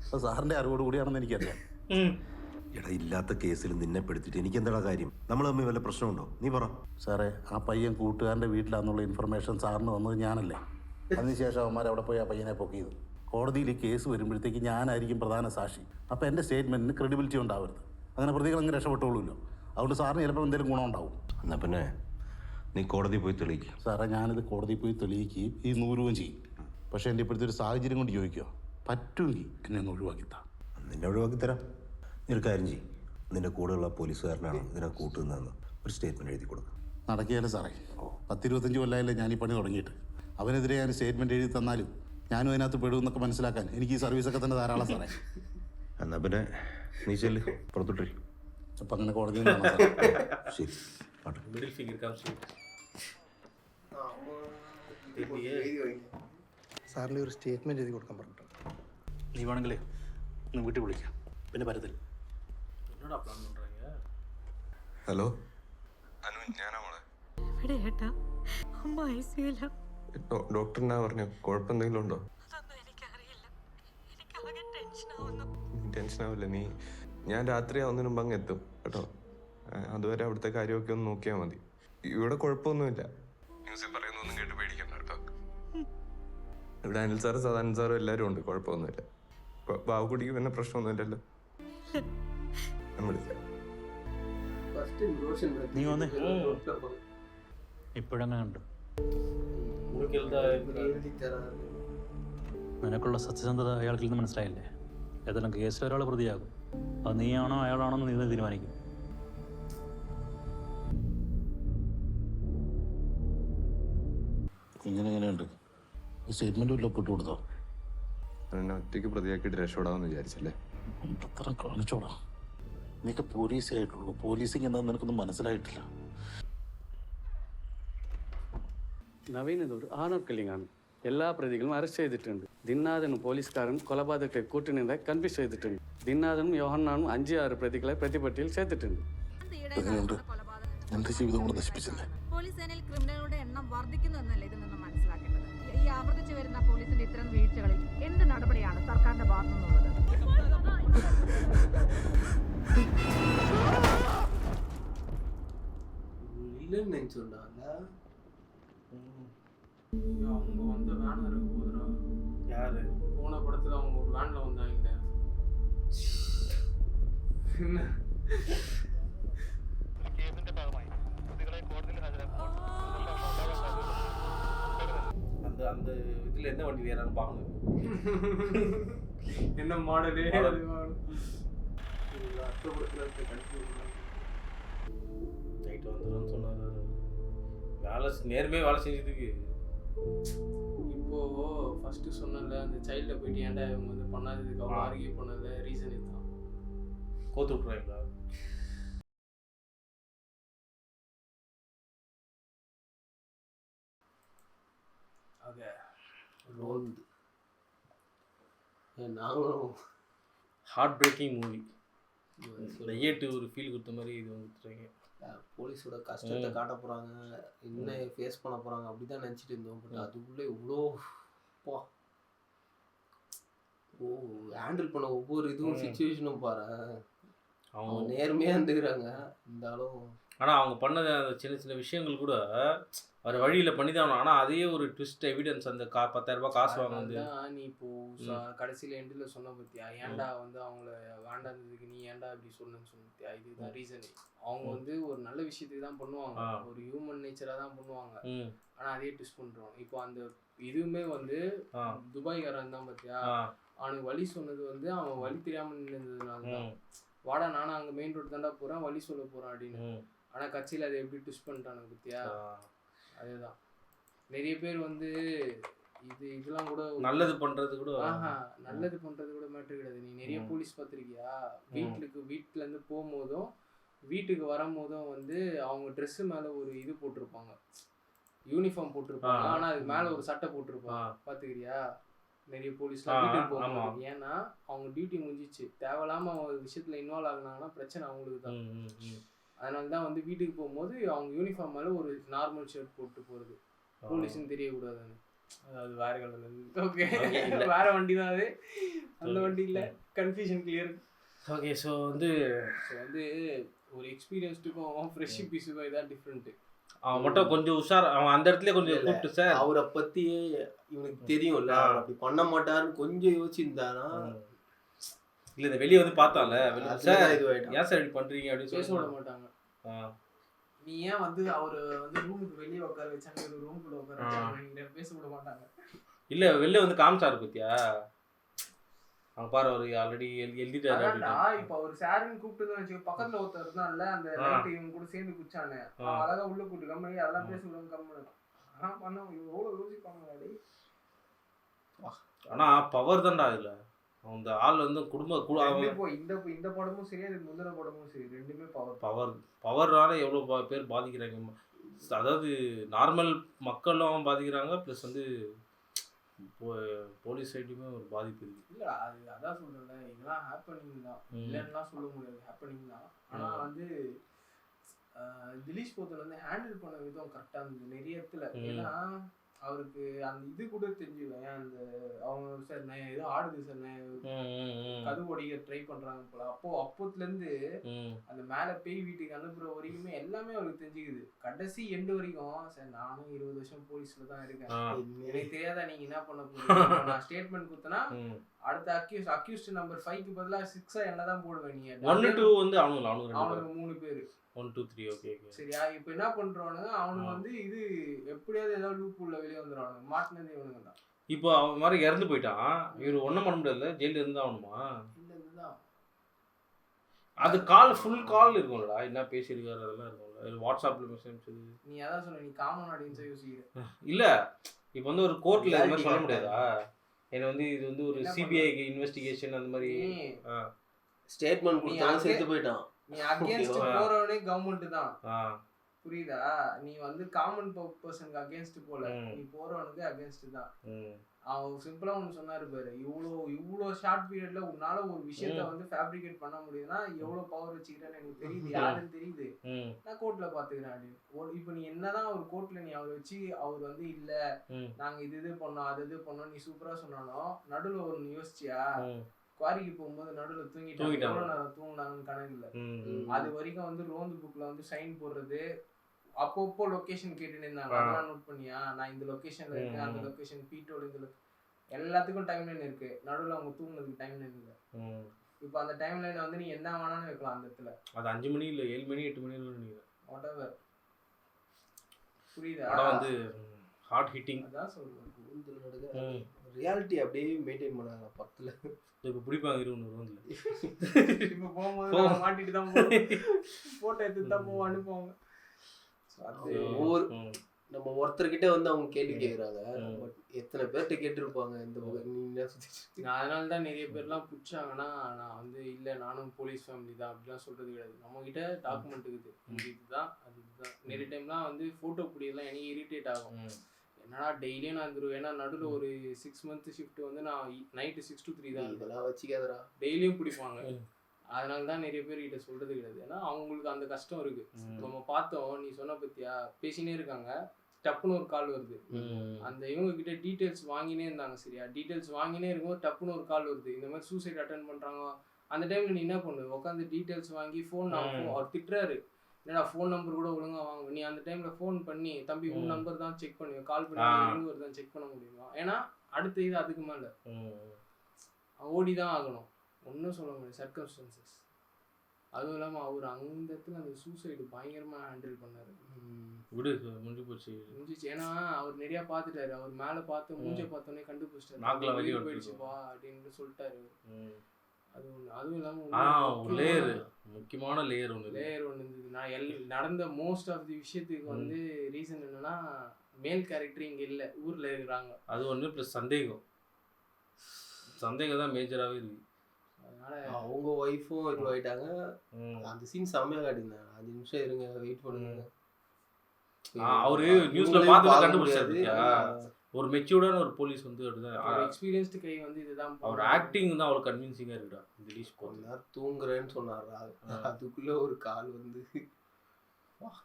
അത് സാറിൻ്റെ അറിവോടുകൂടിയാണെന്ന് എനിക്കറിയാം. എടാ ഇല്ലാത്ത കേസിൽ നിന്നെ പെടുത്തിട്ട് എനിക്ക് എന്താ കാര്യം? നമ്മൾ തമ്മിൽ വല്ല പ്രശ്നമുണ്ടോ? നീ പറ. സാറേ ആ പയ്യൻ കൂട്ടുകാരൻ്റെ വീട്ടിലാണെന്നുള്ള ഇൻഫർമേഷൻ സാറിന് വന്നത് ഞാനല്ലേ. അതിനുശേഷം അവന്മാർ അവിടെ പോയി ആ പയ്യനെ പൊക്കിയത്. കോടതിയിൽ കേസ് വരുമ്പോഴത്തേക്ക് ഞാനായിരിക്കും പ്രധാന സാക്ഷി. അപ്പോൾ എൻ്റെ സ്റ്റേറ്റ്മെൻറ്റിന് ക്രെഡിബിലിറ്റി ഉണ്ടാവരുത്. അങ്ങനെ പ്രതികൾ അങ്ങ് രക്ഷപ്പെട്ടുള്ളൂല്ലോ. അതുകൊണ്ട് സാറിന് ചിലപ്പോൾ എന്തെങ്കിലും ഗുണം ഉണ്ടാവും. എന്നാൽ പിന്നെ നീ കോടതി പോയി തെളിയിക്കുക. സാറേ ഞാനിത് കോടതിയിൽ പോയി തെളിയിക്കുകയും ഈ 100 ചെയ്യും. പക്ഷേ എൻ്റെ ഇപ്പോഴത്തെ ഒരു സാഹചര്യം കൊണ്ട് ചോദിക്കുക, പറ്റുമെങ്കിൽ എന്നെ ഒന്ന് ഒഴിവാക്കിത്താ. നിന്നെ ഒഴിവാക്കി തരാം. നീ ഒരു കാര്യം ചെയ്യും, നിന്റെ കൂടെയുള്ള പോലീസുകാരനാണ് ഇതിനെ കൂട്ടുന്നതെന്ന് ഒരു സ്റ്റേറ്റ്മെൻറ്റ് എഴുതി കൊടുക്കുക. നടക്കുകയല്ലേ സാറേ. 10-25 കൊല്ലമായില്ലേ ഞാൻ ഈ പണി തുടങ്ങിയിട്ട്. അവനെതിരെ ഞാൻ സ്റ്റേറ്റ്മെൻറ്റ് എഴുതി തന്നാലും ഞാനും അതിനകത്ത് പെടുമെന്നൊക്കെ മനസ്സിലാക്കാൻ എനിക്ക് ഈ സർവീസൊക്കെ തന്നെ ധാരാളം സാറേ. എന്നാൽ പിന്നെ നീ ചെല്ല്, പുറത്തോട്ട്. അപ്പം അങ്ങനെ കോടതി ശരി. സാറിന് ഒരു സ്റ്റേറ്റ്മെൻറ്റ് എഴുതി കൊടുക്കാൻ പറഞ്ഞിട്ടുണ്ട്. നീ വേണമെങ്കിലേ ഒന്ന് വീട്ടിൽ വിളിക്കാം. പിന്നെ പരത്തിൽ. ഹലോ അനു, ഞാനാ മോളെ. ഡോക്ടർ എന്നാ പറഞ്ഞു? കുഴപ്പം എന്തെങ്കിലും ഉണ്ടോ? ടെൻഷൻ ആവില്ല. ഞാൻ രാത്രി ആവുന്നതിന് മുമ്പ് അങ്ങ് എത്തും കേട്ടോ. അതുവരെ അവിടുത്തെ കാര്യമൊക്കെ ഒന്ന് നോക്കിയാൽ മതി. ഇവിടെ കുഴപ്പമൊന്നുമില്ല. ന്യൂസിൽ പറയുന്നൊന്നും കേട്ട് പേടിക്കണ്ട കേട്ടോ. ഇവിടെ അനിൽ സാറും സദാനന്ദ് സാറും എല്ലാവരും ഉണ്ട്, കുഴപ്പമൊന്നുമില്ല. ബാബുക്കുട്ടിക്ക് പിന്നെ പ്രശ്നമൊന്നുമില്ലല്ലോ. നീ വന്നേ. ഇപ്പോഴങ്ങനെ ഉണ്ട്. നിനക്കുള്ള സത്യസന്ധത അയാൾക്കിൽ നിന്ന് മനസ്സിലായില്ലേ? ഏതെല്ലാം കേസിൽ ഒരാൾ പ്രതിയാകും. അത് നീയാണോ അയാളാണോ എന്ന് നീ തീരുമാനിക്കും. ഇങ്ങനെയുണ്ട് സ്റ്റേറ്റ്മെന്റ് വല്ലതും ഒപ്പിട്ട് കൊടുത്തോ? എന്നെ ഒറ്റയ്ക്ക് പ്രതിയാക്കിയിട്ട് രക്ഷപ്പെടാമെന്ന് വിചാരിച്ചല്ലേ? അത്ര കാണിച്ചോടാ. നീക്ക് പോലീസേ ആയിട്ടുള്ളൂ. പോലീസിങ് എന്താണെന്ന് നിനക്കൊന്നും മനസ്സിലായിട്ടില്ല. നവീൻ ഇതൊരു ആണർ കില്ലിംഗ് ആണ്. എല്ലാ പ്രതികളും അറസ്റ്റ് ചെയ്തിട്ടുണ്ട്. ദിന്നാഥനും പോലീസുകാരൻ കൊലപാതകത്തെ കൂട്ടിനിടെ കൺഫ്യൂസ് ചെയ്തിട്ടുണ്ട്. ദിന്നാഥനും യോഹന്നാനും 5-6 പ്രതികളെ പ്രതിപട്ടിയിൽ ചേർത്തിട്ടുണ്ട്. എന്റെ ജീവിതം കൂടെ നശിപ്പിച്ചല്ലേ? പോലീസ് സേനയിൽ ക്രിമിനലുകളുടെ എണ്ണം വർദ്ധിക്കുന്നു എന്നല്ലേ ഇതിൽ നിന്ന് മനസ്സിലാക്കേണ്ടത്? ഈ ആവർത്തിച്ചു വരുന്ന പോലീസിന്റെ ഇത്തരം വീഴ്ചകളിൽ എന്ത് നടപടിയാണ് സർക്കാരിന്റെ ഭാഗത്തു നിന്നുള്ളത്? இல்லைன்னு நினச்சோண்டா. அவங்க வந்த வேன் இருக்கு போதுரா. யாரு? போன படத்துல அவங்க ஒரு வேன்ல வந்தாங்க. என்ன அந்த அந்த இதுல என்ன வண்டி ஏறான்னு பாக்கணும். என்ன மாடலே நைட் வந்துடும் சொன்னாரு. வேலை நேர்மையாக வேலை செஞ்சதுக்கு இப்போ ஃபர்ஸ்ட் சொன்னல அந்த சைல்ட போயிட்டு ஏன்டா இவங்க வந்து பண்ணாததுக்கு அவங்க ஆர்கியூ பண்ணல ரீசன் இதுதான். கோத்து விட்றாங்களா? ஆக ரோந்து நாங்களும் ஹார்ட் பிரேக்கிங் மூவி. நெய்யட்டு ஒரு ஃபீல் கொடுத்த மாதிரி இது வந்துட்டுருங்க. போலீஸோட கஷ்டத்தை காட்ட போகிறாங்க, என்ன ஃபேஸ் பண்ண போகிறாங்க அப்படி தான் நினச்சிட்டு இருந்தோம். பட் அதுக்குள்ளே இவ்வளோ ஹேண்டில் பண்ண ஒவ்வொரு இதுவும் சுச்சுவேஷனும் பாரு. அவங்க நேர்மையாக இருந்துக்கிறாங்க. இருந்தாலும் ஆனால் அவங்க பண்ண அந்த சின்ன சின்ன விஷயங்கள் கூட அவர் வழியில் பண்ணி தான். ஆனால் அதே ஒரு ட்விஸ்ட் எவிடன்ஸ் அந்த 10,000 ரூபாய் காசு வாங்க வந்து நீ இப்போ கடைசியில் எண்டில் சொன்ன பத்தியா ஏன்டா வந்து அவங்கள வேண்டாந்ததுக்கு நீ ஏன்டா இப்படி சொன்னு சொன்னியா, இதுதான் ரீசன். அவங்க வந்து ஒரு நல்ல விஷயத்துக்கு தான் பண்ணுவாங்க, ஒரு ஹியூமன் நேச்சராக தான் பண்ணுவாங்க. ஆனால் அதே ட்விஸ்ட் பண்ணுறோம். இப்போ அந்த இதுவுமே வந்து துபாய்காரன் தான் பார்த்தியா, அவனுக்கு வழி சொன்னது வந்து அவன் வழி தெரியாமல் நின்றதுனால தான். வாடா நானும் அங்கே மெயின் ரோடு தாண்டா போகிறேன், வழி சொல்ல போகிறேன் அப்படின்னு. ஆனால் கட்சியில் அதை எப்படி ட்விஸ்ட் பண்ணிட்டானுங்க பார்த்தியா. அதுதான் நிறைய பேர் வந்து இதெல்லாம் கூட நல்லது பண்ணுறது கூட நல்லது பண்ணுறது கூட மேட்ரு கிடையாது. நீ நிறைய போலீஸ் பார்த்துருக்கியா, வீட்டிலேருந்து போகும்போதும் வீட்டுக்கு வரும்போதும் வந்து அவங்க ட்ரெஸ்ஸு மேலே ஒரு இது போட்டிருப்பாங்க, யூனிஃபார்ம் போட்டிருப்பாங்க. ஆனால் அதுக்கு மேலே ஒரு சட்டை போட்டிருப்பாங்க, பார்த்துக்கிறியா நிறைய போலீஸ்லாம் வீட்டுக்கு போகும்போது. ஏன்னா அவங்க டியூட்டி முடிஞ்சிச்சு, தேவையில்லாமல் அவங்க விஷயத்தில் இன்வால்வ் ஆகினாங்கன்னா பிரச்சனை அவங்களுக்கு தான். அதனால தான் வந்து வீட்டுக்கு போகும்போது அவங்க யூனிஃபார்ம் மேலே ஒரு நார்மல் ஷர்ட் போட்டு போகிறது, போலீஸ்ன்னு தெரியக்கூடாதுன்னு. அது வேற கலர்ல ஓகே வேற வண்டி தான் அது, அந்த வண்டி இல்லை. Confusion clear. ஓகே. ஸோ வந்து ஒரு எக்ஸ்பீரியன்ஸ்டுக்கும் ஃப்ரெஷ் பீஸுக்கும் இதான் டிஃப்ரெண்ட்டு. அவன் மட்டும் கொஞ்சம் உஷார், அவன் அந்த இடத்துல கொஞ்சம் கூப்பிட்டு சார் அவரை பற்றியே இவனுக்கு தெரியும்ல, அப்படி பண்ண மாட்டாருன்னு கொஞ்சம் யோசிச்சிருந்தானா. இல்லை இந்த வெளியே வந்து பார்த்தால சார் ஏன் சார் இப்படி பண்ணுறீங்க அப்படின்னு பேச விட மாட்டாங்க. நீ ஏன் வந்து அவர் வந்து ரூமுக்கு வெளியே உட்கார வச்சாங்க, ஒரு ரூமுக்குள்ள உட்கார வச்சாங்க, பேச விட மாட்டாங்க. இல்லை வெளில வந்து காமிச்சாரு பத்தியா, அவன் பாரு அவர் ஆல்ரெடி எழுதிட்டாரு. இப்போ அவர் சாருன்னு கூப்பிட்டு வச்சுக்க, பக்கத்துல ஒருத்தர் இருந்தான்ல அந்த ரைட் இவங்க கூட சேர்ந்து குச்சானே, அழகா உள்ள கூப்பிட்டு கம்மி அதெல்லாம் பேச விடாம கம்மி பண்ண எவ்வளோ யோசிப்பாங்க. ஆனா பவர் தான்டா இதுல, அந்த ஆள் வந்து இந்த படமும் சரி அதுக்கு முந்தின படமும் சரி ரெண்டுமே பவர்னால எவ்வளோ பேர் பாதிக்கிறாங்க. அதாவது நார்மல் மக்களும் பாதிக்கிறாங்க, ப்ளஸ் வந்து போலீஸ் சைடுமே ஒரு பாதிப்பு இருக்கு. இல்லை அது அதான் சொல்கிறேன்ல, இதெல்லாம் ஹேப்பனிங் தான், இல்லைன்னுலாம் சொல்ல முடியாது, ஹேப்பனிங் தான். ஆனால் வந்து திலீஷ் போத்தன் வந்து ஹேண்டில் பண்ண விதம் கரெக்டாக இருந்தது நிறைய இடத்துல. ஏன்னா அவருக்கு அந்த இது கூட தெரிஞ்சுவேன், அந்த அவங்க சார் நான் ஏதோ ஆடுது சார் நான் கது ஒடிக்க ட்ரை பண்றாங்க போல. அப்போத்துலேருந்து அந்த மேலே பேய் வீட்டுக்கு அனுப்புற வரைக்குமே எல்லாமே அவருக்கு தெரிஞ்சுக்குது. கடைசி எண்டு வரைக்கும் சார் நானும் 20 வருஷம் போலீஸ்ல தான் இருக்கேன், எனக்கு தெரியாதா நீங்க என்ன பண்ண போறீங்க, நான் ஸ்டேட்மெண்ட் கொடுத்தனா அடுத்த அக்யூஸ்ட் நம்பர் 5க்கு பதிலாக 6 என்ன தான் போடுவேன். நீ 1 2 வந்து அவனுக்கு 3 பேர் 1 2 3 ஓகே சரியா. இப்போ என்ன பண்றானுங்க அவனுக்கு வந்து இது எப்படியாவது ஏதாவது லூப் உள்ள வெளியே வந்துடுவானுங்க, மாட்டினது இவனுங்க தான். இப்போ அவன் மாதிரி இறந்து போயிட்டான், இவர் ஒன்றும் பண்ண முடியாது, ஜெயிலில் இருந்து ஆகணுமா? அது ஃபுல் கால் இருக்கும்லடா, என்ன பேசியிருக்காரு அதெல்லாம் இருக்கும்ல, வாட்ஸ்அப்பில் மெசேஜ். நீ அதான் சொன்ன, நீ காமன் ஆடியன்ஸை யோசிக்கிற. இல்லை இப்போ வந்து ஒரு கோர்ட்டில் இது மாதிரி சொல்ல முடியாதா, எனக்கு வந்து இது வந்து ஒரு சிபிஐ இன்வெஸ்டிகேஷன் அந்த மாதிரி ஸ்டேட்மெண்ட் கொடுத்தாலும் செத்து போயிட்டான். நீ அகேன்ஸ்ட் போறவனே கவர்மெண்ட் தான், புரியுதா? நீ வந்து காமன் பர்சனுக்கு அகேன்ஸ்ட் போல, நீ போறவனுக்கு அகேன்ஸ்ட் தான். அவன் சிம்பிளா ஒன்று சொன்னாரு பாரு, இவ்வளோ ஷார்ட் பீரியட்ல உன்னால ஒரு விஷயத்த வந்து ஃபேப்ரிகேட் பண்ண முடியுதுன்னா எவ்வளோ பவர் வச்சுக்கிட்டேன்னு எனக்கு தெரியுது, யாருன்னு தெரியுது, நான் கோர்ட்ல பாத்துக்கிறேன் அப்படின்னு. இப்போ நீ என்னதான் ஒரு கோர்ட்ல நீ அவரை வச்சு அவர் வந்து இல்ல நாங்க இது பண்ணோம் அது பண்ணோம் நீ சூப்பரா சொன்னாலும் நடுவில் ஒன்று யோசிச்சியா, குவாரிக்கு போகும்போது நடுவில் தூங்கினாங்கன்னு கணக்கு இல்லை. அது வரைக்கும் வந்து ரோந்து புக்ல வந்து சைன் போடுறது, அப்பப்போ லொக்கேஷன் கேட்டுன்னு இருந்தாங்க, அதெல்லாம் நோட் பண்ணியா, நான் இந்த லொக்கேஷன்ல இருக்கேன், அந்த லொக்கேஷன் பீட்டோட இந்த எல்லாத்துக்கும் டைம் லைன் இருக்கு, நடுவில் அவங்க தூங்குனதுக்கு டைம் லைன் இல்லை. இப்போ அந்த டைம் லைன் வந்து நீ என்ன வேணாலும் வைக்கலாம் அந்த இடத்துல. அது 5 மணி இல்லை 7 மணி 8 மணி நினைக்கிறேன், வாட் எவர். புரியுதா? படம் வந்து ஹார்ட் ஹிட்டிங். அதான் சொல்றேன், ரியாலிட்டி அப்படியே மெயின்டைன் பண்ணாங்க பக்கத்துல. இப்போ பிடிப்பாங்க 20 ரோந்தில், இப்போ போகும்போது மாட்டிட்டு தான் போட்டோ எடுத்து தான் அனுப்புவாங்க. நம்ம ஒருத்தர்கிட்ட வந்து அவங்க கேள்வி கேட்குறாங்க, எத்தனை பேர்கிட்ட கேட்டிருப்பாங்க இந்த அதனால தான் நிறைய பேர்லாம் பிடிச்சாங்கன்னா நான் வந்து இல்லை நானும் போலீஸ் ஃபேமிலி தான் அப்படிலாம் சொல்றது கிடையாது. நம்மகிட்ட டாக்குமெண்ட் இருக்குது, இதுதான் அது இதுதான். நிறைய டைம்லாம் வந்து ஃபோட்டோ பிடிக்கலாம் எனக்கு இரிட்டேட் ஆகும், என்னடா டெய்லியும் நான் வந்துடுவேன். ஏன்னா நடுவில் ஒரு 6 month ஷிஃப்ட் வந்து நான் நைட்டு 6 to 3 தான் இதெல்லாம் வச்சுக்காதரா டெய்லியும் பிடிப்பாங்க. அதனால தான் நிறைய பேர்கிட்ட சொல்றது கிடையாது, ஏன்னா அவங்களுக்கு அந்த கஷ்டம் இருக்கு. நம்ம பார்த்தோம், நீ சொன்ன பத்தியா பேசினே இருக்காங்க, டப்புன்னு ஒரு கால் வருது, அந்த இவங்க கிட்ட டீட்டெயில்ஸ் வாங்கினே இருந்தாங்க சரியா, டீட்டெயில்ஸ் வாங்கினே இருக்கும்போது டப்புன்னு ஒரு கால் வருது, இந்த மாதிரி சூசைட் அட்டன் பண்றாங்க. அந்த டைம்ல நீ என்ன பண்ணு, உட்காந்து டீட்டெயில்ஸ் வாங்கி ஃபோன் அவர் திட்டுறாரு, என்னடா ஃபோன் நம்பர் கூட ஒழுங்கா வாங்க, நீ அந்த டைம்ல ஃபோன் பண்ணி தம்பி உன் நம்பர் தான் செக் பண்ணி கால் பண்ணி ரிங் வருதான் செக் பண்ண முடியுமா? ஏன்னா அடுத்த இது அதுக்கு மேல ஓடி தான் ஆகணும், ஒன்றும் சொல்ல முடியாது சர்க்கம்ஸ்டன்சஸ். அதுவும் இல்லாமல் அவர் அந்த இடத்துல அந்த சூசைடு பயங்கரமாக ஹேண்டில் பண்ணார். முடிஞ்சிச்சு. ஏன்னா அவர் நிறையா பார்த்துட்டாரு, அவர் மேலே பார்த்து மூஞ்சை பார்த்தோன்னே கண்டுபிடிச்சிட்டாரு, போயிடுச்சுப்பா அப்படின்னு சொல்லிட்டாரு. அது ஒன்று. அதுவும் இல்லாமல் லேயர் முக்கியமான லேயர் ஒன்று இருந்தது. நான் நடந்த மோஸ்ட் ஆஃப் தி விஷயத்துக்கு வந்து ரீசன் என்னன்னா மேல் கேரக்டர் இங்கே இல்லை, ஊரில் இருக்கிறாங்க. அது ஒன்று ப்ளஸ் சந்தேகம் தான் மேஜராகவே இருக்கு. அதனால அவங்க ஒய்ஃபும் இதுவாயிட்டாங்க. அந்த சீன் செம்மையாக காட்டியிருந்தாங்க. 5 நிமிஷம் இருங்க வெயிட் பண்ணுங்க. அவரு நியூஸ்ல பார்த்து கண்டுபிடிச்சாரு. ஒரு மெச்சூர்டான ஒரு போலீஸ் வந்து அப்படிதான் எக்ஸ்பீரியன்ஸ்டு கை வந்து இதுதான். அவர் ஆக்டிங் தான் அவ்வளோ கன்வின்சிங்காக இருக்குடா. திலீஷ் கொஞ்ச நேரம் தூங்குறேன்னு சொன்னார், அதுக்குள்ளே ஒரு கால் வந்து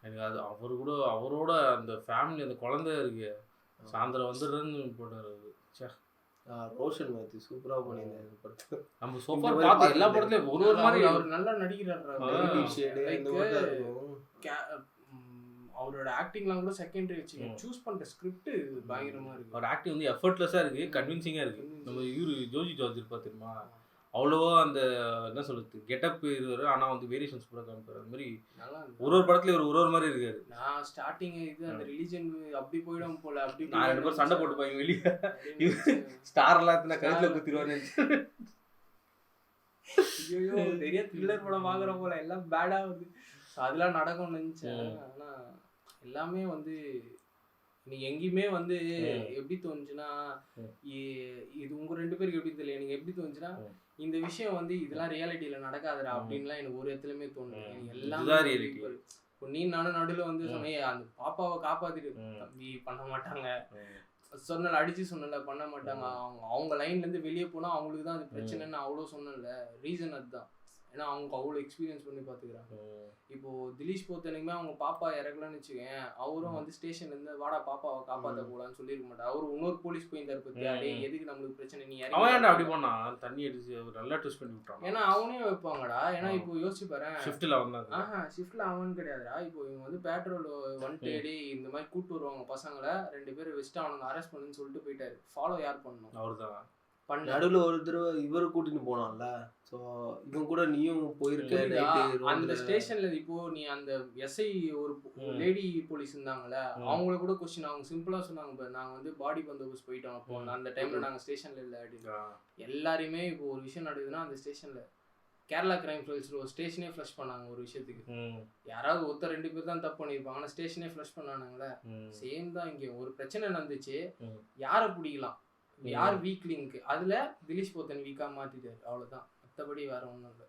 எனக்கு அது அவரு கூட அவரோட அந்த ஃபேமிலி அந்த குழந்தை இருக்கு சாயந்தரம் வந்துடுறேன்னு போட்டார். ரோஷன் மேத்யூ சூப்பராக பண்ணியிருந்தாரு. நம்ம சோஃபா பார்த்து எல்லா படத்துலையும் ஒரு மாதிரி அவர் நல்லா நடிக்கிறாரு. அவரோட ஆக்டிங்லாம் கூட செகண்டரி வச்சுங்க, சூஸ் பண்ணுற ஸ்கிரிப்ட் பயங்கரமாக இருக்குது. அவர் ஆக்டிங் வந்து எஃபர்ட்லெஸ்ஸாக இருக்குது, கன்வின்சிங்காக இருக்குது. நம்ம ஜோஜி ஜார்ஜ் இருப்பா தெரியுமா, அவ்வளோவா அந்த என்ன சொல்கிறது கெட்டப் இது, ஆனால் வந்து வேரியேஷன் சூப்பராக காமிப்பார். அந்த மாதிரி ஒரு படத்துல ஒரு மாதிரி இருக்காரு. நான் ஸ்டார்டிங் இது அந்த ரிலீஜன் அப்படி போயிடும் போல, அப்படி நான் 2 பேரும் சண்டை போட்டுப்பாங்க வெளியே, ஸ்டார் எல்லாம் கழுத்தில் குத்திடுவான்னு. ஐயோ நிறைய த்ரில்லர் படம் பார்க்குற போல எல்லாம் பேடாக வந்து அதெல்லாம் நடக்கும்னு நினச்சேன். ஆனால் எல்லாமே வந்து நீங்க எங்கேயுமே வந்து எப்படி தோணுச்சுன்னா, இது உங்க 2 பேருக்கு எப்படி தெரியல, எனக்கு எப்படி தோணுச்சுன்னா இந்த விஷயம் வந்து இதெல்லாம் ரியாலிட்டியில நடக்காதுடா அப்படின்லாம் எனக்கு ஒரு இடத்துலயுமே தோணுது. எனக்கு எல்லாமே இப்போ நீ நானும் நடுவில் வந்து சொன்னேன் அந்த பாப்பாவை காப்பாத்திட்டு தம்பி பண்ண மாட்டாங்க, சொன்னல அடிச்சு சொன்னல பண்ண மாட்டாங்க, அவங்க லைன்ல இருந்து வெளியே போனா அவங்களுக்கு தான் அது பிரச்சனைன்னு அவ்வளோ சொன்னல. ரீசன் அதுதான், ஏன்னா அவங்க அவ்வளோ எக்ஸ்பீரியன்ஸ் பண்ணி பார்த்துக்கிறாங்க. இப்போ திலீஷ் பொறுத்தனைக்குமே அவங்க பாப்பா இறக்கலான்னு வச்சுக்கேன், அவரும் வந்து ஸ்டேஷன்ல இருந்து வாடா பாப்பாவை காப்பாற்ற போலான்னு சொல்லியிருக்க மாட்டார். அவரு இன்னொரு போலீஸ் போயிருந்தாரு பத்தி, அடே எதுக்கு நம்மளுக்கு பிரச்சனை, நீ அப்படி பண்ணா தண்ணி அடிச்சு நல்லா ட்விஸ்ட் பண்ணி விட்டாங்க. ஏன்னா அவனே வைப்பாங்கடா. ஏன்னா இப்போ யோசிச்சு பாரு, ஷிஃப்ட்ல வந்தாங்க. ஷிஃப்ட்ல அவன் கிடையாதுடா. இப்போ இவங்க வந்து பேட்ரோல் வந்துட்டு அடி இந்த மாதிரி கூட்டு வருவாங்க பசங்களை, 2 பேரும் வச்சுட்டு அவனுங்க அரெஸ்ட் பண்ணுன்னு சொல்லிட்டு போயிட்டாரு. ஃபாலோ யார் பண்ணணும்? அவர்தான். நடுவில் ஒரு தடவை இவரு கூட்டிட்டு போனான்ல, ஸோ இவன் கூட நீயும் போயிருக்க அந்த ஸ்டேஷன்ல. இப்போ நீ அந்த எஸ்ஐ ஒரு லேடி போலீஸ் இருந்தாங்கல்ல, அவங்கள கூட கொஸ்டின் அவங்க சிம்பிளா சொன்னாங்க, நாங்க வந்து பாடி பந்தோபஸ்து போயிட்டோம், அப்போ அந்த டைம்ல நாங்க ஸ்டேஷன்ல இல்லை அப்படின்னு. எல்லாருமே இப்போ ஒரு விஷயம் நடக்குதுன்னா அந்த ஸ்டேஷன்ல கேரளா கிரைம் ஃபைல்ஸ்ல ஒரு ஸ்டேஷனே ஃப்ளஷ் பண்ணாங்க ஒரு விஷயத்துக்கு. யாராவது ஒருத்தர் 2 பேர் தான் தப்பு பண்ணியிருப்பாங்க, ஆனால் ஸ்டேஷனே ஃப்ளஷ் பண்ணானுங்களே. சேம் தான் இங்கே ஒரு பிரச்சனை நடந்துச்சு, யாரை பிடிக்கலாம், யார் வீக் லிங்க், அதுல திலீஷ் போத்தன் வீக்கா மாத்திட்டாரு, அவ்வளவுதான். மற்றபடி வேற ஒன்றும் இல்லை.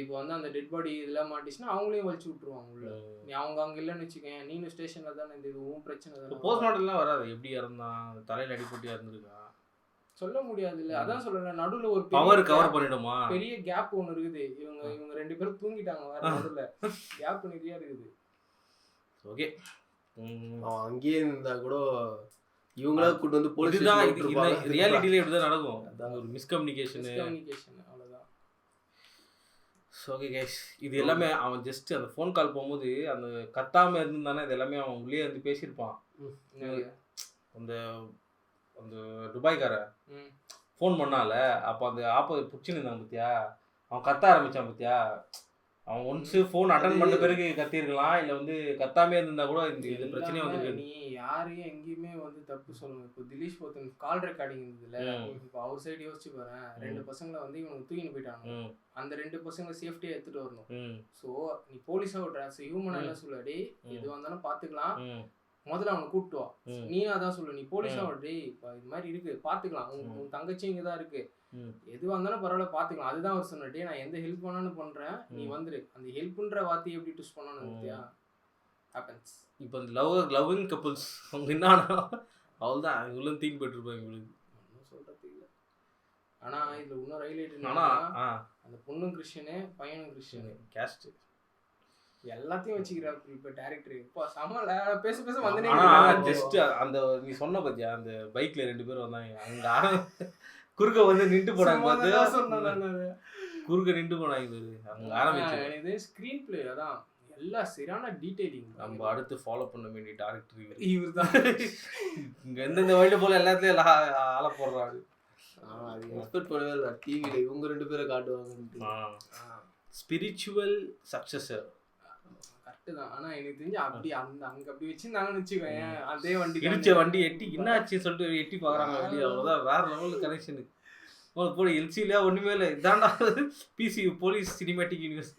இப்போ வந்து அந்த டெட் பாடி இதெல்லாம் மாட்டிச்சுன்னா அவங்களையும் வலிச்சு விட்டுருவாங்க உள்ள. நீ அவங்க அங்கே இல்லைன்னு வச்சுக்கேன், நீனும் ஸ்டேஷன்ல தானே, இந்த இதுவும் பிரச்சனை தானே. போஸ்ட்மார்ட்டம்லாம் வராது, எப்படி இறந்தான், தலையில் அடிப்பட்டு இறந்துருக்கா சொல்ல முடியாது இல்லை. அதான் சொல்லல, நடுவில் ஒரு பவர் கவர் பண்ணிடுமா, பெரிய கேப் ஒன்று இருக்குது. இவங்க 2 பேரும் தூங்கிட்டாங்க, வேற நடுவில் கேப் நிறையா இருக்குது. ஓகே, அவன் அங்கேயே இருந்தா கூட இவங்களா கூட்டு வந்து போலீஸ் ரியாலிட்டியில இப்படிதான் நடக்கும். அதான் ஒரு மிஸ்கம்யூனிகேஷன் அவ்வளோதான். ஓகே கைஸ், இது எல்லாமே அவன் ஜஸ்ட் அந்த ஃபோன் கால் போகும்போது அந்த கத்தாம இருந்தானே, இது எல்லாமே அவன் உள்ளே வந்து பேசியிருப்பான். அந்த அந்த துபாய்க்கார ஃபோன் பண்ணால, அப்போ அந்த பிடிச்சின்னு இருந்தாங்க பத்தியா, அவன் கத்த ஆரம்பிச்சான் பத்தியா. அவன் ஒன்ஸ் ஃபோன் அட்டன் பண்ண பிறகு கத்திருக்கலாம், இல்லை வந்து கத்தாமே இருந்தா கூட இந்த பிரச்சனையே வந்து. நீ யாரையும் எங்கேயுமே வந்து தப்பு சொல்லணும். இப்போ திலீஷ் போத்தன் கால் ரெக்கார்டிங் இருந்ததுல, இப்போ அவர் சைடு யோசிச்சு பாரு, 2 பசங்களை வந்து இவனுக்கு தூக்கின்னு போயிட்டாங்க, அந்த 2 பசங்களை சேஃப்டியா எடுத்துட்டு வரணும். ஸோ நீ போலீஸா ஒரு ஹியூமனா என்ன சொல்லடி, எது வந்தாலும் பாத்துக்கலாம், முதல்ல அவனை கூப்பிட்டு வா. நீனா தான் சொல்லு, நீ போலீஸா டே இது மாதிரி இருக்கு பாத்துக்கலாம், உன் தங்கச்சி இங்கதான் இருக்கு, எதுவாக இருந்தாலும் பரவாயில்ல பாத்துக்கலாம். அதுதான் அவர் சொன்னே, நான் எந்த ஹெல்ப் பண்ணாலும் பண்றேன், நீ வந்துரு. அந்த ஹெல்ப்ன்ற வார்த்தையை எப்படி ட்விஸ்ட் பண்ணணும் பத்தியா ஹேப்பன்ஸ். இப்போ இந்த லவ்விங் கப்புள்ஸ் அவங்க என்னன்னா அவள்தான் இவங்களும் தீன் போயிட்டு இருப்பாங்க, இவங்களுக்கு ஒன்றும் சொல்றது இல்லை. ஆனா இதுல இன்னொரு ஹைலைட் என்னன்னா, அந்த பொண்ணும் கிறிஸ்டியனு பையனும் கிறிஸ்டியனு, கேஸ்ட் எல்லாத்தையும் வச்சுக்கிறாரு. இப்போ டேரக்டர் இப்போ சமல பேச பேச வந்து ஜஸ்ட் அந்த நீ சொன்ன பத்தியா, அந்த பைக்ல 2 பேர் வந்தாங்க, அங்க குறுக்க வந்து நின்று போனாங்க பார்த்து, குறுக்க நின்று போனாங்க. அங்க ஆரம்பிச்சு இது ஸ்கிரீன் பிளே அதான் எல்லாம் சரியான டீடைலிங். நம்ம அடுத்து ஃபாலோ பண்ண வேண்டிய டேரக்டர் இவர் தான். இங்க எந்தெந்த வழியில போல எல்லாத்துலயும் ஆள போடுறாரு. அது எக்ஸ்பெக்ட் பண்ணவே இல்லை. டிவியில இவங்க 2 பேரை காட்டுவாங்க. ஸ்பிரிச்சுவல் சக்சஸர் கரெக்ட் தான். ஆனா எனக்கு தெரிஞ்சு அப்படி அங்க அப்படி வச்சிருந்தாங்கன்னு வச்சுக்கோங்க, அதே வண்டி இடிச்ச வண்டி எட்டி என்னாச்சு சொல்லிட்டு எட்டி பாக்குறாங்க வெளியே. அவ்வளவுதான், வேற லெவலில் கனெக்ஷனு. போல எல்சியில ஒண்ணுமே இல்லை. இதாண்டா பிசி போலீஸ் சினிமேட்டிக் யூனிவர்ஸ்.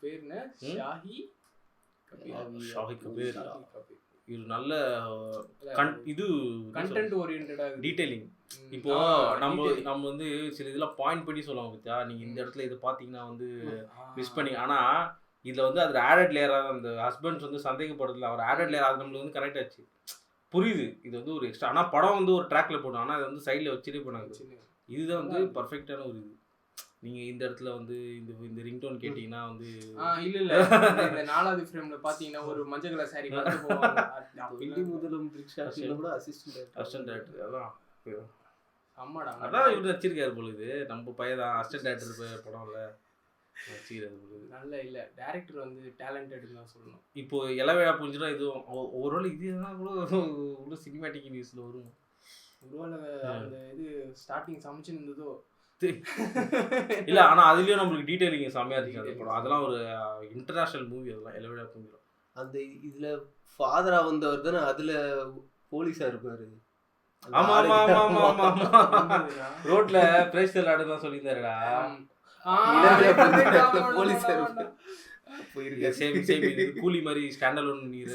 பேர் என்ன? ஷாஹி கபீர். இது நல்ல இது கண்டென்ட் ஓரியன்டடா டீடைலிங். இப்போ நம்ம வந்து சில இதெல்லாம் பாயிண்ட் பண்ணி சொல்லுவாங்க பத்தியா, நீங்க இந்த இடத்துல இதை பாத்தீங்கன்னா வந்து மிஸ் பண்ணி. ஆனா இதுல வந்து அது ஆடட் லேயரா அந்த ஹஸ்பண்ட்ஸ் வந்து சந்தேகப்படுறதுல அவர் ஆடட் லேயர் அது நம்மளுக்கு வந்து கனெக்ட் ஆச்சு. புரியுது, இது வந்து ஒரு எக்ஸ்ட்ரா. ஆனா படம் வந்து ஒரு ட்ராக்ல போடும், ஆனா அதை வந்து சைட்ல வச்சுட்டே போனாங்க. இதுதான் வந்து பர்ஃபெக்டான ஒரு இது. நீங்க இந்த இடத்துல வந்து இந்த ரிங்டோன் கேட்டீங்கன்னா வந்து இல்ல இந்த 4வது ஃப்ரேம்ல பாத்தீங்கன்னா ஒரு மஞ்சள் கலர் சாரி கட்டி போவாங்க. வெள்ளி முதலும் த்ரிஷாஷில கூட அசிஸ்டன்ட் டைரக்டர். அதான் அம்மாடா, அதான் இவர் வச்சிருக்காரு போல. இது நம்ம பையன் தான் அசிஸ்டன்ட் டைரக்டர் படம்ல வச்சிருக்காரு போல. நல்ல இல்ல டைரக்டர் வந்து டேலண்டட்னு தான் சொல்லணும். இப்போ இளவேழா புரிஞ்சுனா இது ஒருவேளை இது எதனா கூட ஒரு சினிமேட்டிக் நியூஸ்ல வரும். ஒருவேளை அந்த இது ஸ்டார்டிங் சமைச்சுன்னு இருந்ததோ இல்ல. ஆனா அதுலயும் நம்மளுக்கு டீடைலிங் செமையா இருக்கு அந்த படம். அதெல்லாம் ஒரு இன்டர்நேஷனல் மூவி. அதெல்லாம் இளவேழா புரிஞ்சிடும். அந்த இதுல ஃபாதரா வந்தவர் தானே அதுல போலீஸா இருப்பாரு. ஆமா ஆமா ஆமா ஆமா ஆமா. ரோட்ல பிரேசல் ஆடுதான் சொல்லியிருந்தாருடா. போலீஸா போயிருக்க சேம் சேம் இது கூலி மாதிரி ஸ்டாண்டலோன் நீர்.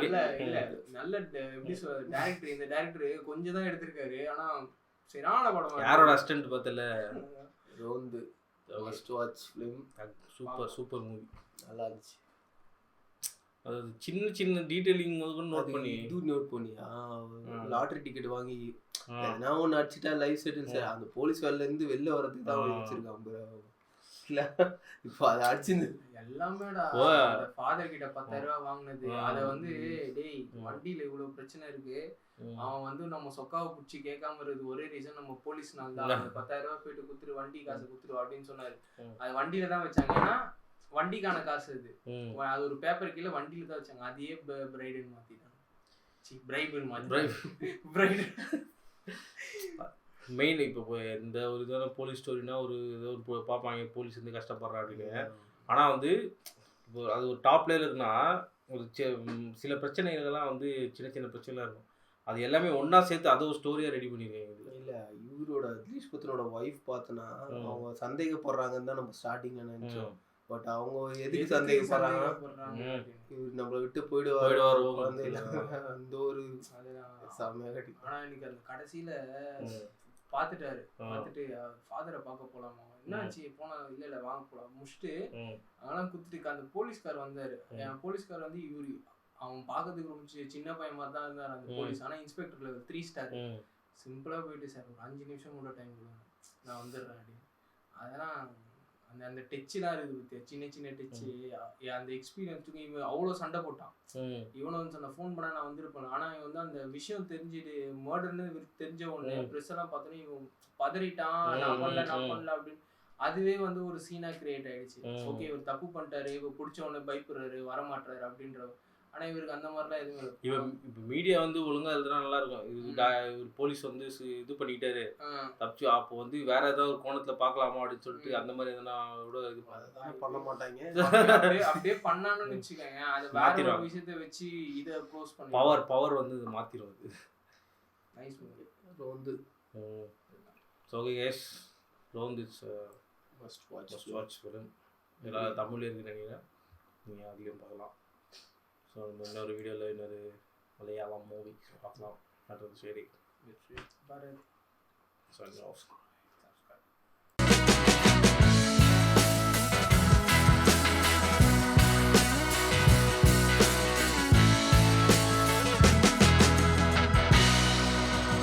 இல்ல நல்ல எப்படி சொல்றது டைரக்டர். இந்த டைரக்டர் கொஞ்சம் தான் எடுத்திருக்காரு, ஆனா சரியான படம். யாரோட அசிஸ்டன்ட் பார்த்தல? ரோந்து first watch film. Super movie. நல்லா இருந்துச்சு. அது சின்ன சின்ன டீடைலிங் முதல்ல நோட் பண்ணி லாட்டரி டிக்கெட் வாங்கி நான் ஒன்று அடிச்சுட்டா லைஃப் செட்டில்ஸ். அந்த போலீஸ் வேலையில இருந்து வெளில வரதுக்கு தான் வச்சிருக்கான். இப்போ அதை அடிச்சு எல்லாமேடா ஃபாதர் கிட்ட 10,000 ரூபாய் வாங்கினது. அதை வந்து டேய் வண்டியில இவ்வளவு பிரச்சனை இருக்கு, அவன் வந்து நம்ம சொக்காவை பிடிச்சி கேட்காம இருக்குது ஒரே ரீசன் நம்ம போலீஸ்னால தான். 10,000 ரூபாய் போயிட்டு குத்துரு, வண்டி காசு குத்துரு அப்படின்னு சொன்னாரு. அது வண்டியில தான் வச்சாங்க. ஏன்னா வண்டிக்கான காசு அது. அது ஒரு பேப்பர் கீழே வண்டியில தான் வச்சாங்க. அதையே பிரைடுன்னு மாத்திட்டாங்க. பிரைபுன்னு மாத்திட்டாங்க. மெயின் இப்போ இந்த ஒரு இதான போலீஸ் ஸ்டோரினா ஒரு ஏதோ ஒரு பார்ப்பாங்க போலீஸ் வந்து கஷ்டப்படுறா அப்படின்னு. ஆனால் வந்து இப்போ அது ஒரு டாப் லேயர் இருக்குன்னா ஒரு சில பிரச்சனைகள்லாம் வந்து சின்ன சின்ன பிரச்சனைலாம் இருக்கும். அது எல்லாமே ஒன்றா சேர்த்து அதை ஒரு ஸ்டோரியாக ரெடி பண்ணியிருக்காங்க. இல்லை இவரோட திலீஷ் புத்தனோட ஒய்ஃப் பார்த்தோன்னா அவங்க சந்தேகப்படுறாங்கன்னு தான் நம்ம ஸ்டார்டிங்கில் நினச்சோம். பட் அவங்க எதுக்கு சந்தேகப்படுறாங்கன்னா இவர் நம்மளை விட்டு போயிடுவார் அந்த ஒரு செம்மையாக கட்டி. ஆனால் இன்னைக்கு அந்த கடைசியில் பார்த்துட்டாரு. பார்த்துட்டு ஃபாதரை பார்க்க போலாமா, என்னாச்சு போனா இல்லை வாங்க போலாம் முடிச்சுட்டு அதெல்லாம் குத்துட்டு அந்த போலீஸ்கார் வந்தாரு. போலீஸ்கார் வந்து இவரு அவன் பார்க்கறதுக்கு ரொம்ப சின்ன பையன் மாதிரி தான் இருந்தார் அந்த போலீஸ். ஆனால் இன்ஸ்பெக்டர் லெவல் 3 ஸ்டார். சிம்பிளாக போயிட்டு சார் ஒரு 5 நிமிஷம் கூட டைம் கொடுங்க நான் வந்துடுறேன் அப்படின்னு. அதெல்லாம் அந்த டெச்சுலாம் இருக்குது பத்தியா, சின்ன சின்ன டெச்சு. அந்த எக்ஸ்பீரியன்ஸுக்கு இவன் அவ்வளோ சண்டை போட்டான். இவனை வந்து சொன்ன ஃபோன் பண்ண நான் வந்திருப்பேன். ஆனால் இவன் வந்து அந்த விஷயம் தெரிஞ்சுட்டு மர்டர்னு தெரிஞ்ச உடனே ப்ரெஸ் எல்லாம் பார்த்தோன்னே இவன் பதறிட்டான். நான் பண்ணல அப்படின்னு. அதுவே வந்து ஒரு சீனா கிரியேட் ஆயிடுச்சு. ஓகே இவர் தப்பு பண்ணிட்டாரு, இவர் பிடிச்ச உடனே பயப்படுறாரு, வரமாட்டாரு அப்படின்ற. ஆனால் இவருக்கு அந்த மாதிரிலாம் எதுவுமே இவன் இப்போ மீடியா வந்து ஒழுங்காக எழுதுனா நல்லா இருக்கும். இது போலீஸ் வந்து இது பண்ணிக்கிட்டாரு தப்பிச்சு, அப்போ வந்து வேற ஏதாவது ஒரு கோணத்தில் பார்க்கலாமா அப்படின்னு சொல்லிட்டு அந்த மாதிரி எதனா கூட இது பண்ண மாட்டாங்க. அப்படியே பண்ணான்னு வச்சுக்கோங்க, அது வேற ஒரு விஷயத்தை வச்சு இதை க்ளோஸ் பண்ணி பவர் வந்து இது மாற்றிடும். அது நைஸ் மூவி ரோந்து. ஸோ கேஸ் ரோந்து இட்ஸ் மஸ்ட் வாட்ச் ஃபிலிம். எல்லாம் தமிழ் இருக்குன்னு நினைக்கிறேன், நீங்கள் அதிகம் பார்க்கலாம். ஸோ நம்ம இன்னொரு வீடியோவில் இன்னொரு மலையாளம் மூவி பார்க்கலாம். அது சரி.